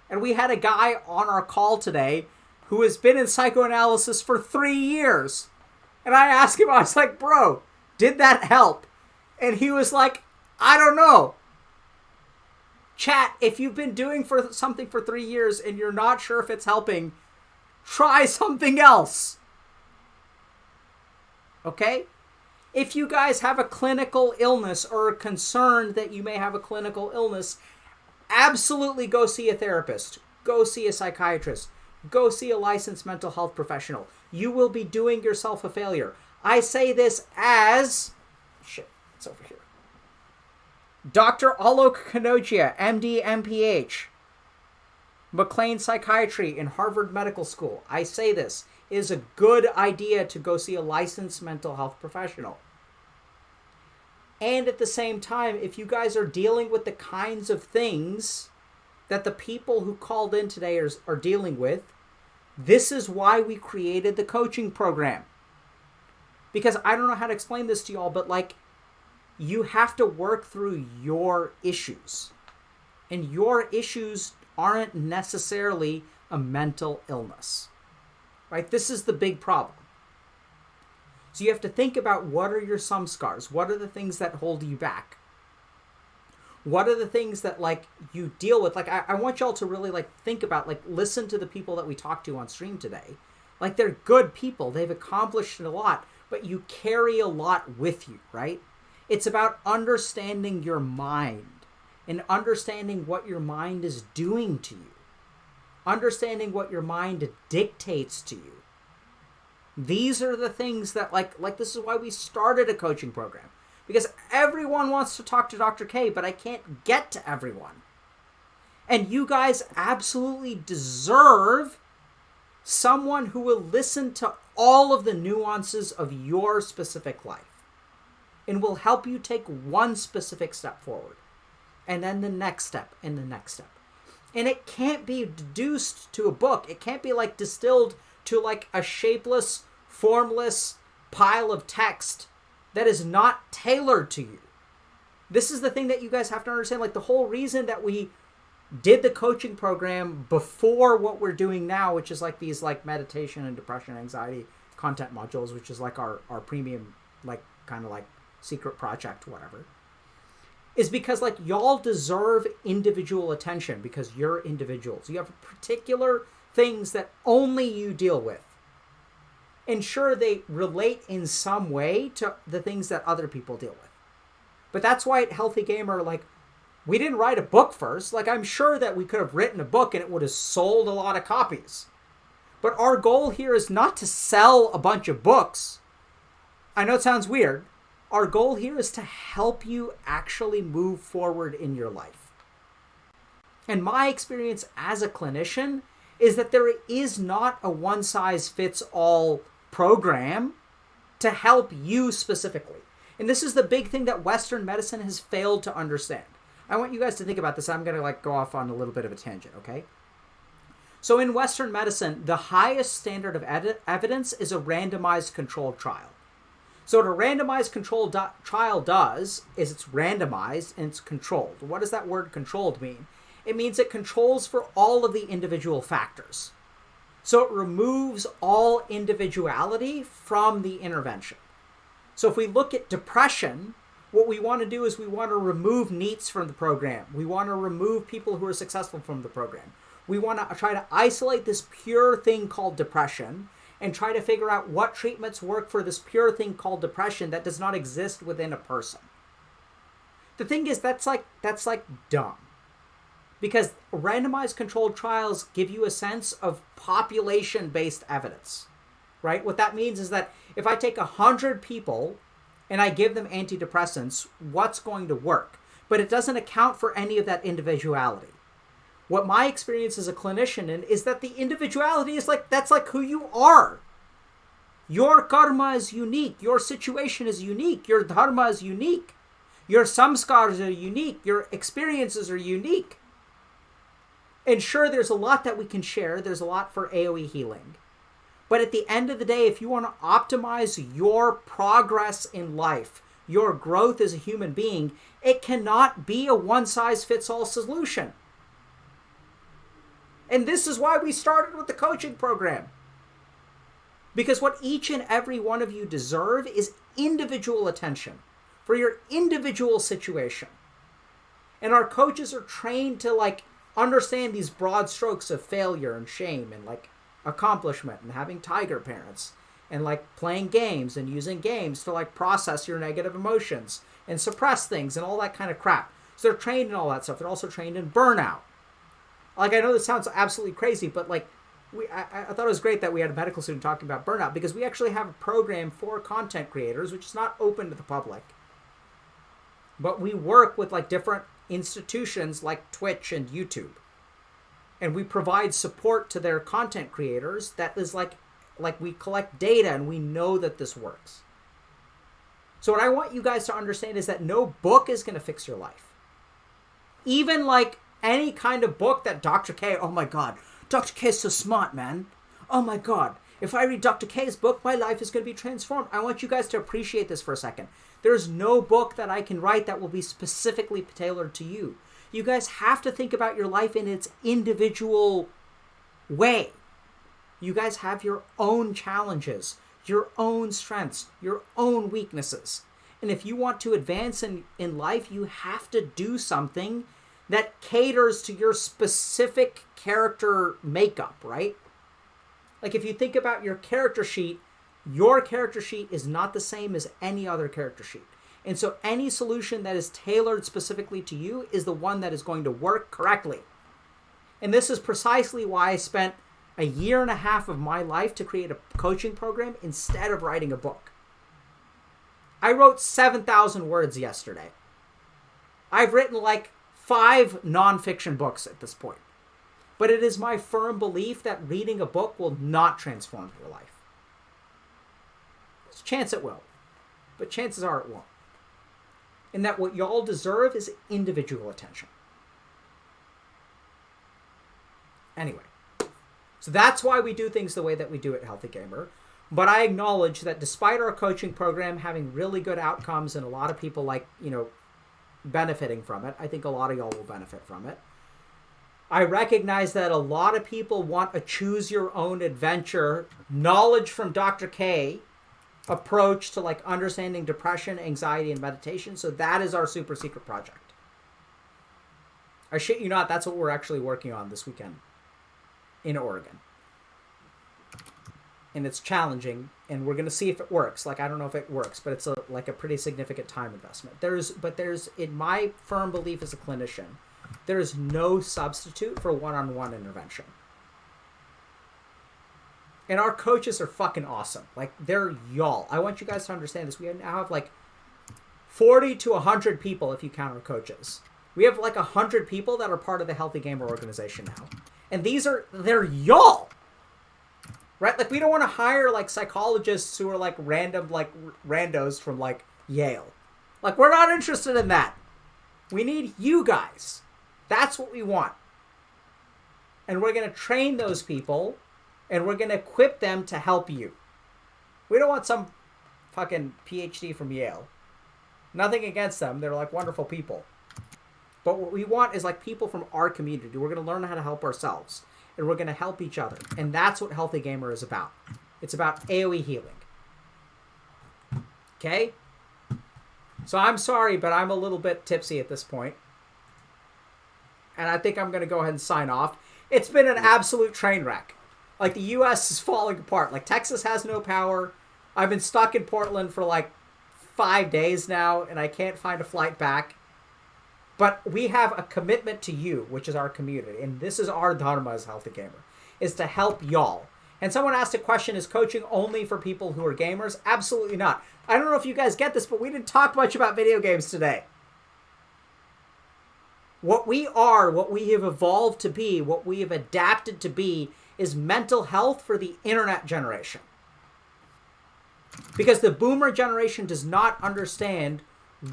And we had a guy on our call today who has been in psychoanalysis for 3 years. And I asked him, I was like, bro, did that help? And he was like, I don't know. Chat, if you've been doing something for 3 years and you're not sure if it's helping, try something else. Okay? If you guys have a clinical illness or are concerned that you may have a clinical illness, absolutely go see a therapist. Go see a psychiatrist. Go see a licensed mental health professional. You will be doing yourself a failure. I say this as... Shit, it's over here. Dr. Alok Kanogia, MD, MPH, McLean Psychiatry in Harvard Medical School. I say this. It is a good idea to go see a licensed mental health professional. And at the same time, if you guys are dealing with the kinds of things that the people who called in today are dealing with, this is why we created the coaching program. Because I don't know how to explain this to y'all, but like, you have to work through your issues. And your issues aren't necessarily a mental illness. Right? This is the big problem. So you have to think about, what are your samskars? What are the things that hold you back? What are the things that like you deal with? Like I want y'all to really like think about, like, listen to the people that we talked to on stream today. Like, they're good people. They've accomplished a lot, but you carry a lot with you, right? It's about understanding your mind and understanding what your mind is doing to you. Understanding what your mind dictates to you. These are the things that like this is why we started a coaching program. Because everyone wants to talk to Dr. K, but I can't get to everyone. And you guys absolutely deserve someone who will listen to all of the nuances of your specific life and will help you take one specific step forward, and then the next step, and the next step. And it can't be deduced to a book. It can't be like distilled to like a shapeless, formless pile of text that is not tailored to you. This is the thing that you guys have to understand. Like, the whole reason that we did the coaching program before what we're doing now, which is like these like meditation and depression, anxiety content modules, which is like our premium, like kind of like secret project, whatever, is because like y'all deserve individual attention because you're individuals. You have particular things that only you deal with. And sure, they relate in some way to the things that other people deal with. But that's why at Healthy Gamer, like, we didn't write a book first. Like, I'm sure that we could have written a book and it would have sold a lot of copies. But our goal here is not to sell a bunch of books. I know it sounds weird. Our goal here is to help you actually move forward in your life. And my experience as a clinician is that there is not a one-size-fits-all program to help you specifically. And this is the big thing that Western medicine has failed to understand. I want you guys to think about this. I'm going to like go off on a little bit of a tangent, okay? So in Western medicine, the highest standard of evidence is a randomized controlled trial. So what a randomized controlled trial does is it's randomized and it's controlled. What does that word controlled mean? It means it controls for all of the individual factors. So it removes all individuality from the intervention. So if we look at depression, what we want to do is we want to remove NEETs from the program. We want to remove people who are successful from the program. We want to try to isolate this pure thing called depression and try to figure out what treatments work for this pure thing called depression that does not exist within a person. The thing is, that's like dumb. Because randomized controlled trials give you a sense of population-based evidence, right? What that means is that if I take 100 people and I give them antidepressants, what's going to work? But it doesn't account for any of that individuality. What my experience as a clinician is that the individuality is like, that's like who you are. Your karma is unique. Your situation is unique. Your dharma is unique. Your samskars are unique. Your experiences are unique. And sure, there's a lot that we can share. There's a lot for AoE healing. But at the end of the day, if you want to optimize your progress in life, your growth as a human being, it cannot be a one-size-fits-all solution. And this is why we started with the coaching program. Because what each and every one of you deserve is individual attention for your individual situation. And our coaches are trained to like understand these broad strokes of failure and shame and like accomplishment and having tiger parents and like playing games and using games to like process your negative emotions and suppress things and all that kind of crap. So they're trained in all that stuff. They're also trained in burnout. Like, I know this sounds absolutely crazy, but like I thought it was great that we had a medical student talking about burnout, because we actually have a program for content creators which is not open to the public. But we work with like different institutions like Twitch and YouTube. And we provide support to their content creators that is like we collect data and we know that this works. So what I want you guys to understand is that no book is going to fix your life. Even like any kind of book that Dr. K, oh my God, Dr. K is so smart, man. Oh my God. If I read Dr. K's book, my life is going to be transformed. I want you guys to appreciate this for a second. There's no book that I can write that will be specifically tailored to you. You guys have to think about your life in its individual way. You guys have your own challenges, your own strengths, your own weaknesses. And if you want to advance in life, you have to do something that caters to your specific character makeup, right? Like if you think about your character sheet is not the same as any other character sheet. And so any solution that is tailored specifically to you is the one that is going to work correctly. And this is precisely why I spent a year and a half of my life to create a coaching program instead of writing a book. I wrote 7,000 words yesterday. I've written like 5 nonfiction books at this point. But it is my firm belief that reading a book will not transform your life. There's a chance it will, but chances are it won't. And that what y'all deserve is individual attention. Anyway, so that's why we do things the way that we do at Healthy Gamer. But I acknowledge that despite our coaching program having really good outcomes and a lot of people benefiting from it, I think a lot of y'all will benefit from it. I recognize that a lot of people want a choose your own adventure, knowledge from Dr. K approach to like understanding depression, anxiety, and meditation. So that is our super secret project. I shit you not, that's what we're actually working on this weekend in Oregon. And it's challenging, and we're going to see if it works. Like, I don't know if it works, but it's a pretty significant time investment. There's, in my firm belief as a clinician, there is no substitute for one-on-one intervention. And our coaches are fucking awesome. Like, they're y'all. I want you guys to understand this. We now have like 40 to 100 people if you count our coaches. We have like 100 people that are part of the Healthy Gamer organization now. And they're y'all. Right? Like, we don't want to hire like psychologists who are like random, like randos from like Yale. Like, we're not interested in that. We need you guys. That's what we want. And we're going to train those people, and we're going to equip them to help you. We don't want some fucking PhD from Yale. Nothing against them. They're like wonderful people. But what we want is like people from our community. We're going to learn how to help ourselves, and we're going to help each other. And that's what Healthy Gamer is about. It's about AoE healing. Okay? So I'm sorry, but I'm a little bit tipsy at this point. And I think I'm going to go ahead and sign off. It's been an absolute train wreck. Like, the U.S. is falling apart. Like, Texas has no power. I've been stuck in Portland for like 5 days now, and I can't find a flight back. But we have a commitment to you, which is our community. And this is our Dharma as Healthy Gamer, is to help y'all. And someone asked a question, is coaching only for people who are gamers? Absolutely not. I don't know if you guys get this, but we didn't talk much about video games today. What we are, what we have evolved to be, what we have adapted to be, is mental health for the internet generation. Because the boomer generation does not understand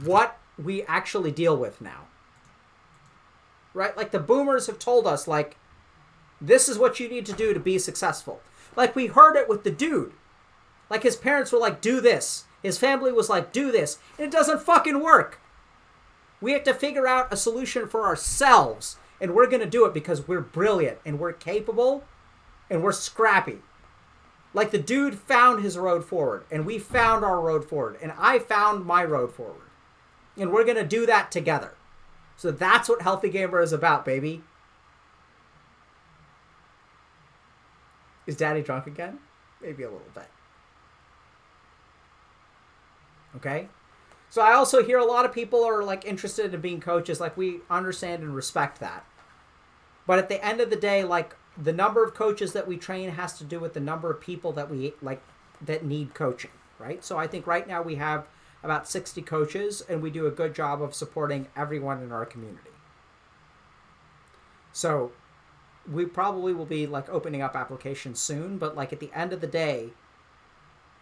what we actually deal with now. Right? Like, the boomers have told us, like, this is what you need to do to be successful. Like, we heard it with the dude. Like, his parents were like, do this. His family was like, do this. And it doesn't fucking work. We have to figure out a solution for ourselves. And we're going to do it because we're brilliant and we're capable and we're scrappy. Like, the dude found his road forward and we found our road forward and I found my road forward. And we're going to do that together. So that's what Healthy Gamer is about, baby. Is Daddy drunk again? Maybe a little bit. Okay? So I also hear a lot of people are like interested in being coaches. Like, we understand and respect that. But at the end of the day, like, the number of coaches that we train has to do with the number of people that we like that need coaching, right? So I think right now we have about 60 coaches and we do a good job of supporting everyone in our community. So we probably will be like opening up applications soon, but like at the end of the day,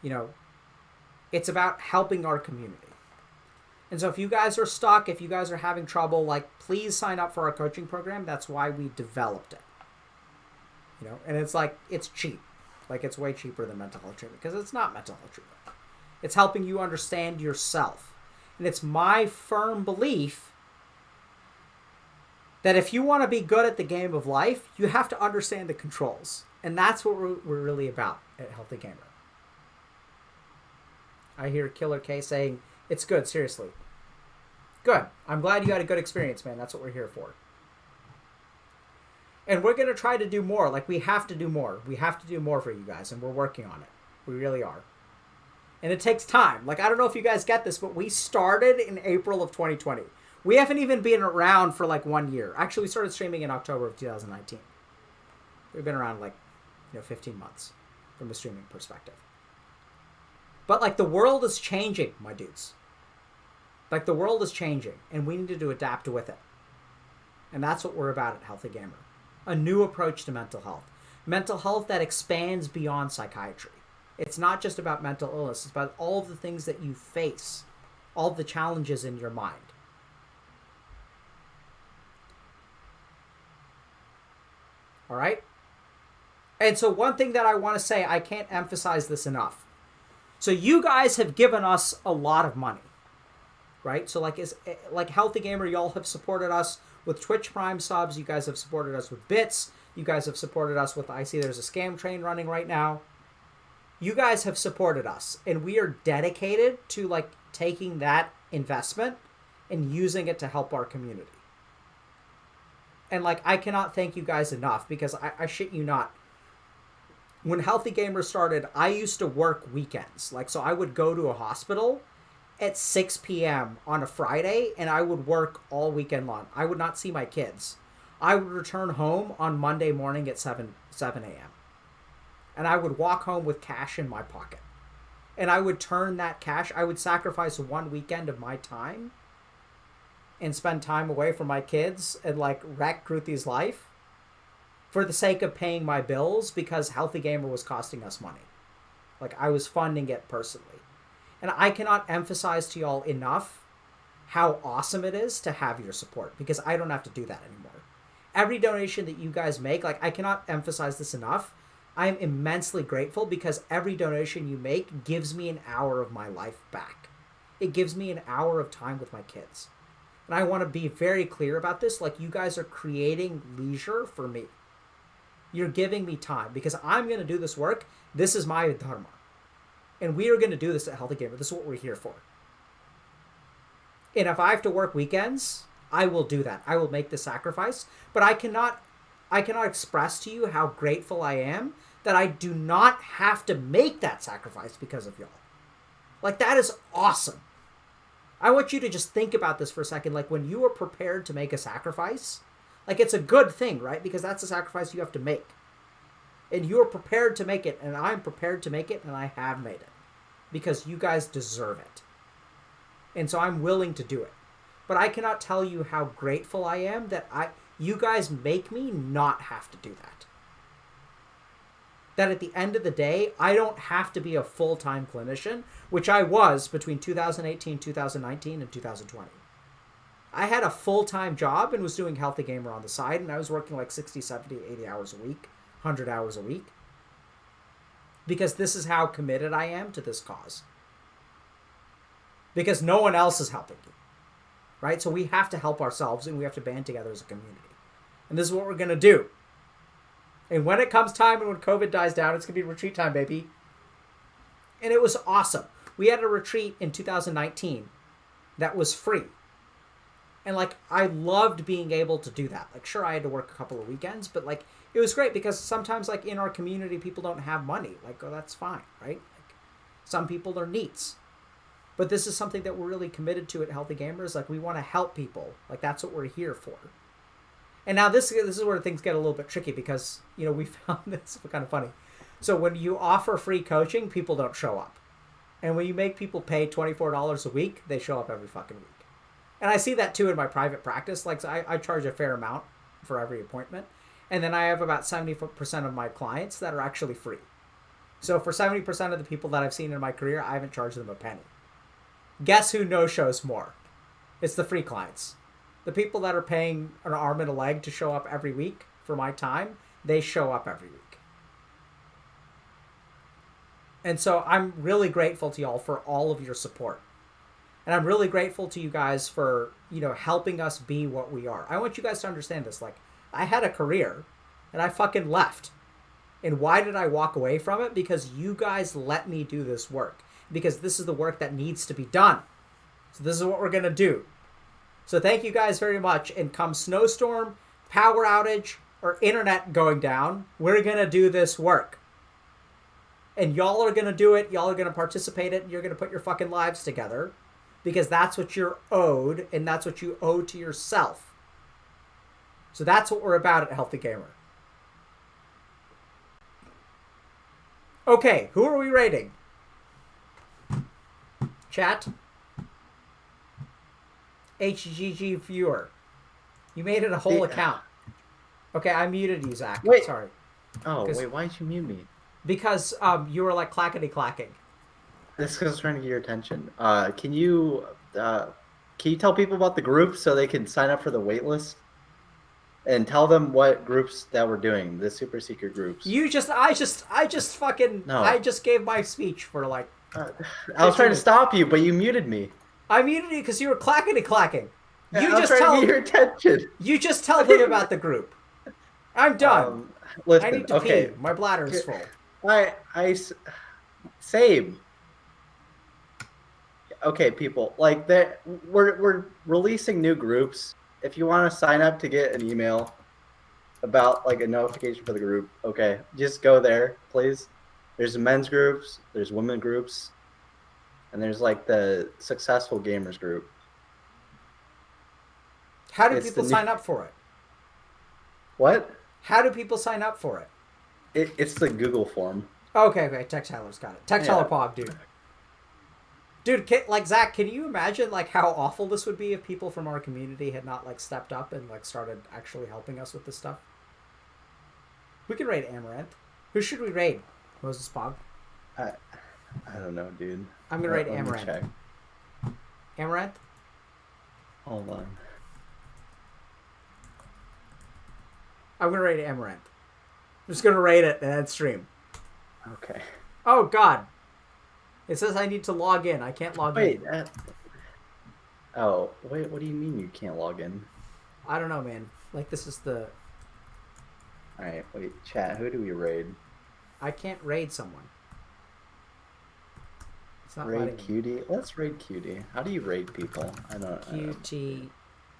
you know, It's about helping our community. And so if you guys are stuck, if you guys are having trouble, like, please sign up for our coaching program. That's why we developed it. You know, and it's like, it's cheap. Like, it's way cheaper than mental health treatment, because it's not mental health treatment. It's helping you understand yourself. And it's my firm belief that if you want to be good at the game of life, you have to understand the controls. And that's what we're really about at Healthy Gamer. I hear Killer K saying, it's good, seriously. Good. I'm glad you had a good experience, man. That's what we're here for. And we're going to try to do more. Like, we have to do more. We have to do more for you guys, and we're working on it. We really are. And it takes time. Like, I don't know if you guys get this, but we started in April of 2020. We haven't even been around for, like, 1 year. Actually, we started streaming in October of 2019. We've been around, like, 15 months from a streaming perspective. But, like, the world is changing, my dudes. Like, the world is changing, and we need to adapt with it. And that's what we're about at Healthy Gamer. A new approach to mental health. Mental health that expands beyond psychiatry. It's not just about mental illness. It's about all of the things that you face. All of the challenges in your mind. All right? And so one thing that I want to say, I can't emphasize this enough. So you guys have given us a lot of money. Right? So like Healthy Gamer, y'all have supported us with Twitch Prime subs. You guys have supported us with bits. You guys have supported us with, I see there's a scam train running right now. You guys have supported us. And we are dedicated to, like, taking that investment and using it to help our community. And, like, I cannot thank you guys enough, because I shit you not. When Healthy Gamer started, I used to work weekends. Like, so I would go to a hospital at 6 p.m. on a Friday, and I would work all weekend long. I would not see my kids. I would return home on Monday morning at 7 a.m. And I would walk home with cash in my pocket. And I would turn that cash, I would sacrifice one weekend of my time and spend time away from my kids and, like, wreck Kruthi's life for the sake of paying my bills, because Healthy Gamer was costing us money. Like, I was funding it personally. And I cannot emphasize to y'all enough how awesome it is to have your support, because I don't have to do that anymore. Every donation that you guys make, like, I cannot emphasize this enough. I am immensely grateful, because every donation you make gives me an hour of my life back. It gives me an hour of time with my kids. And I want to be very clear about this. Like, you guys are creating leisure for me. You're giving me time, because I'm going to do this work. This is my Dharma. And we are going to do this at Healthy Gamer. This is what we're here for. And if I have to work weekends, I will do that. I will make the sacrifice. But I cannot express to you how grateful I am that I do not have to make that sacrifice because of y'all. Like, that is awesome. I want you to just think about this for a second. Like, when you are prepared to make a sacrifice, like, it's a good thing, right? Because that's a sacrifice you have to make. And you are prepared to make it, and I'm prepared to make it, and I have made it. Because you guys deserve it. And so I'm willing to do it. But I cannot tell you how grateful I am that you guys make me not have to do that. That at the end of the day, I don't have to be a full-time clinician, which I was between 2018, 2019, and 2020. I had a full-time job and was doing Healthy Gamer on the side, and I was working like 60, 70, 80 hours a week. 100 hours a week, because this is how committed I am to this cause, because no one else is helping you, right? So we have to help ourselves, and we have to band together as a community, and this is what we're going to do. And when it comes time, and when COVID dies down, it's going to be retreat time, baby. And it was awesome. We had a retreat in 2019 that was free. And, like, I loved being able to do that. Like, sure, I had to work a couple of weekends, but, like, it was great, because sometimes, like, in our community, people don't have money. Like, oh, that's fine, right? Like, some people are neats. But this is something that we're really committed to at Healthy Gamers. Like, we want to help people. Like, that's what we're here for. And now this is where things get a little bit tricky, because, you know, we found this kind of funny. So when you offer free coaching, people don't show up. And when you make people pay $24 a week, they show up every fucking week. And I see that too in my private practice. Like, so I charge a fair amount for every appointment. And then I have about 70% of my clients that are actually free. So for 70% of the people that I've seen in my career, I haven't charged them a penny. Guess who no-shows more? It's the free clients. The people that are paying an arm and a leg to show up every week for my time, they show up every week. And so I'm really grateful to y'all for all of your support. And I'm really grateful to you guys for, helping us be what we are. I want you guys to understand this. Like, I had a career and I fucking left. And why did I walk away from it? Because you guys let me do this work. Because this is the work that needs to be done. So this is what we're going to do. So thank you guys very much. And come snowstorm, power outage, or internet going down, we're going to do this work. And y'all are going to do it. Y'all are going to participate in it. And you're going to put your fucking lives together. Because that's what you're owed. And that's what you owe to yourself. So that's what we're about at Healthy Gamer. Okay, who are we rating? Chat? HGG viewer. You made it a whole account. Okay, I muted you, Zach. Wait. Sorry. Oh, wait, why'd you mute me? Because you were like clackety-clacking. This is 'cause I was trying to get your attention. Can you tell people about the group so they can sign up for the wait list? And tell them what groups that we're doing, the super secret groups. I just gave my speech for like... I was trying to stop you, but you muted me. I muted you because you were clackety-clacking. I was trying to get your attention. You just tell them about the group. I'm done. Listen, I need to pee. My bladder's full. Same. Okay, people, like we're releasing new groups. If you want to sign up to get an email about like a notification for the group, okay, just go there, please. There's men's groups, there's women groups, and there's like the successful gamers group. How do people sign up for it? What? How do people sign up for it? It's the Google form. Okay, Tech Tyler's got it. Tech Tyler Pog, dude. Dude, Zach, can you imagine like how awful this would be if people from our community had not like stepped up and like started actually helping us with this stuff? We could raid Amaranth. Who should we raid? Moses Pog? I don't know, dude. I'm gonna raid Amaranth. Check. Amaranth? Hold on. I'm gonna raid Amaranth. I'm just gonna raid it and then stream. Okay. Oh God. It says I need to log in. I can't log in. Wait, what do you mean you can't log in? I don't know, man. Like, this is the... Alright, wait, chat, who do we raid? I can't raid someone. It's not raid Cutie? Let's raid Cutie. How do you raid people? I don't know. QT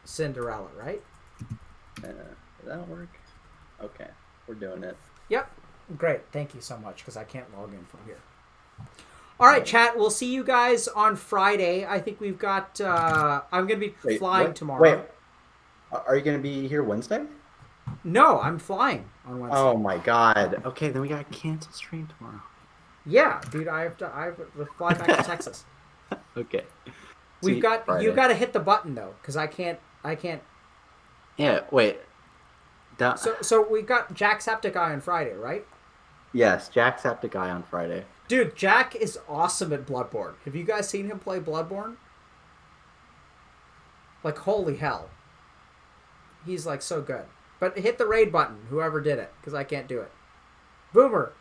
Cinderella, right? Does that work? Okay, we're doing it. Yep. Great. Thank you so much, because I can't log in from here. All right, chat. We'll see you guys on Friday. I think we've got... I'm going to be flying tomorrow. Wait. Are you going to be here Wednesday? No, I'm flying on Wednesday. Oh, my God. Okay, then we got to cancel stream tomorrow. Yeah, dude. I have to fly back to Texas. Okay. You got to hit the button, though, because I can't... Yeah, wait. So we've got Jacksepticeye on Friday, right? Yes, Jacksepticeye on Friday. Dude, Jack is awesome at Bloodborne. Have you guys seen him play Bloodborne? Like, holy hell. He's, like, so good. But hit the raid button, whoever did it, because I can't do it. Boomer!